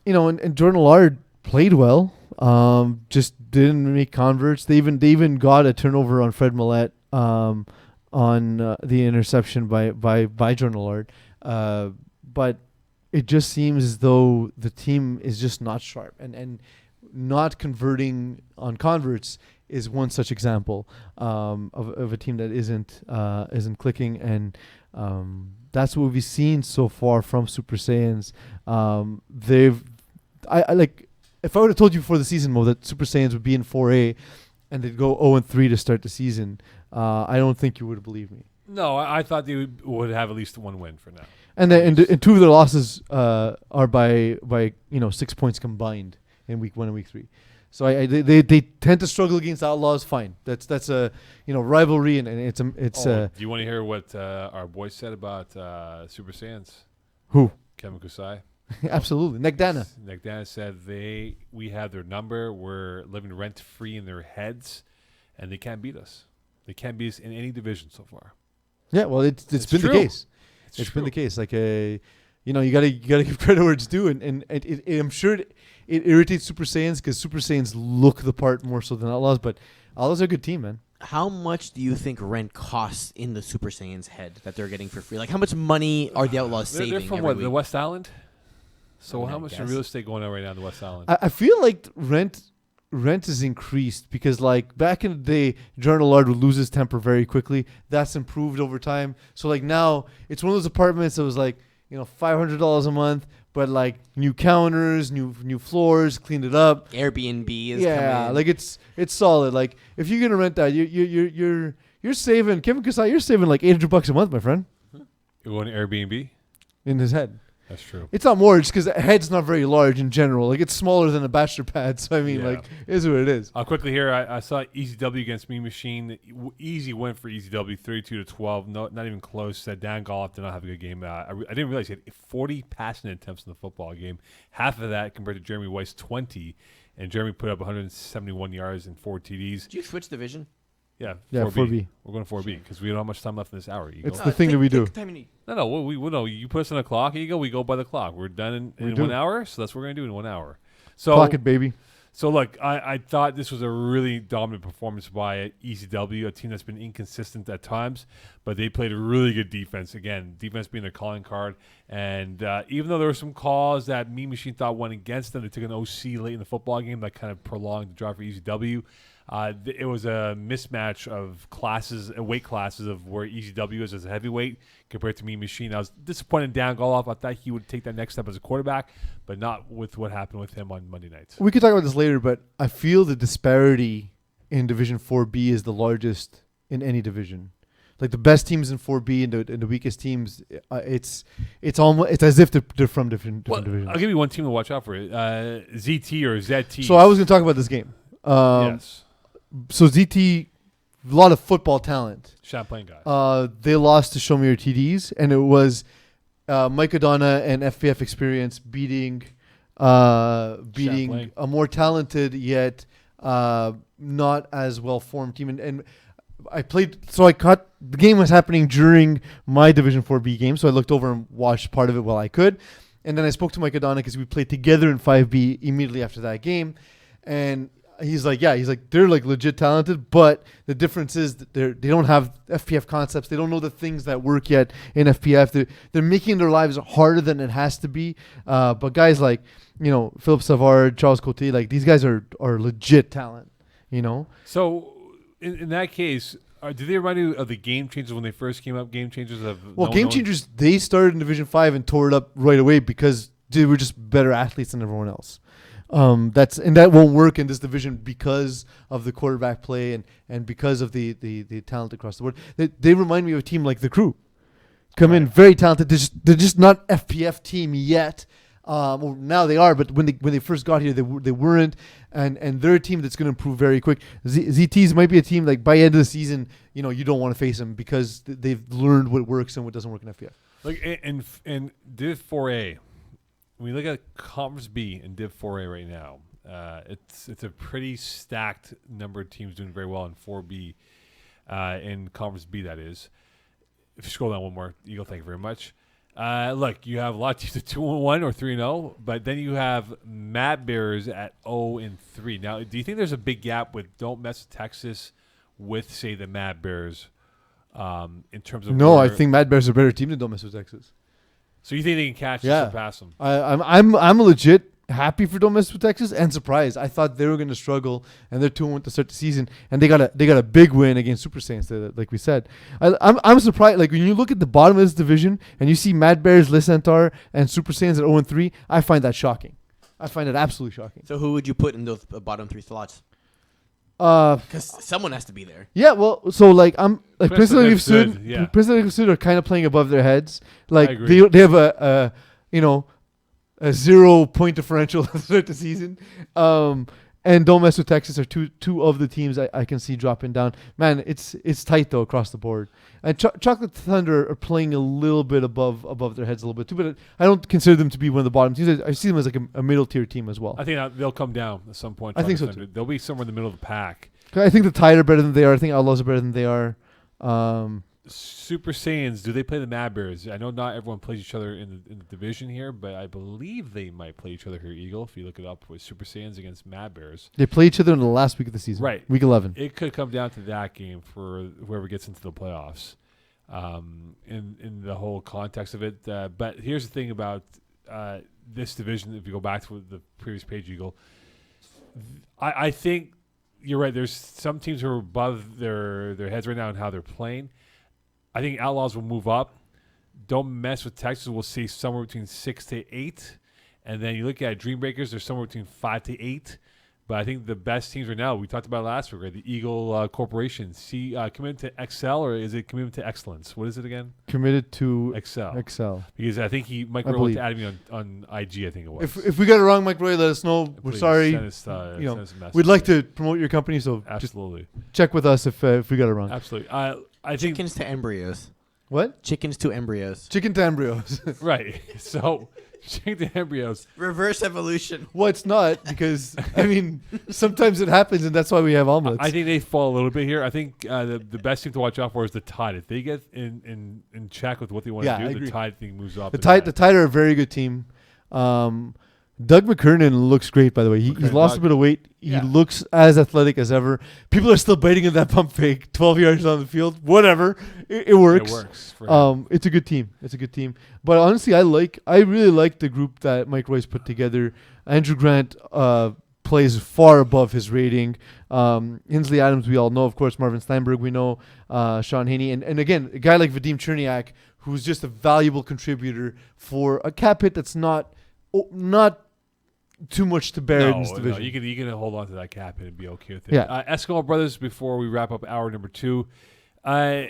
Jordan Allard played well. Just didn't make converts. They even got a turnover on Fred Millette on the interception by Jordan Allard. But it just seems as though the team is just not sharp, and not converting on converts is one such example of a team that isn't clicking, and that's what we've seen so far from Super Saiyans. If I would have told you before the season, Mo, that Super Saiyans would be in 4A and they'd go 0-3 to start the season, I don't think you would have believed me. No, I thought they would have at least one win for now. And 2 of their losses are by 6 points combined in week 1 and week 3. So they tend to struggle against Outlaws. Fine, that's a rivalry, and it's. Do you want to hear what our boy said about Super Saiyans? Who? Kevin Kusai. Absolutely, Negdana. Negdana said we have their number. We're living rent free in their heads, and they can't beat us. They can't beat us in any division so far. Yeah, well, it's been true. the case. It's been the case. Like you gotta give credit where it's due, and I'm sure it irritates Super Saiyans because Super Saiyans look the part more so than Outlaws, but Outlaws are a good team, man. How much do you think rent costs in the Super Saiyan's head that they're getting for free? Like, how much money are the Outlaws saving? They're from every what, week? the West Island? So I how much guess. is real estate going on right now in the West Island? I feel like rent is increased because, like, back in the day, Jordan Allard would lose his temper very quickly. That's improved over time. So, like, now it's one of those apartments that was like, $500 a month, but like new counters, new floors, cleaned it up. Airbnb is coming. Like it's solid. Like if you're gonna rent that, you're saving, Kevin Kusai, you're saving like $800 a month, my friend, You want an Airbnb? in his head. That's true. It's not more just because the head's not very large in general. Like it's smaller than a bachelor pad. So I mean, Yeah. like, it is what it is. Quickly here, I saw EasyW against Mean Machine. Easy win for EasyW, 32-12. No, not even close. Dan Golloff did not have a good game. I didn't realize he had 40 passing attempts in the football game. Half of that compared to Jeremy Weiss, 20. And Jeremy put up 171 yards and 4 TDs. Did you switch division? Yeah, Yeah, 4B. We're going 4B because we don't have much time left in this hour. Eagle. It's the thing that we do. Take the time you need. No, we no. You put us on a clock, Eagle. We go by the clock. We're done in do. 1 hour, so that's what we're gonna do in 1 hour. So Clock it, baby. So look, I thought this was a really dominant performance by ECW, a team that's been inconsistent at times, but they played a really good defense. Again, defense being their calling card, and even though there were some calls that Mean Machine thought went against them, they took an OC late in the football game that kind of prolonged the drive for ECW. It was a mismatch of classes, weight classes of where ECW is as a heavyweight compared to Mean Machine. I was disappointed in Dan Golloff. I thought he would take that next step as a quarterback, but not with what happened with him on Monday nights. We could talk about this later, but I feel the disparity in Division 4B is the largest in any division. Like the best teams in 4B and the weakest teams, it's as if they're from different divisions. I'll give you one team to watch out for: ZT or ZT. So I was going to talk about this game. Yes, So ZT, a lot of football talent. Champlain guys. They lost to Show Me Your TDs, and it was Mike O'Donnell and FPF Experience beating Champlain. a more talented yet not as well formed team. And I caught the game was happening during my Division 4B game, so I looked over and watched part of it while I could. And then I spoke to Mike O'Donnell because we played together in 5B immediately after that game, and he's like, they're like legit talented, but the difference is that they don't have FPF concepts. They don't know the things that work yet in FPF. They're making their lives harder than it has to be. But guys like, Philip Savard, Charles Cote, like these guys are legit talent, So in that case, did they remind you of the Game Changers when they first came up? Game Changers Game Changers, they started in Division 5 and tore it up right away because they were just better athletes than everyone else. That won't work in this division because of the quarterback play and because of the talent across the board. They remind me of a team like the Crew. Come in very talented. They're just not FPF team yet. Well, now they are, but when they first got here, they weren't. And they're a team that's going to improve very quick. ZTs might be a team like by the end of the season, you don't want to face them because they've learned what works and what doesn't work in FPF. Like in Div 4A. When you look at Conference B and Div 4A right now, it's a pretty stacked number of teams doing very well in 4B, in Conference B, that is. If you scroll down one more, Eagle, thank you very much. Look, you have a lot of teams at 2-1 or 3-0, but then you have Mad Bears at 0-3. Now, do you think there's a big gap with Don't Mess with Texas with, say, the Mad Bears in terms of? No, I think Mad Bears are a better team than Don't Mess with Texas. So you think they can catch and surpass them? I'm legit happy for Don't Mess with Texas and surprised. I thought they were going to struggle, and they're 2-1 to start the season, and they got a big win against Super Saints, like we said. I'm surprised. Like when you look at the bottom of this division and you see Mad Bears, Les Centaur, and Super Saints at 0-3, I find that shocking. I find it absolutely shocking. So who would you put in those bottom three slots? Because someone has to be there. Yeah, well, so like I'm like Princeton Princeton Leaf Sud are kind of playing above their heads. Like agree. they have a 0-point differential to start the season. And Don't Mess with Texas are two of the teams I can see dropping down. Man, it's tight though across the board. And Chocolate Thunder are playing a little bit above their heads a little bit too, but I don't consider them to be one of the bottom teams. I see them as like a middle tier team as well. I think they'll come down at some point. I think so too. They'll be somewhere in the middle of the pack. I think the Tide are better than they are. I think Outlaws are better than they are. Super Saiyans, do they play the Mad Bears? I know not everyone plays each other in the division here, but I believe they might play each other here, Eagle, if you look it up with Super Saiyans against Mad Bears. They play each other in the last week of the season. Right. Week 11. It could come down to that game for whoever gets into the playoffs in the whole context of it. But here's the thing about this division, if you go back to the previous page, Eagle, I think you're right. There's some teams who are above their heads right now in how they're playing. I think Outlaws will move up. Don't Mess with Texas. We'll see somewhere between 6 to 8. And then you look at Dream Breakers, they're somewhere between 5 to 8. But I think the best teams right now, we talked about it last week, right? The Eagle Corporation, commitment to excel, or is it commitment to excellence? What is it again? Committed to Excel. Excel. Because I think Mike Roy went to add me on IG, I think it was. If we got it wrong, Mike Roy, let us know. We're Please sorry. Send us, send us a message. We'd like to promote your company, so Absolutely. just check with us if we got it wrong. Absolutely. I think Chickens to embryos. What? Chickens to embryos. Chicken to embryos. right. So chicken to embryos. Reverse evolution. Well, it's not because I mean sometimes it happens, and that's why we have omelets. I think they fall a little bit here. I think the best thing to watch out for is the Tide. If they get in check with what they want Yeah, to I do, agree. the Tide thing moves up. the Tide are a very good team. Doug McKernan looks great, by the way. He's lost a bit of weight. He looks as athletic as ever. People are still biting in that pump fake 12 yards down the field. Whatever. It works. It works. For him. It's a good team. It's a good team. But honestly, I really like the group that Mike Royce put together. Andrew Grant plays far above his rating. Hinsley Adams, we all know. Of course, Marvin Steinberg, we know. Sean Haney. And again, a guy like Vadim Cherniak, who's just a valuable contributor for a cap hit that's not too much to bear in this division. No, you can hold on to that cap hit and be okay with it. Yeah. Eskimo Brothers, before we wrap up hour number 2, are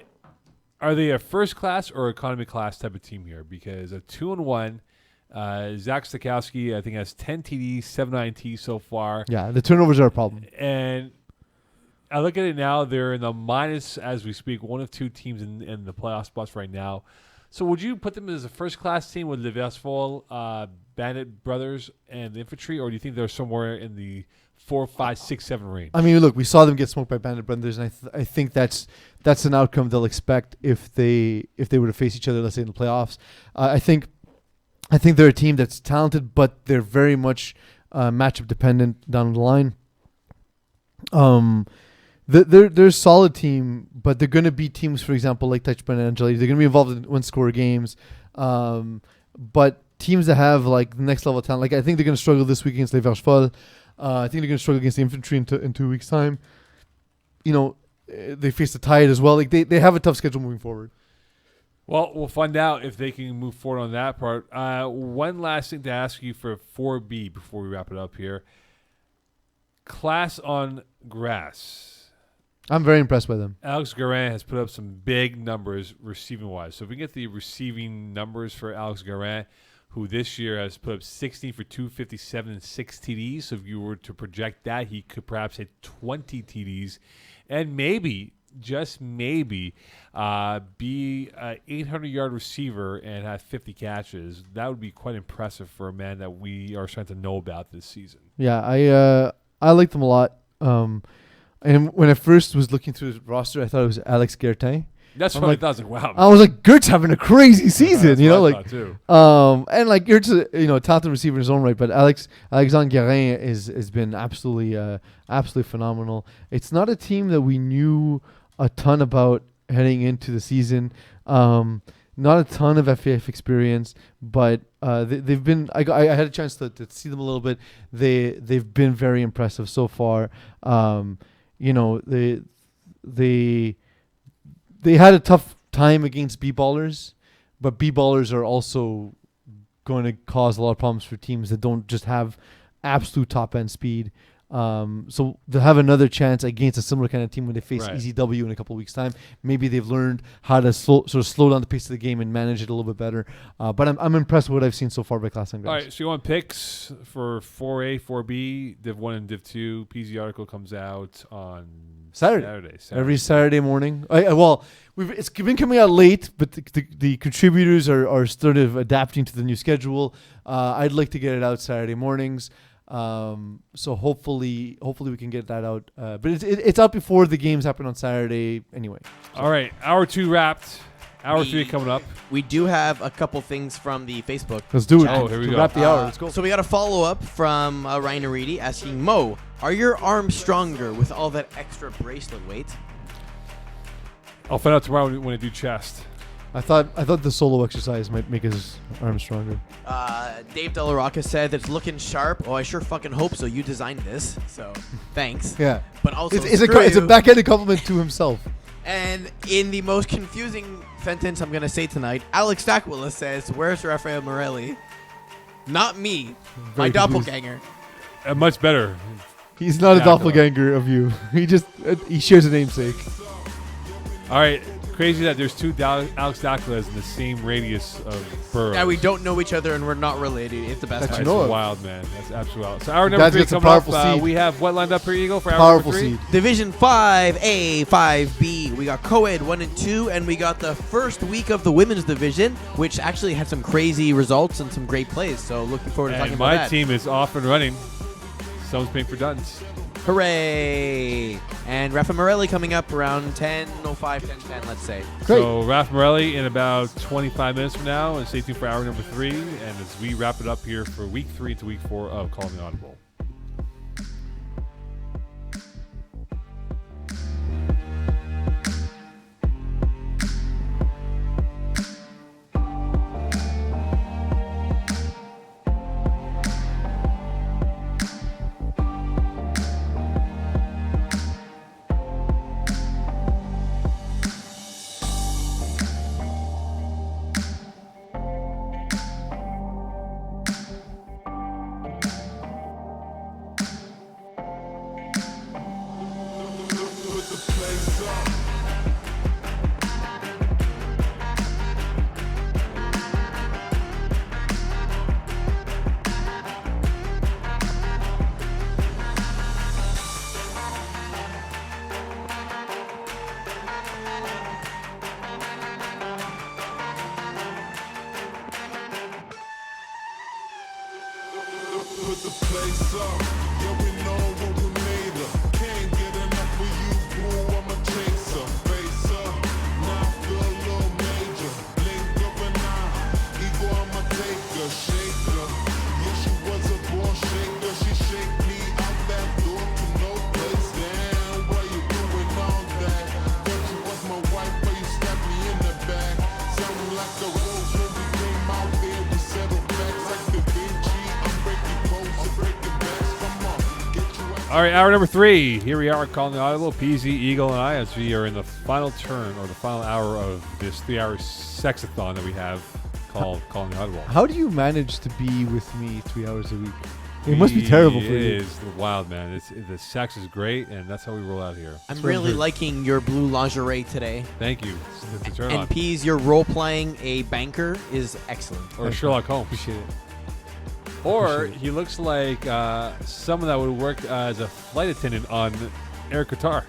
they a first class or economy class type of team here? Because a 2-1, Zach Stokowski, I think, has 10 TDs, 7 INTs so far. Yeah, the turnovers are a problem. And I look at it now, they're in the minus as we speak, one of 2 teams in the playoff spots right now. So would you put them as a first-class team with Liversfall, Bandit Brothers, and the Infantry, or do you think they're somewhere in the 4, 5, 6, 7 range? I mean, look, we saw them get smoked by Bandit Brothers, and I think that's an outcome they'll expect if they were to face each other, let's say in the playoffs. I think they're a team that's talented, but they're very much matchup dependent down the line. They're a solid team, but they're going to be teams, for example, like Touch and Angeli. They're going to be involved in one-score games. But teams that have like the next level of talent, like I think they're going to struggle this week against Les Verchefol. I think they're going to struggle against the Infantry in 2 weeks' time. They face the Tide as well. Like they have a tough schedule moving forward. Well, we'll find out if they can move forward on that part. One last thing to ask you for 4B before we wrap it up here. Class on grass. I'm very impressed by them. Alex Guerin has put up some big numbers receiving-wise. So if we get the receiving numbers for Alex Guerin, who this year has put up 16 for 257 and 6 TDs. So if you were to project that, he could perhaps hit 20 TDs and maybe, just maybe, be an 800-yard receiver and have 50 catches. That would be quite impressive for a man that we are starting to know about this season. Yeah, I like them a lot. And when I first was looking through the roster, I thought it was Alex Guertin. That's what I thought. I was like, wow. I was like, Gert's having a crazy season, That's what I thought too. And like Gert's a talented receiver in his own right, but Alexandre Guerin has been absolutely phenomenal. It's not a team that we knew a ton about heading into the season. Not a ton of FAF experience, but they've been. I had a chance to see them a little bit. They've been very impressive so far. They had a tough time against B-ballers, but B-ballers are also going to cause a lot of problems for teams that don't just have absolute top-end speed. So they'll have another chance against a similar kind of team when they face EZW in a couple of weeks' time. Maybe they've learned how to slow down the pace of the game and manage it a little bit better. But I'm impressed with what I've seen so far by Class on Grass. All right, so you want picks for 4A, 4B, Div 1 and Div 2. Peeze article comes out on Saturday. Every Saturday morning. It's been coming out late, but the contributors are sort of adapting to the new schedule. I'd like to get it out Saturday mornings. So hopefully we can get that out. But it's out before the games happen on Saturday anyway. So. All right, hour 2 wrapped. Hour 3 coming up. We do have a couple things from the Facebook. Let's do it. Oh, here we go. Wrap the hour. Let's go. So we got a follow-up from Ryan Aridi asking, Mo, are your arms stronger with all that extra bracelet weight? I'll find out tomorrow when I do chest. I thought the solo exercise might make his arms stronger. Dave Della Rocca said that it's looking sharp. Oh, I sure fucking hope so. You designed this, so thanks. Yeah. But also, it's a backhanded compliment to himself. And in the most confusing sentence I'm going to say tonight, Alex Stackwilla says, where's Raffaele Morelli? Not me. My doppelganger. Much better. He's not a Dracula. doppelganger of you. He shares a namesake. All right, crazy that there's two Alex Daculas in the same radius of boroughs. Yeah, we don't know each other and we're not related. It's the best That part. you know That's of. wild, man. That's absolutely wild. So hour You number guys 3 get some coming up. powerful seed. We have what lined up here, Eagle, for hour Powerful number 3? seed. Division 5A, 5B. We got co-ed 1 and 2, and we got the first week of the women's division, which actually had some crazy results and some great plays. So looking forward to talking And about my that. team is off and running. Someone's paying for Duns. Hooray! And Rafa Morelli coming up around 10:05, 10:10, let's say. Great. So Raf Morelli in about 25 minutes from now, and stay tuned for hour number 3. And as we wrap it up here for week 3 to week 4 of Calling the Audible. Put the place up. Yeah, we know what we made of. Can't get enough of you, boo. I'm a chaser. Face up. Now I feel a little major. Blink of an eye. Ego, I'm a taker. Shaker. Yeah, she was a ball shaker. She shake me out that door to no place. Damn, why you doing all that? Thought you was my wife, but you stabbed me in the back. Sounding like a rose when we came out there. We settled facts like the Vinci. I'm breaking codes, I'm breaking backs. Come on, get you out. All right, hour number 3. Here we are calling the Audible. Peeze, Eagle, and I, as we are in the final turn or the final hour of this 3-hour sexathon that we have called Calling the Audible. How do you manage to be with me 3 hours a week? It must be terrible for It you. is wild, man. The sex is great, and that's how we roll out here. I'm what really I'm liking your blue lingerie today. Thank you. It's a turn on. And Pease, your role playing a banker is excellent. Or Sherlock Holmes. Appreciate it. Or he looks like someone that would work as a flight attendant on Air Qatar.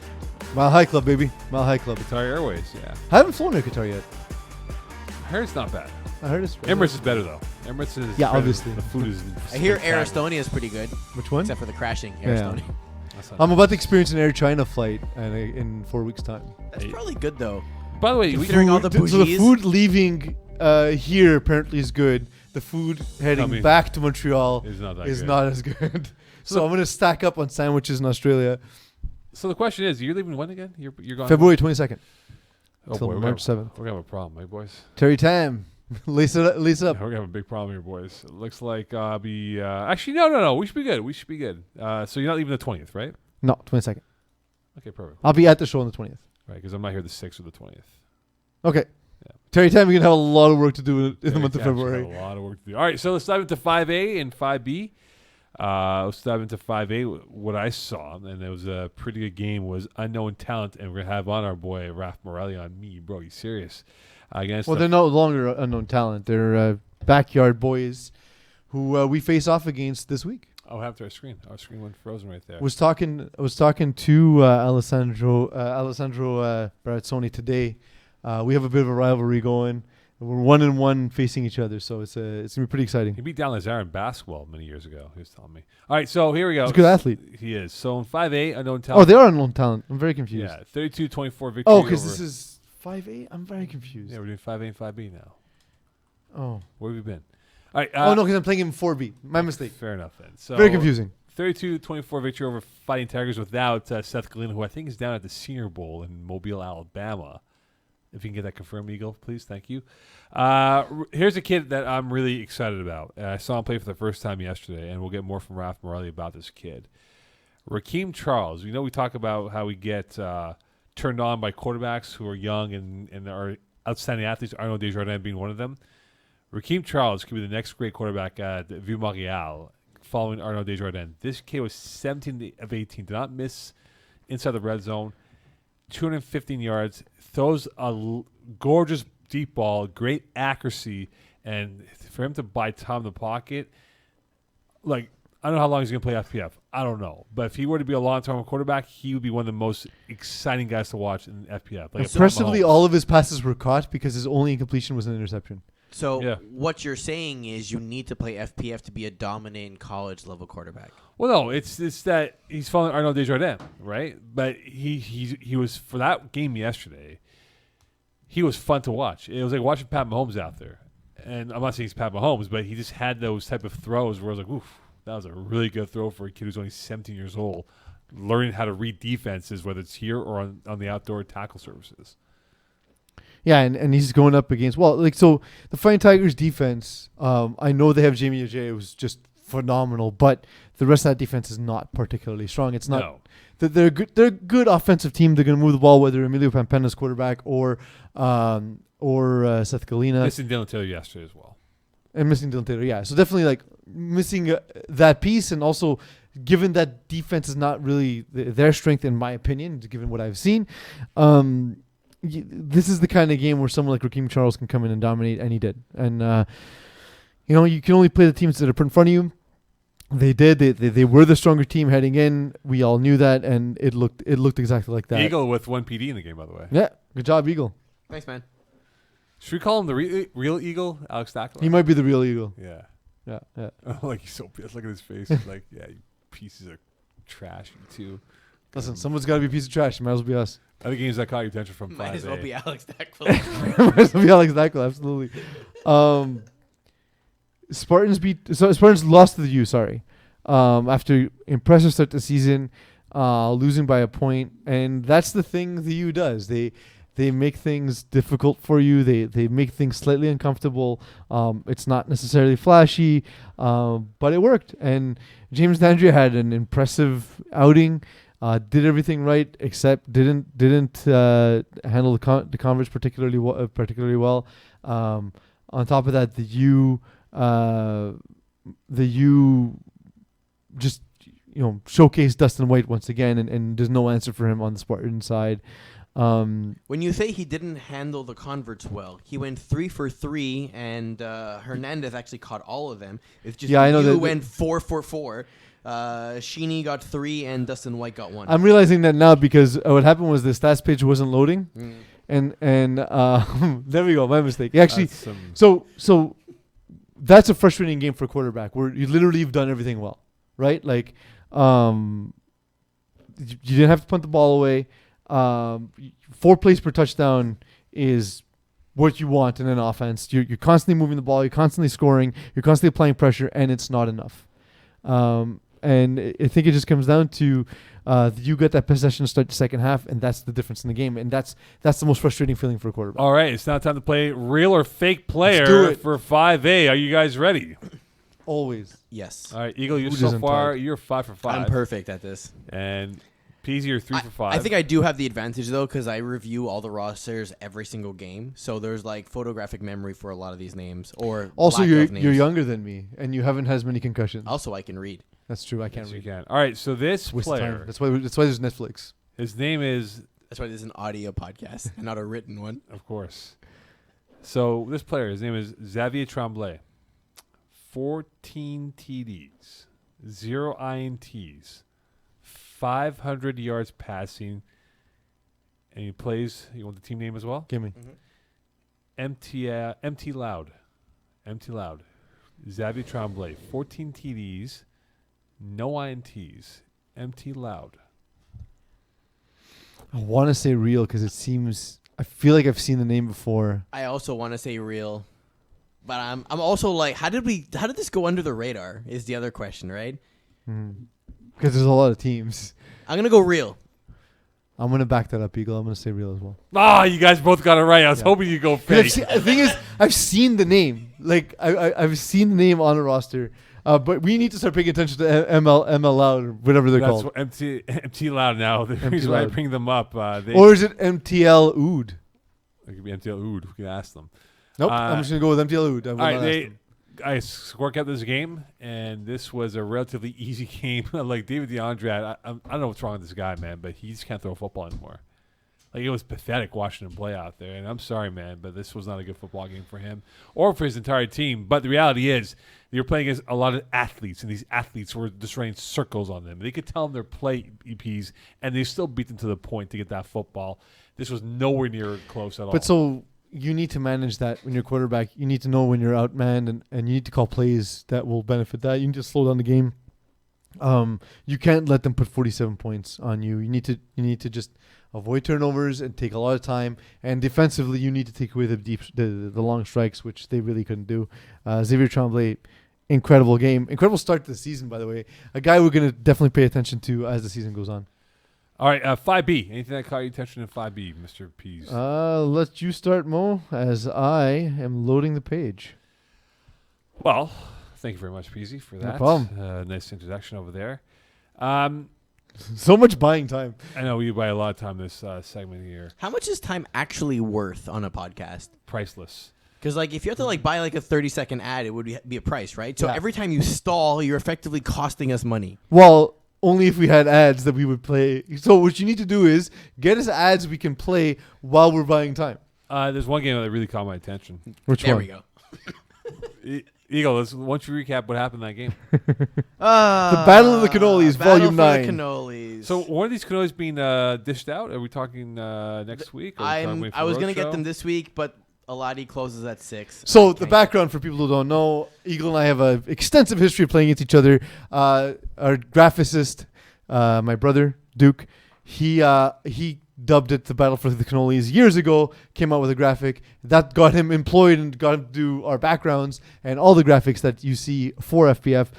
Mile High Club, baby. Mile High Club. Qatar Airways, yeah. I haven't flown Air Qatar yet. I heard it's not bad. I heard it's Emirates is better, though. Emirates is Yeah, better. obviously. The food is I hear Air spectacular. Estonia is pretty good, Which one? except for the crashing Air Yeah. Estonia. That's not I'm bad. about to experience an Air China flight in 4 weeks' time. That's Hey. probably good though. By the way, we Considering all the So the bougies. food leaving here apparently is good. The food heading Coming back to Montreal is not that is good. not as good. So So I'm going to stack up on sandwiches in Australia. So the question is, you're leaving when again? You're gone February 22nd oh till boy, March 7th. We're gonna have a problem, right, boys? Terry Tam. Lace it up. Yeah, we're gonna have a big problem here, boys. It looks like I'll be. Actually, no. We should be good. We should be good. So you're not leaving the 20th, right? No, 22nd. Okay, perfect. I'll be at the show on the 20th. Right, because I'm not here the 6th or the 20th. Okay. Yeah. Terry Tam, you're going to have a lot of work to do in the Yeah, month of we actually February. have a lot of work to do. All right, so let's dive into 5A and 5B. Let's dive into 5A. What I saw, and it was a pretty good game, was Unknown Talent, and we're going to have on our boy Raf Morelli on me. Bro, you serious? Against Well, the they're no longer unknown talent. They're backyard boys who we face off against this week. Oh, after our screen. Our screen went frozen right there. I was talking to Alessandro Barazzoni today. We have a bit of a rivalry going. We're 1-1 facing each other, so it's gonna be pretty exciting. He beat down Lazar in basketball many years ago. He was telling me. All right, so here we go. He's a good athlete. He is. So in 5A, Unknown Talent. Oh, they are unknown talent. I'm very confused. Yeah, 32-24 victory. Oh, because over- this is 5A. I'm very confused. Yeah, we're doing 5A and 5B now. Oh. Where have we been? All right. Oh no, because I'm playing him 4B. My mistake. Fair enough then. So Very confusing. 32-24 victory over Fighting Tigers without Seth Glynn, who I think is down at the Senior Bowl in Mobile, Alabama. If you can get that confirmed, Eagle, please. Thank you. Here's a kid that I'm really excited about. I saw him play for the first time yesterday, and we'll get more from Raf Morelli about this kid. Rakeem Charles. You know, we talk about how we get turned on by quarterbacks who are young and are outstanding athletes, Arnaud Desjardins being one of them. Rakeem Charles could be the next great quarterback at Vieux Montreal. following Arnaud Desjardins. This kid was 17 of 18. Did not miss inside the red zone. 215 yards. Throws a gorgeous deep ball. Great accuracy. And for him to buy time in the pocket, like, I don't know how long he's going to play FPF. I don't know. But if he were to be a long-term quarterback, he would be one of the most exciting guys to watch in FPF. Like Impressively, all of his passes were caught because his only incompletion was an interception. So what you're saying is you need to play FPF to be a dominant college-level quarterback. Well, no, it's that he's following Arnaud Desjardins, right? But he was, for that game yesterday, he was fun to watch. It was like watching Pat Mahomes out there. And I'm not saying he's Pat Mahomes, but he just had those type of throws where I was like, oof, that was a really good throw for a kid who's only 17 years old, learning how to read defenses, whether it's here or on the outdoor tackle services. Yeah, and he's going up against, so the Fighting Tigers defense, I know they have Jamie Ajay, who's just phenomenal, but the rest of that defense is not particularly strong. It's not. No. They're good. They're a good offensive team. They're going to move the ball, whether Emilio Pampena's quarterback or Seth Galina. Missing Dylan Taylor yesterday as well. And missing Dylan Taylor, yeah. So definitely like missing that piece, and also given that defense is not really their strength, in my opinion, given what I've seen. This is the kind of game where someone like Raheem Charles can come in and dominate, and he did. And you can only play the teams that are put in front of you. They did. They were the stronger team heading in. We all knew that, and it looked exactly like that. Eagle with 1 PD in the game, by the way. Yeah, good job, Eagle. Thanks, man. Should we call him the real Eagle, Alex Stackler? He might be the real Eagle. Yeah. Yeah. Like, he's so pissed. Look at his face. He's like, yeah, you pieces of trash, you too. Listen, someone's got to be a piece of trash. It might as well be us. Other games that caught your attention from 5A. Might as well be Alex Stackler. Might as well be Alex Stackler, absolutely. Spartans lost to the U, sorry. After impressive start to the season, losing by a point. And that's the thing the U does. They make things difficult for you. They make things slightly uncomfortable. It's not necessarily flashy, but it worked. And James Dandria had an impressive outing. Did everything right, except didn't handle the coverage particularly well. On top of that, the U just showcased Dustin White once again, and there's no answer for him on the Spartan side. When you say he didn't handle the converts well, he went 3 for 3, and Hernandez actually caught all of them. It's just I know you that went 4 for 4. Sheeny got 3, and Dustin White got 1. I'm realizing that now because what happened was the stats page wasn't loading, and there we go, my mistake. Actually, so that's a frustrating game for a quarterback where you've done everything well, right? Like, you didn't have to punt the ball away. 4 plays per touchdown is what you want in an offense. You're constantly moving the ball, you're constantly scoring, you're constantly applying pressure, and it's not enough. And I think it just comes down to you got that possession to start the second half, and that's the difference in the game. And that's the most frustrating feeling for a quarterback. All right, it's now time to play real or fake player Let's do it. for 5A. Are you guys ready? Always. Yes. All right, Eagle, Who doesn't type? you're 5 for 5. I'm perfect at this. And Peeze, you're 3 for 5. I think I do have the advantage, though, because I review all the rosters every single game. So there's, like, photographic memory for a lot of these names. Or Also, lack you're of names. younger than me, and you haven't had as many concussions. Also, I can read. That's true. I can't Yes, you read. can. All right, so this Waste of player, time. That's why there's Netflix. his name is, That's why this is an audio podcast and not a written one. of course. So this player, his name is Xavier Tremblay. 14 TDs, 0 INTs, 500 yards passing, and he plays. You want the team name as well? Give me. MT Loud. Xavier Tremblay, 14 TDs, no INTs, MT Loud. I want to say real because I feel like I've seen the name before. I also want to say real, but I'm also like, how did this go under the radar? Is the other question, right? Because there's a lot of teams. I'm gonna go real. I'm going to back that up, Eagle. I'm going to say real as well. Ah, you guys both got it right. I was hoping you'd go fake. The thing is, I've seen the name. Like, I've seen the name on a roster. But we need to start paying attention to ML Loud or whatever they're That's called. what MT Loud now. The MT reason why I Loud. bring them up. Or is it MTL Oud? It could be MTL Oud. We can ask them. Nope. I'm just going to go with MTL Oud. I will All right, not ask them. I score kept this game, and this was a relatively easy game. Like David DeAndre, I don't know what's wrong with this guy, man, but he just can't throw a football anymore. Like, it was pathetic watching him play out there. And I'm sorry, man, but this was not a good football game for him or for his entire team. But the reality is, you're playing against a lot of athletes, and these athletes were just running circles on them. They could tell them their play EPs, and they still beat them to the point to get that football. This was nowhere near close at all. But so you need to manage that when you're quarterback. You need to know when you're outmanned, and you need to call plays that will benefit that. You need to slow down the game. You can't let them put 47 points on you. You need to just avoid turnovers and take a lot of time. And defensively, you need to take away the long strikes, which they really couldn't do. Xavier Tremblay, incredible game, incredible start to the season. By the way, a guy we're gonna definitely pay attention to as the season goes on. All right, 5B. Anything that caught your attention in 5B, Mr. Peeze? Let you start, Mo, as I am loading the page. Well, thank you very much, Peasy, for that. No problem. Nice introduction over there. So much buying time. I know we buy a lot of time this segment here. How much is time actually worth on a podcast? Priceless. Because like if you have to like buy like a 30-second ad, it would be a price, right? So Yeah. every time you stall, you're effectively costing us money. Well, only if we had ads that we would play. So what you need to do is get us ads we can play while we're buying time. There's one game that really caught my attention. Which There one? we go. Eagle, why don't you recap what happened in that game? The Battle of the Cannolis, Volume 9. Battle for the Cannolis. So, one of these cannolis being dished out? Are we talking next week? Or I was gonna get them this week, but Aladi closes at 6. So the background for people who don't know, Eagle and I have an extensive history of playing against each other. Our graphicist, my brother Duke, he dubbed it the Battle for the Cannolis years ago. Came out with a graphic that got him employed and got him to do our backgrounds and all the graphics that you see for FPF.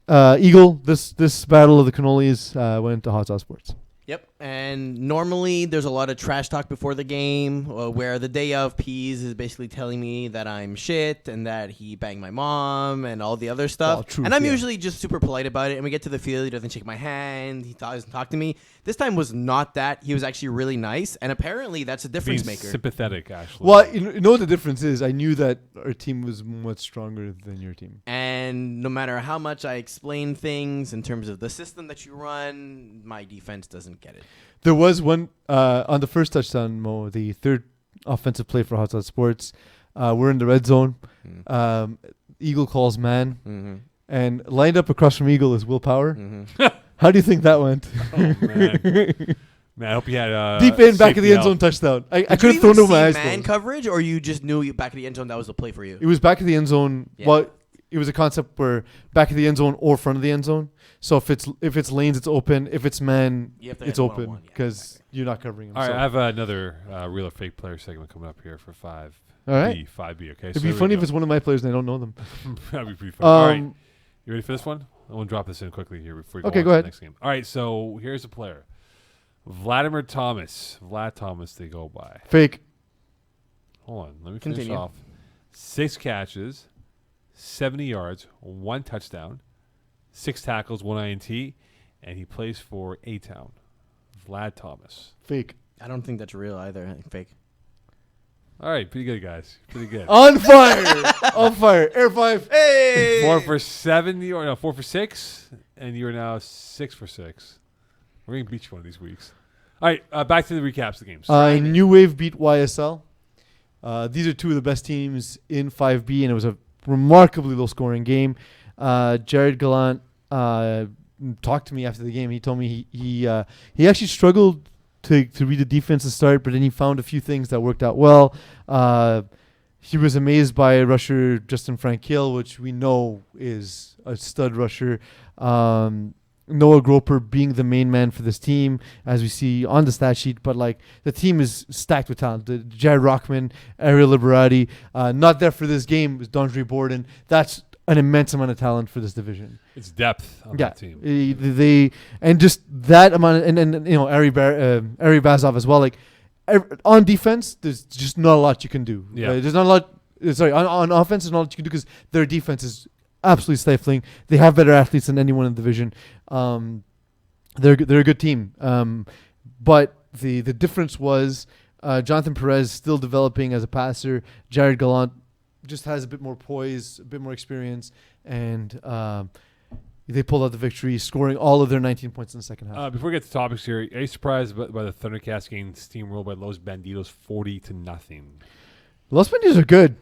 Eagle, this Battle of the Cannolis went to Hot Sauce Sports. Yep, and normally there's a lot of trash talk before the game, where the day of Peeze is basically telling me that I'm shit and that he banged my mom and all the other stuff. Well, truth, and I'm yeah. usually just super polite about it. And we get to the field, he doesn't shake my hand, he doesn't talk to me. This time was not that. He was actually really nice, and apparently that's a difference Being maker. sympathetic, actually. Well, you know what the difference is? I knew that our team was much stronger than your team. And no matter how much I explain things in terms of the system that you run, my defense doesn't get it. There was one on the first touchdown, Mo, the third offensive play for Hot Sauce Sports. We're in the red zone. Eagle calls man. Mm-hmm. And lined up across from Eagle is Will Power. Mm-hmm. How do you think that went? Oh, man. Man, I hope you had Deep in, back of the safety end zone help. touchdown. I Did could you have thrown even over my see eyes. man closed. coverage, or you just knew back of the end zone that was the play for you? It was back of the end zone. Yeah. Well, it was a concept where back of the end zone or front of the end zone. So if it's lanes, it's open. If it's man, You have to it's hit open one-on-one, yeah, because you're not covering him. All right, so. I have another real or fake player segment coming up here for 5B. All right. 5B, okay? It'd be funny if it's one of my players and I don't know them. That'd be pretty funny. All right. Um, You ready for this one? I want to drop this in quickly here before we Okay, on go to ahead. the next game. All right, so here's a player. Vladimir Thomas. Vlad Thomas, they go by. Fake. Hold on. Let me finish Continue. off. 6 catches, 70 yards, 1 touchdown, 6 tackles, 1 INT, and he plays for A-Town. Vlad Thomas. Fake. I don't think that's real either. I think fake. All right, pretty good, guys. Pretty good. On fire. On fire. Air 5. Hey! 4 for 7. 4 for 6, and you're now 6 for 6. We're going to beat you one of these weeks. All right, back to the recaps of the games. New Wave beat YSL. These are two of the best teams in 5B, and it was a remarkably low-scoring game. Jared Gallant talked to me after the game. He told me he actually struggled to read the defense to start, but then he found a few things that worked out well. He was amazed by rusher Justin Frankiel, which we know is a stud rusher. Noah Groper being the main man for this team, as we see on the stat sheet. But like the team is stacked with talent. Jared Rockman, Ariel Liberati, not there for this game is Dondre Borden. That's an immense amount of talent for this division. It's depth on Yeah, that team. they and just that amount, and you know Ari Bazov as well. Like on defense, there's just not a lot you can do. Yeah. There's not a lot. Sorry, on offense, there's not a lot you can do because their defense is absolutely stifling. They have better athletes than anyone in the division. They're a good team. But the difference was Jonathan Perez still developing as a passer. Jared Gallant just has a bit more poise, a bit more experience, and they pulled out the victory, scoring all of their 19 points in the second half. Before we get to topics here, are you surprised by the Thundercats getting steamrolled by Los Bandidos 40-0? Los Bandidos are good.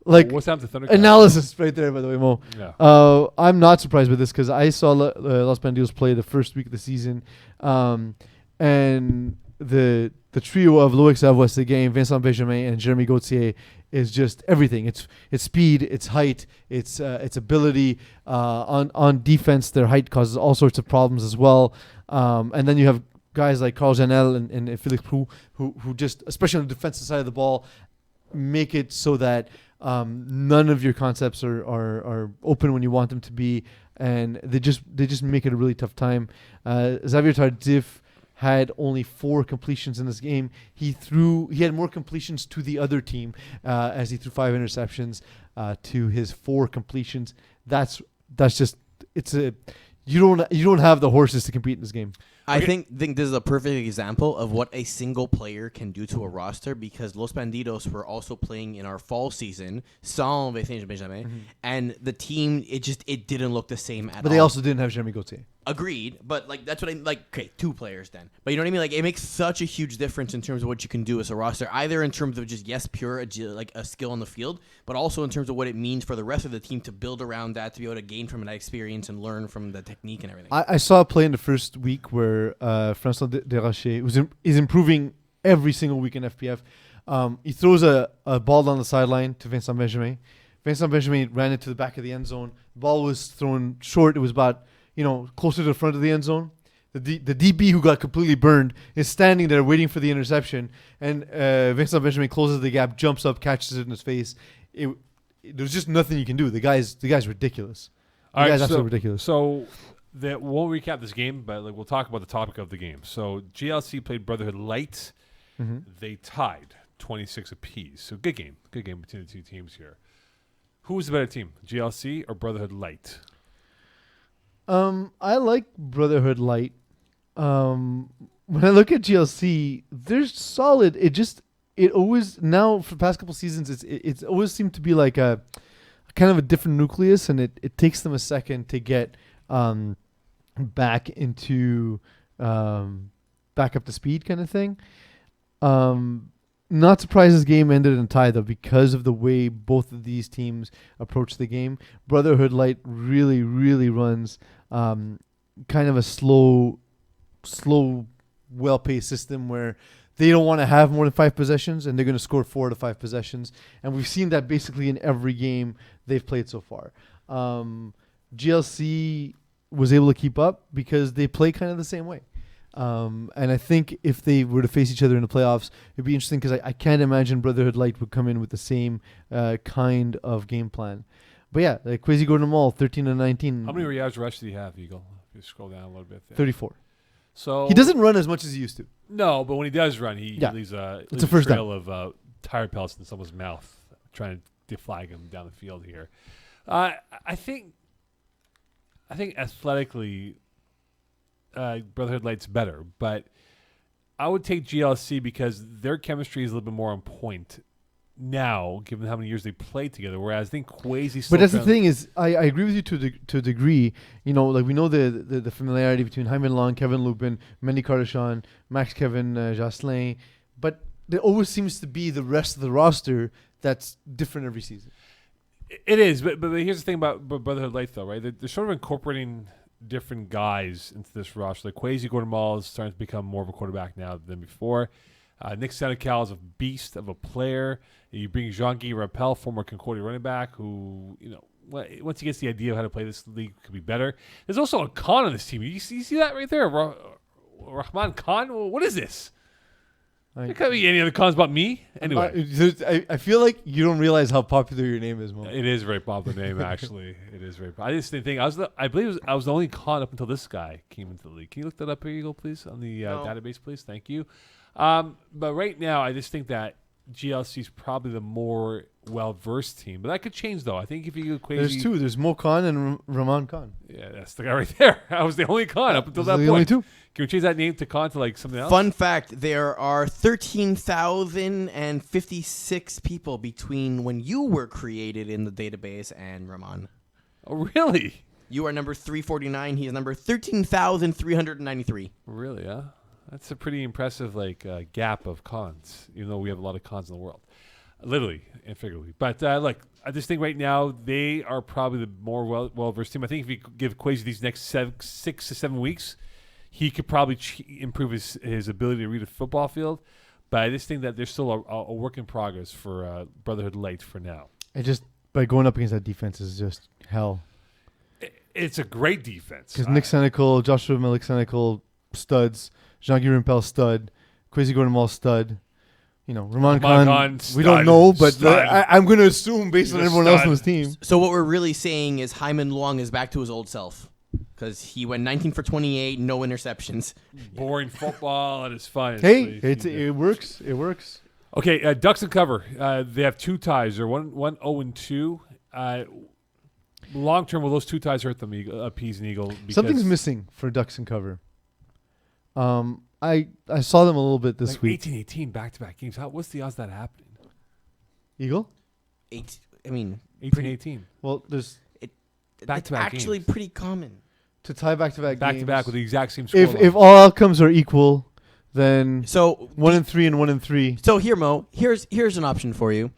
What's happened to Thundercats? Analysis right there, by the way, Mo. Yeah. I'm not surprised by this because I saw Los Bandidos play the first week of the season, and the trio of Loic Savoie-Séguin, Vincent Benjamin, and Jeremy Gauthier is just everything. It's speed, it's height, it's ability. On defense, their height causes all sorts of problems as well. And then you have guys like Carl Janel and Felix Prou who just, especially on the defensive side of the ball, make it so that none of your concepts are open when you want them to be, and they just make it a really tough time. Xavier Tardif had only 4 completions in this game. He had more completions to the other team as he threw 5 interceptions to his 4 completions. That's just you don't have the horses to compete in this game. I think this is a perfect example of what a single player can do to a roster, because Los Bandidos were also playing in our fall season sans Vincent Benjamin, and the team it didn't look the same at all. But they also didn't have Jeremy Gauthier. Agreed, but that's what I like. Okay, 2 players then, but you know what I mean. Like, it makes such a huge difference in terms of what you can do as a roster, either in terms of just pure a skill on the field, but also in terms of what it means for the rest of the team to build around that, to be able to gain from that experience and learn from the technique and everything. I saw a play in the first week where François Desrochers is improving every single week in FPF. He throws a ball down the sideline to Vincent Benjamin. Vincent Benjamin ran it to the back of the end zone. The ball was thrown short. It was about closer to the front of the end zone. The DB who got completely burned is standing there waiting for the interception, and Vincent Benjamin closes the gap, jumps up, catches it in his face. There's just nothing you can do. The guy's ridiculous. The guy's absolutely ridiculous. So we'll recap this game, but we'll talk about the topic of the game. So GLC played Brotherhood Light. They tied 26 apiece. So good game between the two teams here. Who was the better team, GLC or Brotherhood Light? I like Brotherhood Light. When I look at GLC, they're solid. It always, now for the past couple seasons, it's always seemed to be like a kind of a different nucleus, and it takes them a second to get back into back up to speed kind of thing. Not surprised this game ended in tie, though, because of the way both of these teams approach the game. Brotherhood Light really, really runs kind of a slow, well-paced system where they don't want to have more than 5 possessions, and they're going to score 4 to 5 possessions. And we've seen that basically in every game they've played so far. GLC was able to keep up because they play kind of the same way. And I think if they were to face each other in the playoffs, it'd be interesting because I can't imagine Brotherhood Light would come in with the same kind of game plan. But yeah, Kwesi Gordon-Mall, 13-19. How many yards rush did he have, Eagle? If you scroll down a little bit there. 34. So he doesn't run as much as he used to. No, but when he does run, he leaves a trail of tire pellets in someone's mouth, trying to deflag him down the field here. I think athletically, Brotherhood Light's better, but I would take GLC because their chemistry is a little bit more on point now, given how many years they played together. Whereas I think Kwesi. But that's the thing is, I agree with you to a degree. We know the familiarity between Jaime Long, Kevin Lupin, Mendy Cardachon, Max Kevin Jocelyn, but there always seems to be the rest of the roster that's different every season. It is, but here's the thing about Brotherhood Light, though, right? They're sort of incorporating different guys into this roster. Like Kwesi Gordon-Mall is starting to become more of a quarterback now than before. Nick Senecal is a beast of a player. You bring Jean-Guy Rappel, former Concordia running back, who, once he gets the idea of how to play this league, could be better. There's also a Khan on this team. You see that right there? Rahman Khan? What is this? There can't be any other Khans but me. Anyway. I feel like you don't realize how popular your name is, Mo. It is a very popular name, actually. It is very popular. I just didn't think I believe I was the only Khan up until this guy came into the league. Can you look that up here, Eagle, please, on the database, please? Thank you. But right now, I just think that GLC is probably the more well-versed team. But that could change, though. I think if you go crazy... There's two. There's Moe Khan and Rahman Khan. Yeah, that's the guy right there. I was the only Khan up until that The point. only two. Can we change that name to Khan to like something else? Fun fact, there are 13,056 people between when you were created in the database and Rahman. Oh, really? You are number 349. He is number 13,393. Really, huh? That's a pretty impressive gap of Khans, even though we have a lot of Khans in the world. Literally and figuratively. But look, I just think right now they are probably the more well-versed team. I think if you give Kwesi these next 6 to 7 weeks, he could probably improve his ability to read a football field. But I just think that there's still a work in progress for Brotherhood Light for now. By going up against that defense is just hell. It's a great defense. Because Nick Senecal, Joshua Milik Senecal, studs. Jean-Guy Rimpel, stud. Kwesi Gordon-Mall, stud. Rahman Khan, we don't know, but I'm going to assume based on everyone else on his team. So what we're really saying is Hyman Long is back to his old self. Because he went 19 for 28, no interceptions. Boring football at its finest. Hey, it works. It works. Okay, Ducks and cover. They have 2 ties. They're 1-0-2. Long term, will those 2 ties hurt them, Peeze and Eagle? Something's missing for Ducks and cover. I saw them a little bit this week. 18-18 back-to-back games. What's the odds that happening? Eagle? 18-18. Well, there's back-to-back It's actually games. pretty common. To tie back-to-back games. Back-to-back with the exact same score. If all outcomes are equal, then So 1-3 and 1-3. So here, Mo, here's an option for you.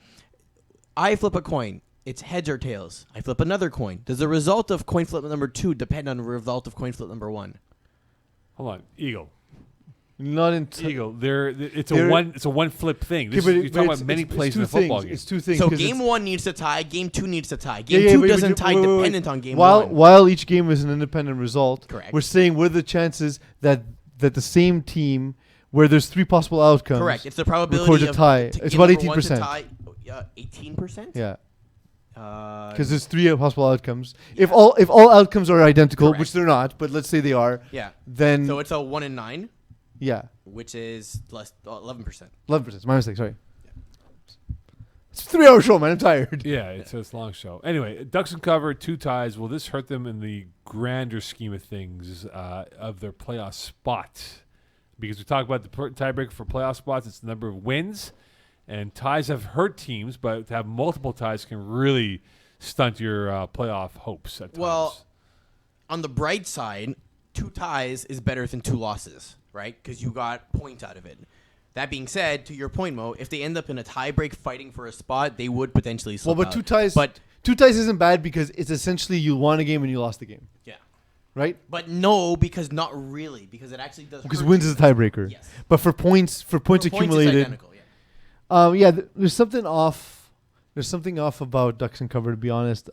I flip a coin. It's heads or tails. I flip another coin. Does the result of coin flip number 2 depend on the result of coin flip number 1? Hold on, Eagle. Not in Eagle. It's a one flip thing. You're talking about many plays in a football game. It's 2 things. So game 1 needs to tie. Game 2 needs to tie. Game 2 doesn't tie dependent on game 1. While each game is an independent result, Correct. We're saying what are the chances that the same team, where there's 3 possible outcomes, Correct. It's the probability records a of tie. It's about 18%. 18%. Yeah. Because there's 3 possible outcomes. Yeah. If all outcomes are identical, Correct. which they're not, but let's say they are, Yeah. then So it's a 1 in 9. Yeah. Which is less 11%. 11%. My mistake. Sorry. Yeah. It's a 3-hour show, man. I'm tired. Yeah, it's a long show. Anyway, Ducks and cover, 2 ties. Will this hurt them in the grander scheme of things of their playoff spot? Because we talk about the tiebreaker for playoff spots, it's the number of wins. And ties have hurt teams, but to have multiple ties can really stunt your playoff hopes at times. Well, on the bright side, 2 ties is better than 2 losses, right? Because you got points out of it. That being said, to your point, Mo, if they end up in a tiebreak fighting for a spot, they would potentially slip but out. 2 ties. But 2 ties isn't bad because it's essentially you won a game and you lost the game. yeah. Right? But no, because not really, because it actually does. Because hurt wins you. is a tiebreaker. Yes. But for points It's accumulated. identical, yeah. There's something off. There's something off about Ducks and cover, to be honest.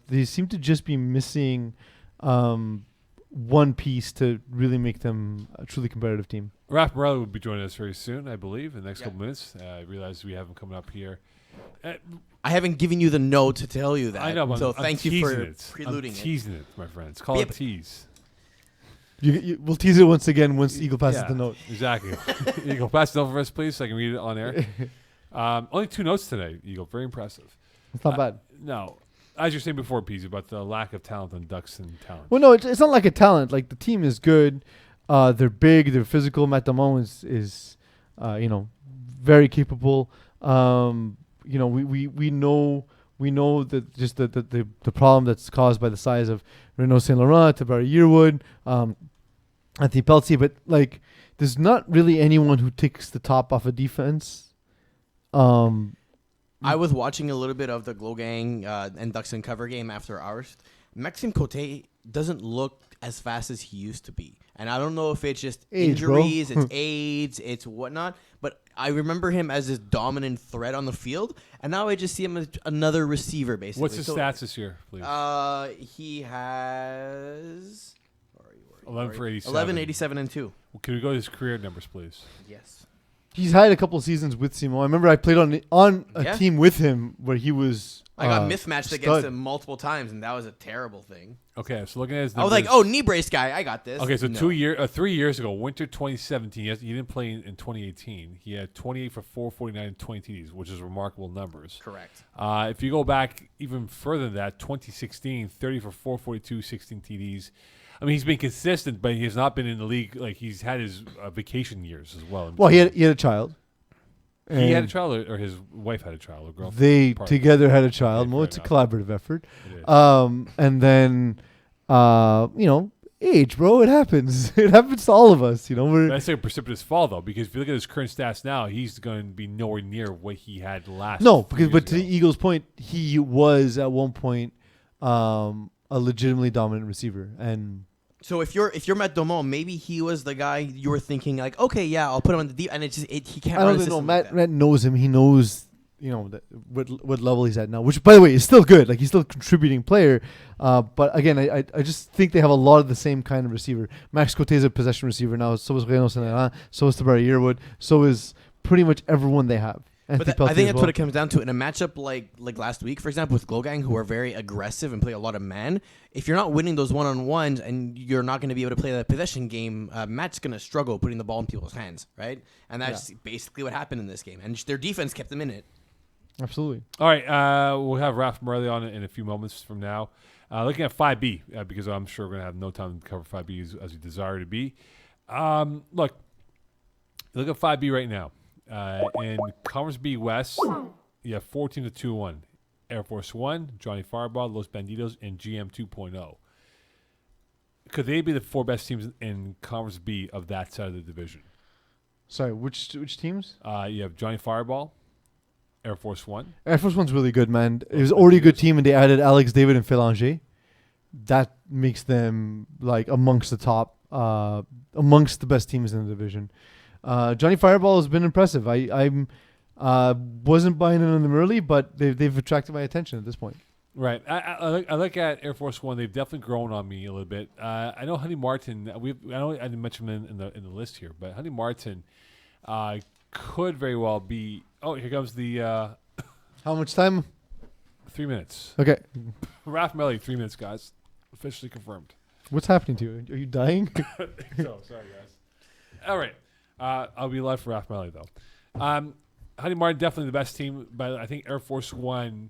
They seem to just be missing one piece to really make them a truly competitive team. Raph Morelli will be joining us very soon, I believe, in the next couple minutes. I realize we have him coming up here. I haven't given you the note to tell you that. I know, but so I'm thank you for it. preluding I'm teasing it, my friends. Call Yeah, it but- tease. We'll tease it once again once Eagle passes Yeah, the note. Exactly. Eagle, pass it over for us, please, so I can read it on air. Only 2 notes today, Eagle. Very impressive. It's not bad. No. As you're saying before, Peeze, about the lack of talent on Ducks and talent. Well, no, it's not like a talent. Like the team is good. They're big. They're physical. Matt Damon is very capable. We know that just the problem that's caused by the size of Renault Saint Laurent, Tabari Yearwood, Anthony Peltier, but like there's not really anyone who takes the top off a defense. I was watching a little bit of the Glow Gang and Ducks and Cover game after ours. Maxime Cote doesn't look as fast as he used to be. And I don't know if it's just Age, bro. injuries, it's AIDS, it's whatnot. But I remember him as this dominant threat on the field. And now I just see him as another receiver, basically. What's his stats this year, please? He has... 11 for 87. 11, 87, and 2. Can we go to his career numbers, please? Yes. He's had a couple of seasons with Simon. I remember I played on a Yeah. team with him where he was. I got mismatched stud. against him multiple times, and that was a terrible thing. Okay, so looking at his I was numbers. like, "Oh, knee brace guy, I got this." Okay, so No. 3 years ago, winter 2017, he didn't play in 2018. He had 28 for 449 and 20 TDs, which is remarkable numbers. Correct. If you go back even further than that, 2016, 30 for 442, 16 TDs. I mean, he's been consistent, but he has not been in the league. Like, he's had his vacation years as well. Well, he had a child. He had a And child, or his wife had a child, or girlfriend. They partner. together had a child. Okay, Well, fair it's a enough. collaborative effort. It is. And then, age, bro. It happens. It happens to all of us. That's like a precipitous fall, though, because if you look at his current stats now, he's going to be nowhere near what he had last. No, few but years to the ago. Eagles' point, he was at one point a legitimately dominant receiver, and So if you're Matt Domont, maybe he was the guy you were thinking like, okay, yeah, I'll put him on the deep, and he can't. I run don't a know. system Matt like that. Matt knows him. He knows what level he's at now. Which, by the way, is still good. Like, he's still a contributing player. But again, I just think they have a lot of the same kind of receiver. Max Cote is a possession receiver now. So is Reynos and so is Tabari Yearwood. So is pretty much everyone they have. But Anthony I Peltier think as that's well. what it comes down to. In a matchup like last week, for example, with Glogang, who are very aggressive and play a lot of man, if you're not winning those one-on-ones and you're not going to be able to play that possession game, Matt's going to struggle putting the ball in people's hands, right? And that's basically what happened in this game. And their defense kept them in it. Absolutely. All right, we'll have Raf Morelli on in a few moments from now. Looking at 5B, because I'm sure we're going to have no time to cover 5B as we desire to be. Look at 5B right now. In Conference B West, you have 14 to 2-1. Air Force One, Johnny Fireball, Los Bandidos, and GM 2.0. Could they be the four best teams in Conference B of that side of the division? Sorry, which teams? You have Johnny Fireball, Air Force One. Air Force One's really good, man. It was already a good team, and they added Alex David and Félanger. That makes them like amongst the top, amongst the best teams in the division. Johnny Fireball has been impressive. I'm wasn't buying in on them early, but they've attracted my attention at this point. Right. I look at Air Force One. They've definitely grown on me a little bit. I know Honey Martin. I didn't mention him in the list here, but Honey Martin could very well be. Oh, here comes the How much time? 3 minutes. Okay. Raf Morelli, 3 minutes, guys. Officially confirmed. What's happening to you? Are you dying? So sorry, guys. All right. I'll be live for Raf Morelli though. Honey Martin definitely the best team, but I think Air Force One.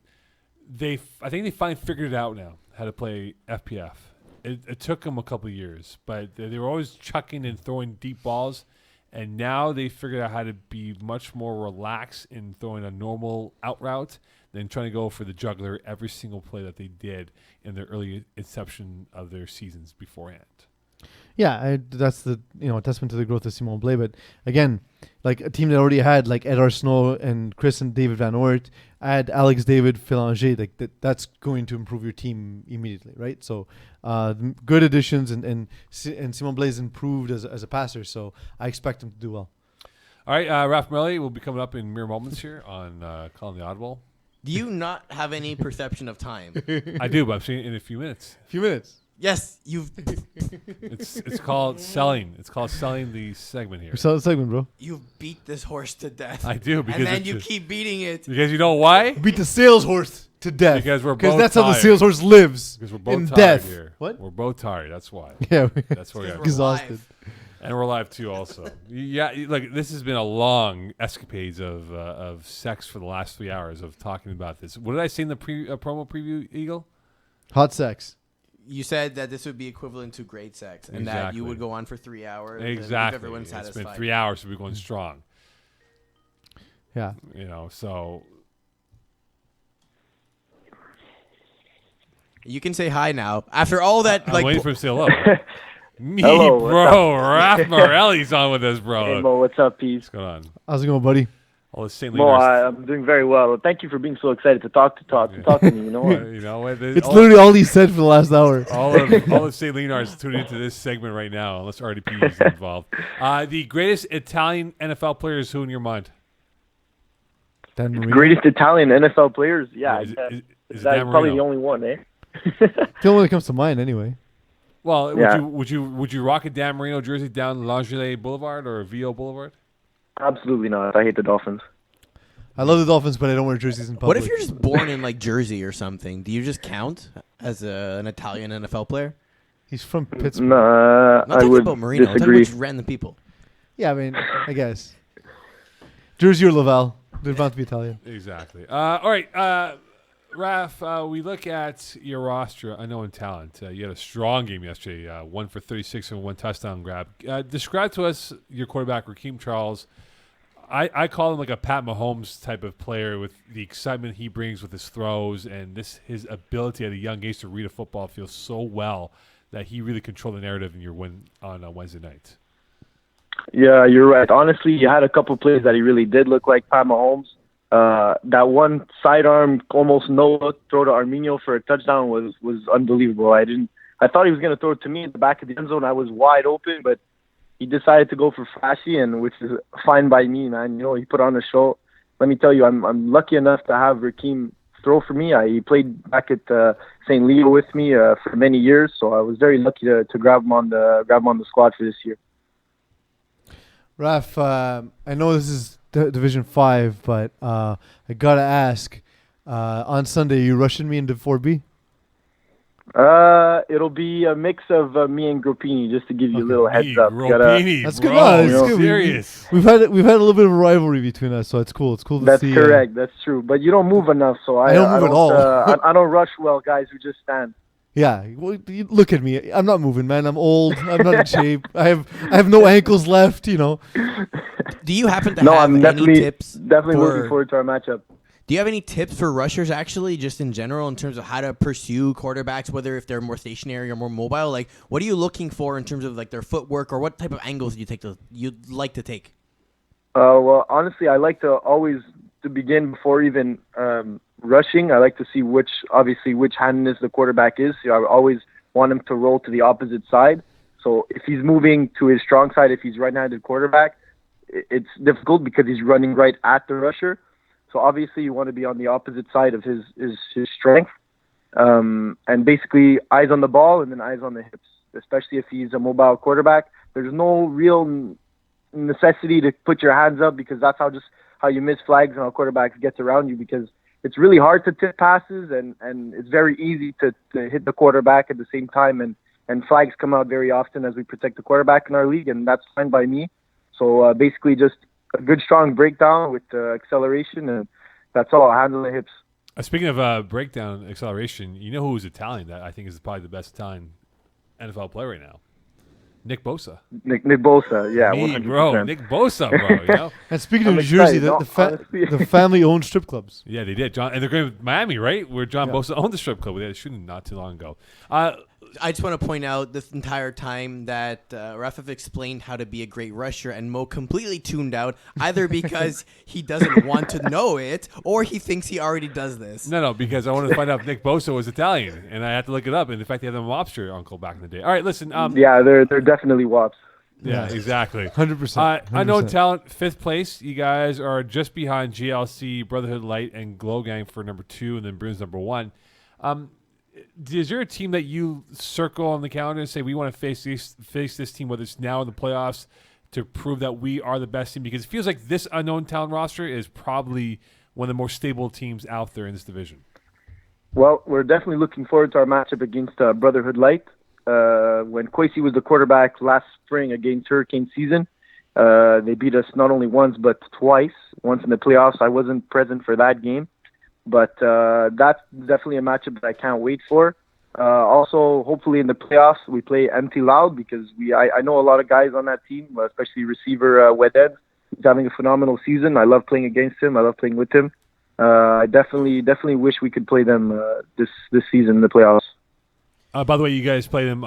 I think they finally figured it out now how to play FPF. It took them a couple of years, but they were always chucking and throwing deep balls, and now they figured out how to be much more relaxed in throwing a normal out route than trying to go for the juggler every single play that they did in their early inception of their seasons beforehand. Yeah, that's the a testament to the growth of Simon Blais. But again, like a team that already had like Ed Arsenault and Chris and David Van Oort, add Alex David, Félanger, like that's going to improve your team immediately, right? So good additions, and Simon Blais improved as a passer, so I expect him to do well. All right, Raf Morelli will be coming up in mere moments here on Calling the Audible. Do you not have any perception of time? I do, but I'm seeing it in a few minutes. Few minutes. Yes, you've It's called selling. It's called selling the segment here. We saw the segment, bro. beat this horse to death. I do because and then it's you just- keep beating it. because you know why? Beat the sales horse to death. Because we're both that's how the tired. sales horse lives. Because we're both in tired death. here. What? We're both tired. That's why. Yeah, That's why we Because are. we're exhausted. live. And we're live too, also. Yeah, look, this has been a long escapades of sex for the last 3 hours of talking about this. What did I say in the promo preview, Eagle? Hot sex. You said that this would be equivalent to great sex, and that Exactly. you would go on for 3 hours. And Exactly. leave everyone It's satisfied. been 3 hours, so we're going strong. Yeah. So You can say hi now. After all that, I'm like waiting for him to say hello. Me, Hello, what's bro. Raph Morelli's on with us, bro. Hey, Mo, what's up, Peeze? What's going on? How's it going, buddy? All the St. Mo, Leonard's. I'm doing very well. Thank you for being so excited to talk to me. You know what? You know what? It's literally all he said for the last hour. all of St. Leonard's tuning into this segment right now, unless RDP is involved. The greatest Italian NFL player is who in your mind? Dan Marino. Greatest Italian NFL players? Yeah, Is it that's Dan probably Marino? the only one, eh? The only one that comes to mind, anyway. Well, Yeah. would you rock a Dan Marino jersey down Langelier Boulevard or VO Boulevard? Absolutely not. I hate the Dolphins. I love the Dolphins, but I don't wear jerseys in public. What if you're just born in like Jersey or something? Do you just count as an Italian NFL player? He's from Pittsburgh. No, I'm not I talking would about Marino. I'm talking disagree. about just random people. Yeah, I mean, I guess. Jersey or Laval. They're bound to be Italian. Exactly. All right, Raph, we look at your roster, unknown talent. You had a strong game yesterday, 1 for 36 and 1 touchdown grab. Describe to us your quarterback, Raheem Charles. I call him like a Pat Mahomes type of player with the excitement he brings with his throws and his ability at a young age to read a football field so well that he really controlled the narrative in your win on Wednesday night. Yeah, you're right. Honestly, you had a couple plays that he really did look like Pat Mahomes. That one sidearm, almost no look throw to Arminio for a touchdown was unbelievable. I thought he was going to throw it to me in the back of the end zone. I was wide open, but he decided to go for flashy, and which is fine by me, man. You know, he put on a show. Let me tell you, I'm lucky enough to have Raheem throw for me. He played back at St. Leo with me for many years, so I was very lucky to grab him on the squad for this year. Raf, I know this is Division 5, but I got to ask, on Sunday, you rushing me into 4B? It'll be a mix of me and Gropini, just to give you a little heads up. Gropini, That's good. bro, No, it's you're good. serious. We've had a little bit of a rivalry between us, so it's cool. It's cool to That's see. correct. That's true. But you don't move enough, so I don't move at all. I don't rush well, guys who just stand. Yeah, well, look at me. I'm not moving, man. I'm old. I'm not in shape. I have no ankles left. You know. Do you happen to No, have I'm any definitely tips? looking forward to our matchup. Do you have any tips for rushers, actually, just in general, in terms of how to pursue quarterbacks, whether if they're more stationary or more mobile? Like, what are you looking for in terms of like their footwork, or what type of angles you'd like to take? Well, honestly, I like to always to begin before even rushing. I like to see which handedness the quarterback is. So I always want him to roll to the opposite side. So if he's moving to his strong side, if he's right-handed quarterback, it's difficult because he's running right at the rusher. So obviously you want to be on the opposite side of his strength. And basically eyes on the ball and then eyes on the hips, especially if he's a mobile quarterback. There's no real necessity to put your hands up because that's how you miss flags and how quarterbacks gets around you, because it's really hard to tip passes and it's very easy to hit the quarterback at the same time. And flags come out very often as we protect the quarterback in our league, and that's fine by me. So basically just a good strong breakdown with acceleration, and that's all. Handle the hips. Speaking of breakdown acceleration, you know who's Italian that I think is probably the best Italian NFL player right now? Nick Bosa. Nick Bosa, yeah, Me, 100%. bro. Nick Bosa, bro. You know? And speaking I'm of New Jersey, excited, the family owned strip clubs. Yeah, they did. And they're going to Miami, right? Where John Bosa owned the strip club. We had a shooting not too long ago. I just want to point out this entire time that Rafa explained how to be a great rusher, and Mo completely tuned out, either because he doesn't want to know it or he thinks he already does this. No, because I wanted to find out if Nick Bosa was Italian, and I had to look it up. And in fact, they had a mobster uncle back in the day. All right, listen. Yeah, they're definitely wops. Yeah, exactly. 100%. Unknown talent, 5th place. You guys are just behind GLC, Brotherhood Light, and Glow Gang for number 2, and then Bruins number 1. Is there a team that you circle on the calendar and say we want to face this team, whether it's now in the playoffs, to prove that we are the best team? Because it feels like this unknown talent roster is probably one of the more stable teams out there in this division. Well, we're definitely looking forward to our matchup against Brotherhood Light. When Kwesi was the quarterback last spring against Hurricane season, they beat us not only once but twice. Once in the playoffs. I wasn't present for that game. But that's definitely a matchup that I can't wait for. Also, hopefully in the playoffs, we play Empty Loud because I know a lot of guys on that team, especially receiver Weded. He's having a phenomenal season. I love playing against him. I love playing with him. I definitely wish we could play them this season in the playoffs. By the way, you guys play them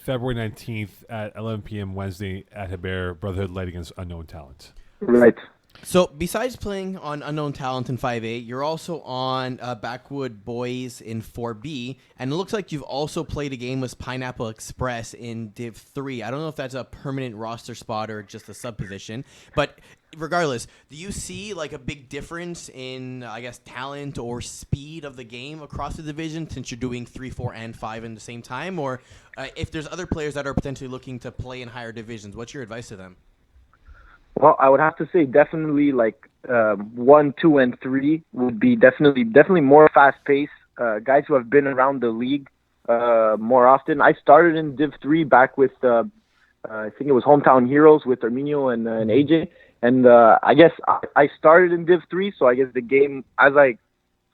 February 19th at 11 p.m. Wednesday at Hebert, Brotherhood Light against Unknown Talent. Right. So besides playing on Unknown Talent in 5A, you're also on Backwood Boys in 4B, and it looks like you've also played a game with Pineapple Express in Div 3. I don't know if that's a permanent roster spot or just a sub position, but regardless, do you see like a big difference in, I guess, talent or speed of the game across the division since you're doing 3, 4, and 5 in the same time? Or if there's other players that are potentially looking to play in higher divisions, what's your advice to them? Well, I would have to say definitely like 1, 2, and 3 would be definitely more fast paced. Guys who have been around the league more often. I started in Div 3 back with I think it was Hometown Heroes with Arminio and AJ. And I guess I started in Div 3, so I guess the game, as I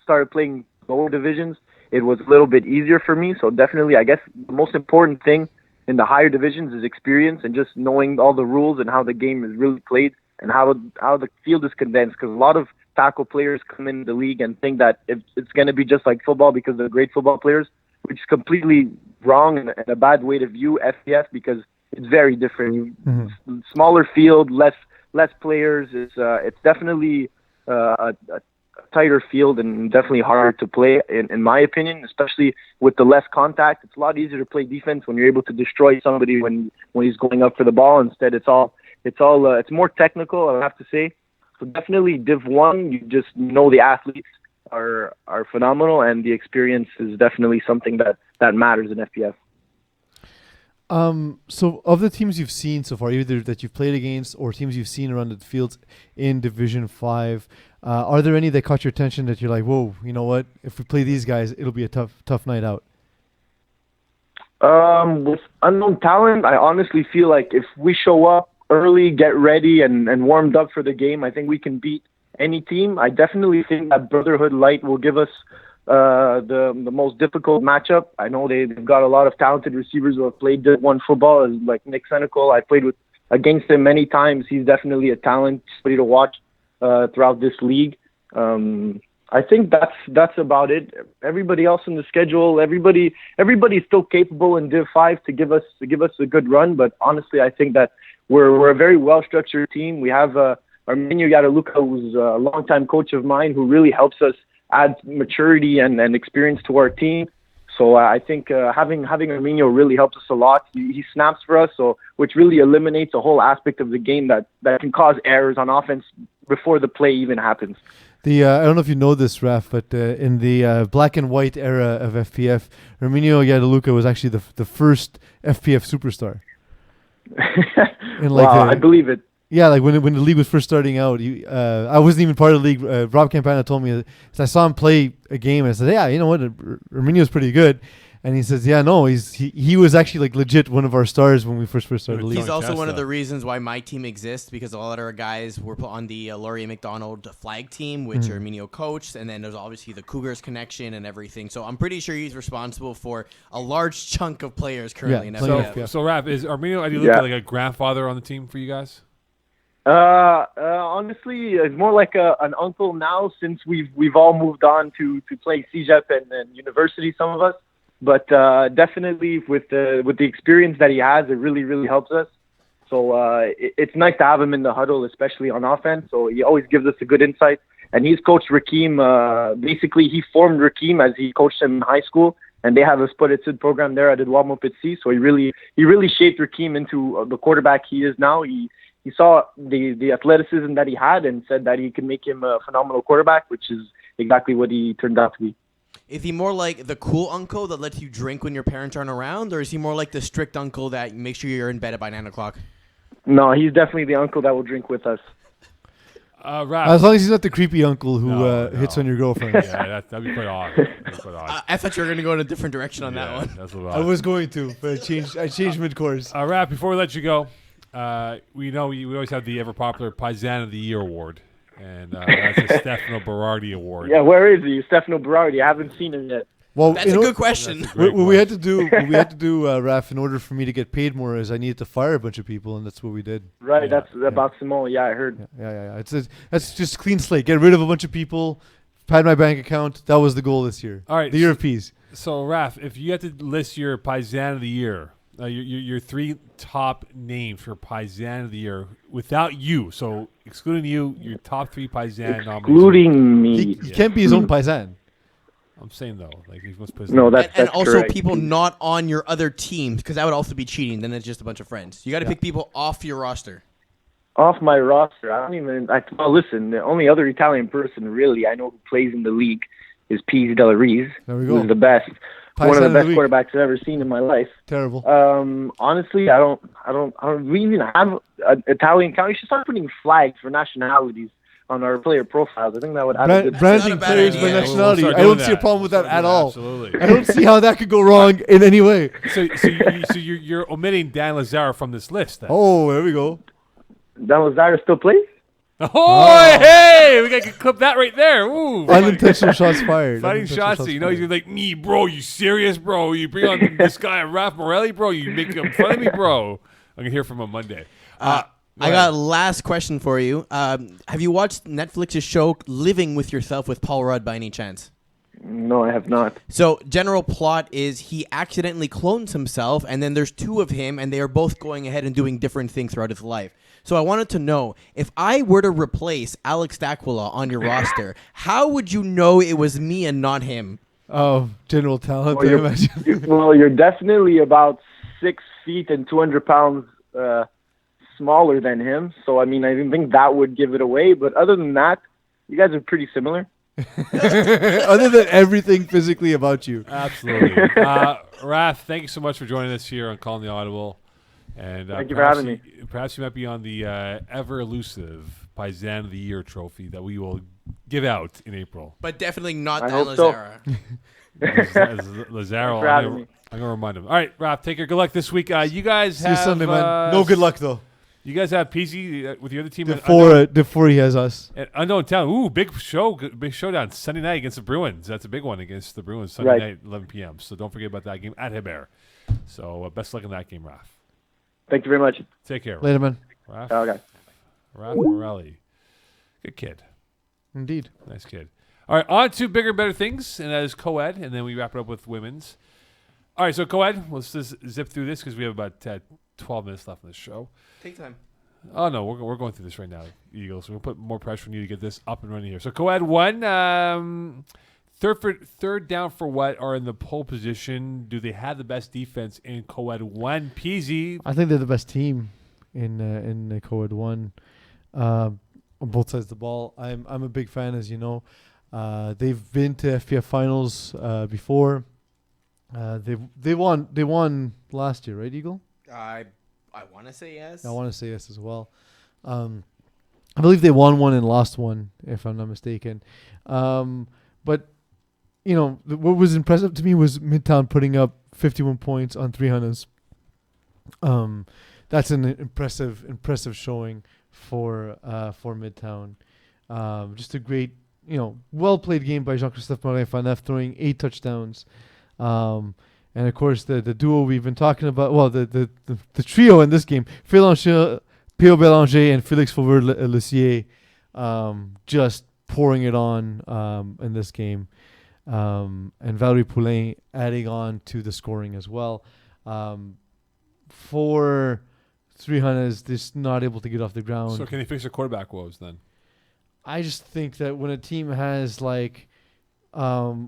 started playing lower divisions, it was a little bit easier for me. So definitely, I guess the most important thing in the higher divisions is experience and just knowing all the rules and how the game is really played and how the field is condensed. Because a lot of tackle players come in the league and think that it's going to be just like football because they're great football players, which is completely wrong and a bad way to view FPF because it's very different. Smaller field, less players. It's definitely a tighter field and definitely harder to play in my opinion, especially with the less contact. It's a lot easier to play defense when you're able to destroy somebody when he's going up for the ball. Instead, it's more technical, I have to say. So definitely Div 1, you just know the athletes are phenomenal, and the experience is definitely something that matters in FPF. So of the teams you've seen so far, either that you've played against or teams you've seen around the fields in Division 5, are there any that caught your attention that you're like, whoa, you know what? If we play these guys, it'll be a tough night out? With unknown talent, I honestly feel like if we show up early, get ready, and warmed up for the game, I think we can beat any team. I definitely think that Brotherhood Light will give us the most difficult matchup. I know they've got a lot of talented receivers who have played Div 1 football, like Nick Senecal. I played against him many times. He's definitely a talent, somebody to watch throughout this league. I think that's about it. Everybody else in the schedule, everybody's still capable in Div 5 to give us a good run. But honestly, I think that we're a very well structured team. We have Arminio Yadaluca, who's a longtime coach of mine, who really helps us add maturity and experience to our team. So I think having Arminio really helps us a lot. He snaps for us, which really eliminates a whole aspect of the game that can cause errors on offense before the play even happens. I don't know if you know this, Raf, but in the black and white era of FPF, Arminio Yadaluca was actually the first FPF superstar. Wow, I believe it. Yeah, like when the league was first starting out, I wasn't even part of the league. Rob Campana told me, so I saw him play a game, and I said, "Yeah, you know what, Arminio's pretty good." And he says, "Yeah, no, he was actually like legit one of our stars when we first started the league." He's also one of the reasons why my team exists, because a lot of our guys were put on the Laurier McDonald flag team, which Arminio coached, and then there's obviously the Cougars connection and everything. So I'm pretty sure he's responsible for a large chunk of players currently in FPF. So Raf, is Arminio Yadaluca like a grandfather on the team for you guys? Honestly, it's more like an uncle now, since we've all moved on to play CJEP and university, some of us. But definitely with the experience that he has, it really, really helps us. So it's nice to have him in the huddle, especially on offense. So he always gives us a good insight. And he's coached Rakim. Basically, he formed Rakim as he coached him in high school. And they have a split etudes program there at Edouard Montpetit. So he really shaped Rakim into the quarterback he is now. He saw the athleticism that he had and said that he could make him a phenomenal quarterback, which is exactly what he turned out to be. Is he more like the cool uncle that lets you drink when your parents aren't around, or is he more like the strict uncle that makes sure you're in bed by 9 o'clock? No, he's definitely the uncle that will drink with us. Raf, as long as he's not the creepy uncle who hits on your girlfriend. Yeah, that'd be quite odd. I thought you were going to go in a different direction on that one. That's a lot. I was going to, but I changed mid-course. Raf, before we let you go, we know we always have the ever-popular Paisan of the Year award, and that's a Stefano Berardi award. Yeah, where is he? Stefano Berardi. I haven't seen him yet. Well, that's a good question. What we had to do, Raf, in order for me to get paid more, is I needed to fire a bunch of people, and that's what we did. Right, that's about Simone. Yeah, I heard. Yeah. That's just clean slate. Get rid of a bunch of people, pad my bank account. That was the goal this year. All right, the year of Peeze. So, Raf, if you had to list your Paisan of the Year, your three top names for Paisan of the Year without you, so excluding you, your top three Paisan nominees. Excluding me. He can't be his own Paisan. I'm saying though, like he must put. No, that's and also correct. people not on your other teams, because that would also be cheating. Then it's just a bunch of friends. You got to pick people off your roster. Off my roster, I don't even. Well, listen, the only other Italian person really I know who plays in the league is Peeze Della Reeze, There we go. who's the best. one of the best week. quarterbacks I've ever seen in my life. Terrible. Honestly, I don't even have an Italian count. You should start putting flags for nationalities on our player profiles. I think that would add a good. Branding not a bad players by idea. nationality. We'll I don't see a problem with that at all. Absolutely. I don't see how that could go wrong in any way. So you're omitting Dan Lazara from this list then? Oh, there we go. Dan Lazara still plays? Oh, hey, we got to clip that right there. Ooh, Unintentional shots fired. fighting Unintentional shots. You know, fired. you're like, me, bro. You serious, bro? You bring on this guy, Raf Morelli, bro. You make him fun of me, bro. I'm gonna hear from him Monday. I got a last question for you. Have you watched Netflix's show Living with Yourself with Paul Rudd by any chance? No, I have not. So, general plot is he accidentally clones himself, and then there's two of him, and they are both going ahead and doing different things throughout his life. So, I wanted to know, if I were to replace Alex D'Aquila on your roster, how would you know it was me and not him? Oh, general talent. Well, I imagine. you're definitely about 6 feet and 200 pounds smaller than him. So, I mean, I didn't think that would give it away. But other than that, you guys are pretty similar. Other than everything physically about you. Absolutely. Raf, thank you so much for joining us here on Calling the Audible. And Thank you for having me. Perhaps you might be on the ever elusive Paisan of the Year trophy that we will give out in April. But definitely not I Dan hope so. Lazara. Lazaro, for having me. I'm going to remind him. All right, Raf, take care. Good luck this week. You guys See have... you Sunday, man. No good luck, though. You guys have Peeze with your other team. Before he has us. At Unknown Town. Ooh, big showdown Sunday night against the Bruins. That's a big one against the Bruins Sunday night, 11 p.m. So don't forget about that game at Hebert. So best luck in that game, Raf. Thank you very much. Take care. Later, man. Raf. Okay. Raf Morelli. Good kid. Indeed. Nice kid. All right, on to bigger, better things, and that is co-ed, and then we wrap it up with women's. All right, so co-ed, let's just zip through this because we have about 12 minutes left in this show. Take time. Oh, no, we're going through this right now, Eagles. We'll put more pressure on you to get this up and running here. So co-ed 1, third down for what are in the pole position. Do they have the best defense in co-ed 1? Peeze. I think they're the best team in co-ed 1 on both sides of the ball. I'm a big fan, as you know. They've been to FPF finals before. They won last year, right, Eagle? I want to say yes. I want to say yes as well. I believe they won one and lost one, if I'm not mistaken. But, you know, what was impressive to me was Midtown putting up 51 points on 300s. That's an impressive showing for Midtown. Just a great, well-played game by Jean-Christophe Morin-Fanef, throwing 8 touchdowns. And of course, the duo we've been talking about, well, the trio in this game, Phil Pio Bélanger and Félix Fauveur-Lessier, just pouring it on in this game. And Valérie Poulain adding on to the scoring as well. For 300s, just not able to get off the ground. So can they fix their quarterback woes then? I just think that when a team has like a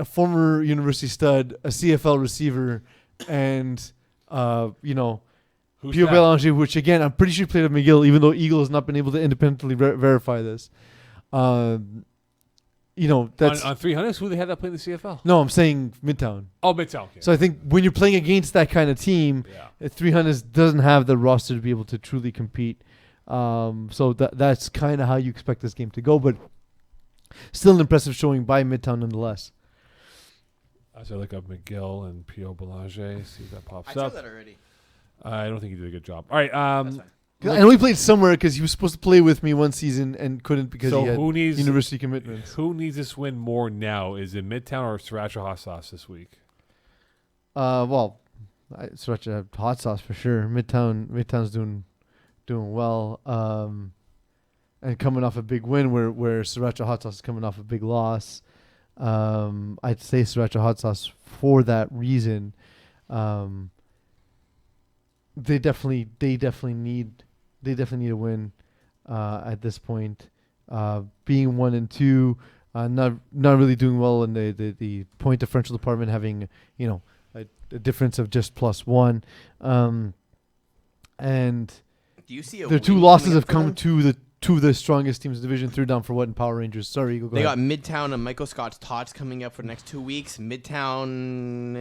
former university stud, a CFL receiver, and Pio Bélanger, which again I'm pretty sure played at McGill, even though Eagle has not been able to independently verify this. That's on 300s. Who they had that play in the CFL? No, I'm saying Midtown. Oh, Midtown. Okay. So I think when you're playing against that kind of team, 300s doesn't have the roster to be able to truly compete. So that's kind of how you expect this game to go, but still an impressive showing by Midtown nonetheless. As I look up McGill and Pio Bélanger, see if that pops I up. saw that already. I don't think he did a good job. All right. That's fine. I know he played somewhere because he was supposed to play with me one season and couldn't because he had university commitments. Who needs this win more now? Is it Midtown or Sriracha Hot Sauce this week? Sriracha Hot Sauce for sure. Midtown's doing well. And coming off a big win where Sriracha Hot Sauce is coming off a big loss. I'd say Sriracha Hot Sauce for that reason. They definitely need a win at this point. Being 1-2, not really doing well in the point differential department, having a difference of just +1. And do you see their 2 losses have come to two of the strongest teams in the division. Third down for what in Power Rangers? Sorry, go They ahead. got Midtown and Michael Scott's Tots coming up for the next 2 weeks. Midtown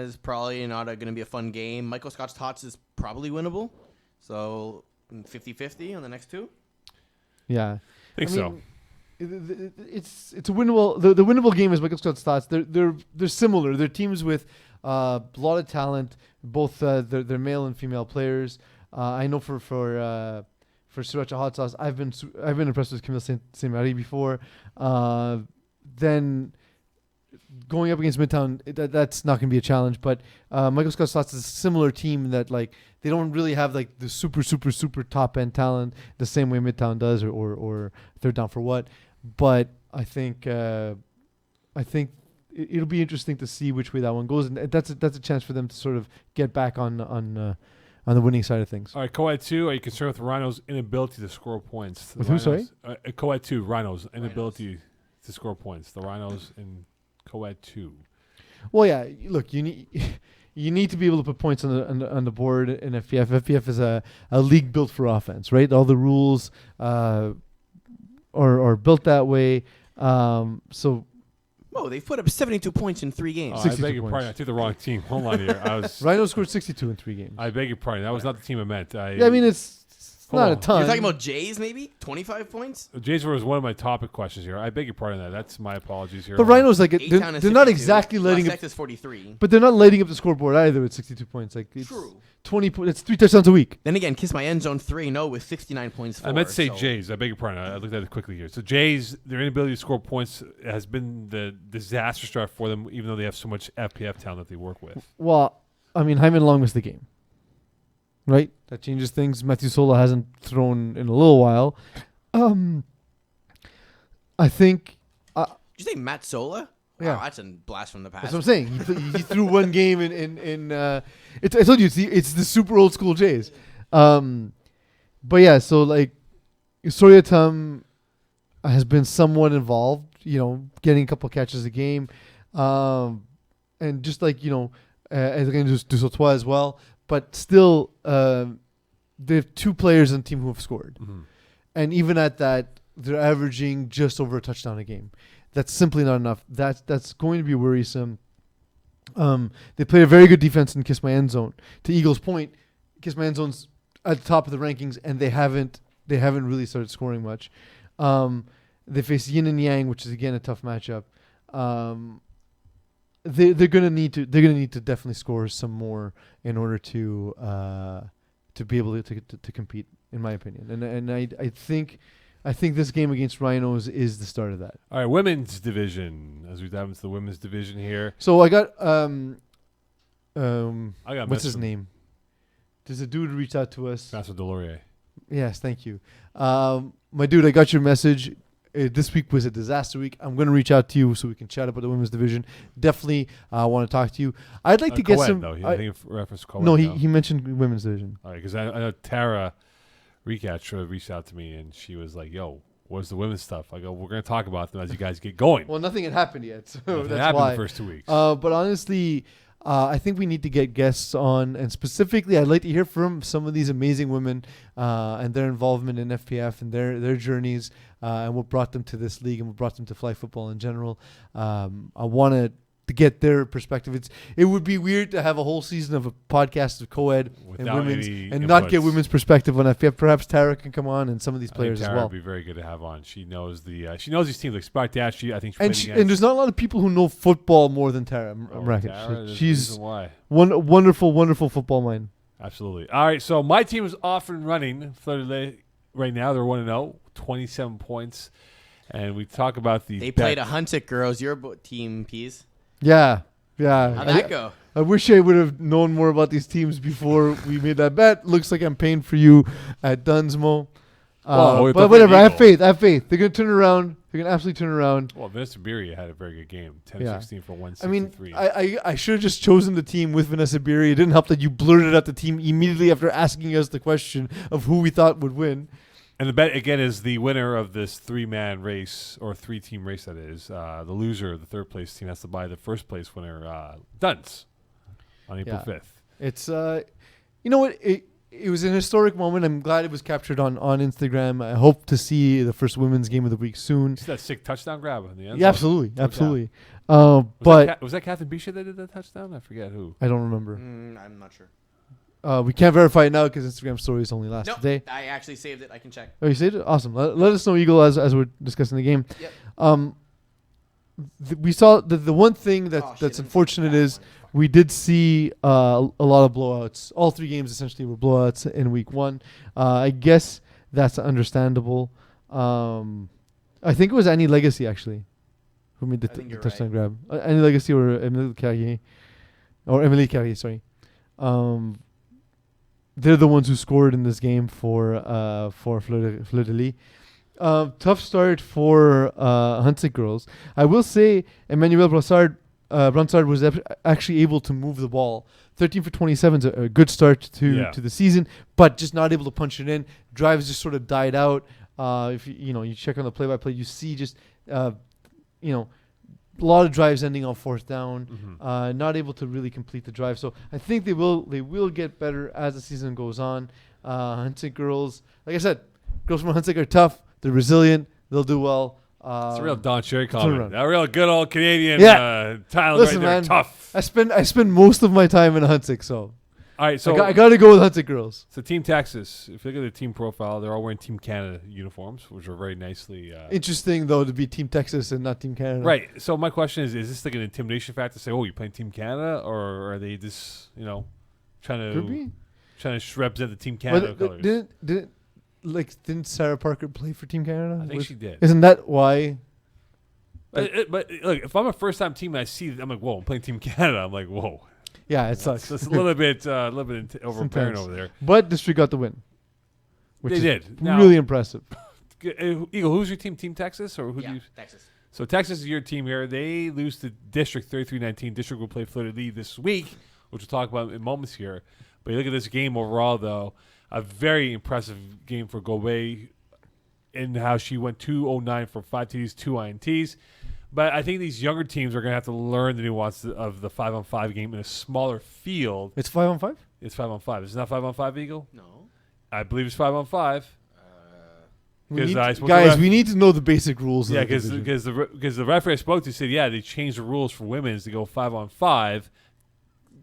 is probably not going to be a fun game. Michael Scott's Tots is probably winnable. So 50-50 on the next two. Yeah, I think so. It's a winnable. The winnable game is Michael Scott's Thoughts. They're similar. They're teams with a lot of talent. Both they're male and female players. I know for Sriracha Hot Sauce, I've been impressed with Camille Saint-Marie before. Then going up against Midtown, that's not going to be a challenge. But Michael Scott's Thoughts is a similar team that like they don't really have like the super top end talent the same way Midtown does or Third Down for What. But I think it'll be interesting to see which way that one goes, and that's a chance for them to sort of get back on the winning side of things. All right, Co-Ed 2, are you concerned with Rhino's inability to score points? With who, sorry? Co-Ed 2, Rhino's inability to score points. The Rhinos in Co-Ed 2. Well, yeah. Look, you need to be able to put points on the board in FPF. FPF is a league built for offense, right? All the rules are built that way. So. Whoa, they've put up 72 points in 3 games. I beg your pardon. I took the wrong team. Hold on here. Rhino scored 62 in 3 games. I beg your pardon. That was not the team I meant. I mean, it's not a ton. You're talking about Jays, maybe 25 points. Jays was one of my topic questions here. I beg your pardon. That's my apologies here. But Rhinos they're A-Town is not 52. exactly lighting West up. Texas 43. But they're not lighting up the scoreboard either with 62 points. Like it's True. 20 points. It's 3 touchdowns a week. Then again, Kiss My End Zone 3-0 with 69 points. I meant to say Jays. I beg your pardon. I looked at it quickly here. So Jays, their inability to score points has been the disaster start for them, even though they have so much FPF talent that they work with. Well, I mean, Hyman Long missed the game. Right? That changes things. Matthew Sola hasn't thrown in a little while. I think... Did you say Matt Sola? Yeah. Wow, that's a blast from the past. That's what I'm saying. He threw one game in I told you, it's the super old school Jays. But yeah, so like, Soryatam has been somewhat involved, getting a couple catches a game. And just like, Adrien Dusautois as well. But still, they have 2 players on the team who have scored. Mm-hmm. And even at that, they're averaging just over a touchdown a game. That's simply not enough. That's going to be worrisome. They play a very good defense in Kiss My End Zone. To Eagles' point, Kiss My End Zone's at the top of the rankings, and they haven't really started scoring much. They face Yin and Yang, which is again a tough matchup. They're gonna need to definitely score some more in order to be able to compete, in my opinion. And I think this game against Rhinos is the start of that. All right, women's division. As we dive into the women's division here. So I got got what's his name? There's a dude reached out to us. Master Delorier. Yes, thank you. My dude, I got your message. This week was a disaster week. I'm going to reach out to you so we can chat about the women's division. Definitely want to talk to you. I'd like to get Co-ed, some... though. I think reference Co-Ed. No, he mentioned women's division. All right, because I know Tara Recatch reached out to me, and she was like, yo, what's the women's stuff? I go, we're going to talk about them as you guys get going. Well, nothing had happened yet, so Nothing that's happened why. the first 2 weeks. But honestly, I think we need to get guests on, and specifically, I'd like to hear from some of these amazing women and their involvement in FPF and their journeys, and what brought them to this league and what brought them to flag football in general. I want to get their perspective. It would be weird to have a whole season of a podcast of co-ed and Without women's any and not get inputs. women's perspective on FPF. Perhaps Tara can come on and some of these players I think as well. Tara would be very good to have on. She knows these teams like Spartaci. I think And there's not a lot of people who know football more than Tara Mrakic. Tara, there's a She's reason why. wonderful football mind. Absolutely. All right, so my team is off and running right now. They're 1-0, 27 points. And we talk about the They played a Hunted girls. Your team, Peeze. Yeah. How'd that go? I wish I would have known more about these teams before we made that bet. Looks like I'm paying for you at Dunsmo. But whatever, I have faith. They're going to turn around. They're going to absolutely turn around. Well, Vanessa Beery had a very good game. 10-16 for 163. I mean, I should have just chosen the team with Vanessa Beery. It didn't help that you blurted out the team immediately after asking us the question of who we thought would win. And the bet, again, is the winner of this 3-man race, or 3-team race, that is. The loser, the third-place team, has to buy the first-place winner, Duns, on April 5th. It's, you know what? it was an historic moment. I'm glad it was captured on Instagram. I hope to see the first women's game of the week soon. Just that sick touchdown grab in the end. Yeah, absolutely. Was that Catherine Bichet that did that touchdown? I forget who. I don't remember. I'm not sure. We can't verify it now because Instagram stories only last Nope, today. I actually saved it. I can check. Oh, you saved it? Awesome. Let us know, Eagle, as we're discussing the game. Yep. We saw the one thing that's unfortunate is we did see a lot of blowouts. All 3 games essentially were blowouts in week 1. I guess that's understandable. I think it was Annie Legacy actually who made the touchdown grab. Annie Legacy or Emily Carrier, sorry. They're the ones who scored in this game for Fleur-de-Lis. Tough start for Huntsic girls. I will say Emmanuel Brassard was actually able to move the ball. 13 for 27 is a good start to the season, but just not able to punch it in. Drives just sort of died out. If you check on the play-by-play, you see just a lot of drives ending on 4th down. Not able to really complete the drive. So I think they will get better as the season goes on. Huntsic girls, like I said, girls from Huntsic are tough. They're resilient. They'll do well. It's a real Don Cherry comment. A real good old Canadian talent. Listen, right there. man, Tough. I spend most of my time in Huntsic, so all right. So I got to go with Huntsic girls. So Team Texas, if you look at the team profile, they're all wearing Team Canada uniforms, which are very nicely. Interesting though to be Team Texas and not Team Canada. Right. So my question is this like an intimidation factor to say, oh, you're playing Team Canada, or are they just trying to represent the Team Canada colors? Didn't Sarah Parker play for Team Canada? I think she did. Isn't that why? But look, if I'm a first-time team and I see, I'm like, whoa, I'm playing Team Canada. I'm like, whoa. Yeah, it sucks. It's a little bit overbearing over there. But District got the win. They did. Really impressive. Eagle, who's your team? Team Texas or who do you? Texas. So Texas is your team here. They lose to District 33-19. District will play Fleur-de-Lis this week, which we'll talk about in moments here. But you look at this game overall, though. A very impressive game for Gomes in how she went 209 for 5 TDs, 2 INTs. But I think these younger teams are going to have to learn the nuance of the 5-on-5 game in a smaller field. It's 5-on-5? It's 5-on-5. Is it not 5-on-5, Eagle? No. I believe it's 5-on-5. We need to know the basic rules. Yeah, because the referee I spoke to said, they changed the rules for women's to go 5-on-5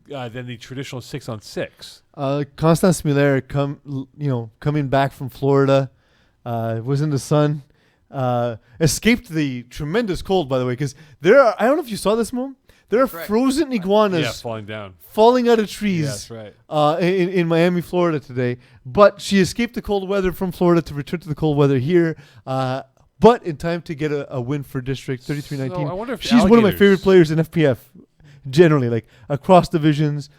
than the traditional 6-on-6. Constance Miller coming back from Florida, was in the sun, escaped the tremendous cold, by the way, because I don't know if you saw this, Mo. There are frozen iguanas falling out of trees. Yeah, that's right. In Miami, Florida today. But she escaped the cold weather from Florida to return to the cold weather here. But in time to get a win for District 33-19. So I wonder if she's one of my favorite players in FPF. Generally, like across divisions,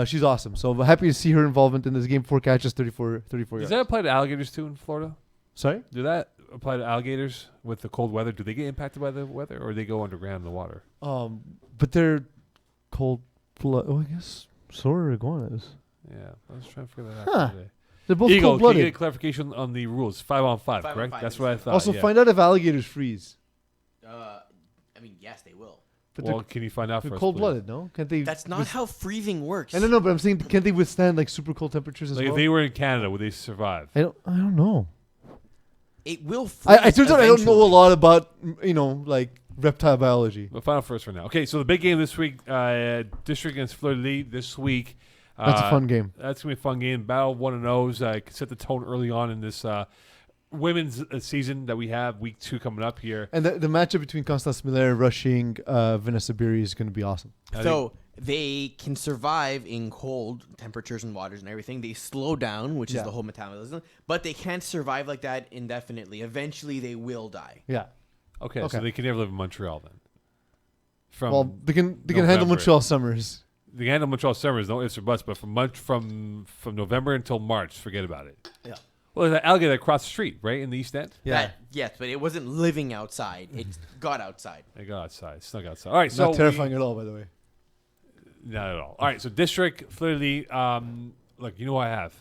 she's awesome. So I'm happy to see her involvement in this game. 4 catches, 34 yards. Does that apply to alligators too in Florida? Sorry? Do that apply to alligators with the cold weather? Do they get impacted by the weather, or do they go underground in the water? But they're cold blood. Oh, I guess so are iguanas. Yeah, I was trying to figure that out today. They're both Eagle, cold-blooded. Can you get clarification on the rules? 5-on-5, correct? That's what I thought. Also, find out if alligators freeze. Yes, they will. But can you find out for they're us, cold-blooded, no? Can't they? That's not how freezing works. I don't know, but I'm saying, can't they withstand like super cold temperatures as well? If they were in Canada, would they survive? I don't know. It will freeze. I turns out I don't know a lot about like reptile biology. We'll find out first for now. Okay, so the big game this week, District against Fleur-de-Lis this week. That's a fun game. That's going to be a fun game. Battle of 1-0s. Can set the tone early on in this women's season that we have, week 2 coming up here. And the matchup between Constance Miller rushing Vanessa Beery is going to be awesome. So they can survive in cold temperatures and waters and everything. They slow down, which is the whole metabolism. But they can't survive like that indefinitely. Eventually, they will die. Yeah. Okay, so they can never live in Montreal then. They can handle Montreal summers. They can handle Montreal summers, no ifs or buts. But from November until March, forget about it. Yeah. Well, there's that alligator across the street, right, in the East End? Yeah. Yes, but it wasn't living outside. It got outside. It got outside. Snuck outside. All right, Not terrifying at all, by the way. Not at all. All right, so District, Fleur-de-Lis. Look, you know what I have?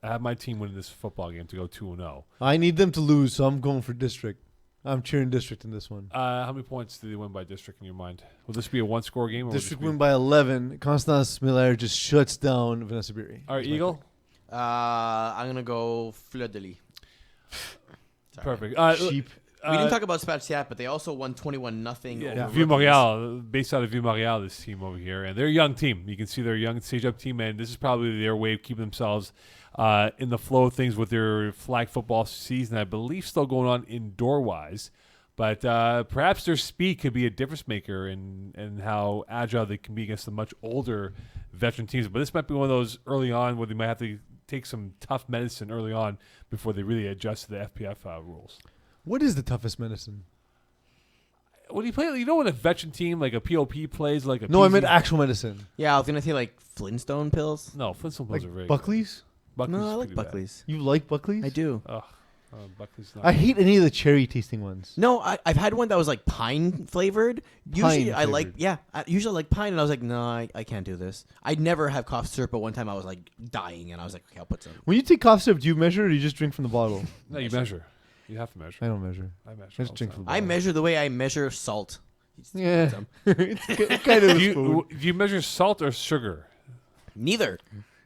I have my team winning this football game to go 2-0. I need them to lose, so I'm going for District. I'm cheering District in this one. How many points do they win by District in your mind? Will this be a one-score game? Or District win by 11. Constance Miller just shuts down Vanessa Beery. All right, Eagle? I'm gonna go Fleur de Lis. Sorry. Perfect. Cheap. We didn't talk about Spezia, but they also won 21-0. Yeah, over Vieux Rookies. Montreal, based out of Vieux Montreal, this team over here, and they're a young team. You can see they're a young stage-up team, and this is probably their way of keeping themselves in the flow of things with their flag football season. I believe still going on indoor-wise, but perhaps their speed could be a difference maker in how agile they can be against the much older veteran teams. But this might be one of those early on where they might have to take some tough medicine early on before they really adjust to the FPF rules. What is the toughest medicine? When you play, you know, when a veteran team like a POP plays like a No, I Peeze- meant actual medicine. Yeah, I was gonna say like Flintstone pills. No, Flintstone Like pills are very Buckley's? good. No, I is like pretty bad. Buckley's. You like Buckley's? I do. Ugh, Buckley's not. I hate any of the cherry tasting ones. No, I've had one that was like pine flavored. Usually I like, Pine-flavored. I usually like pine, and I was like, no, I can't do this. I'd never have cough syrup, but one time I was like dying, and I was like, okay, I'll put some. When you take cough syrup, do you measure or do you just drink from the bottle? No, you measure. You have to measure. I don't measure. I measure. I all just the drink time. from the I bottle. measure the way I measure salt. Yeah. Some. It's kind of Do a spoon. you measure salt or sugar? Neither.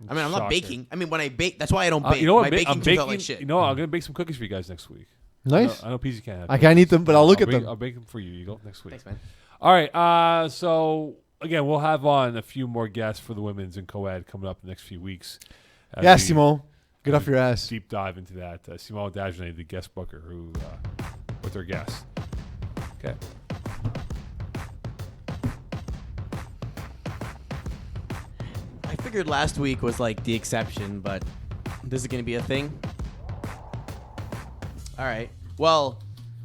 I mean, I'm not Shocker. baking. I mean, when I bake, that's why I don't bake. You know what? My baking I'm turns out baking. like shit. You know, what? I'm gonna bake some cookies for you guys next week. Nice. I know Peeze can't have. I can't eat them, but I'll look at them. I'll bake them for you, Eagle, next week. Thanks, man. All right. So again, we'll have on a few more guests for the women's and co-ed coming up in the next few weeks. as Yeah, we Simon. Get off your ass. Deep dive into that. Simon Dagenet, the guest booker, who with their guests. Okay. I figured last week was like the exception, but this is going to be a thing. All right. Well,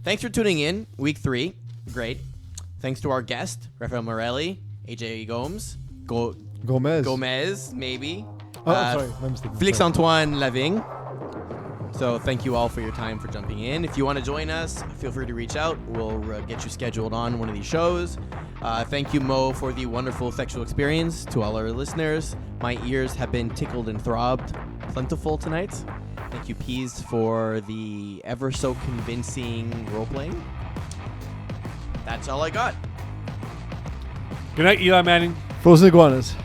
thanks for tuning in. Week 3. Great. Thanks to our guest, Raffaele Morelli, AJ Gomes, Gomes. maybe. Oh, sorry. My mistake. Felix-Antoine Lavigne. So thank you all for your time for jumping in. If you want to join us, feel free to reach out. We'll get you scheduled on one of these shows. Thank you, Moe, for the wonderful sexual experience. To all our listeners, my ears have been tickled and throbbed plentiful tonight. Thank you, Peeze, for the ever so convincing role-playing. That's all I got. Good night, Eli Manning. Frozen iguanas.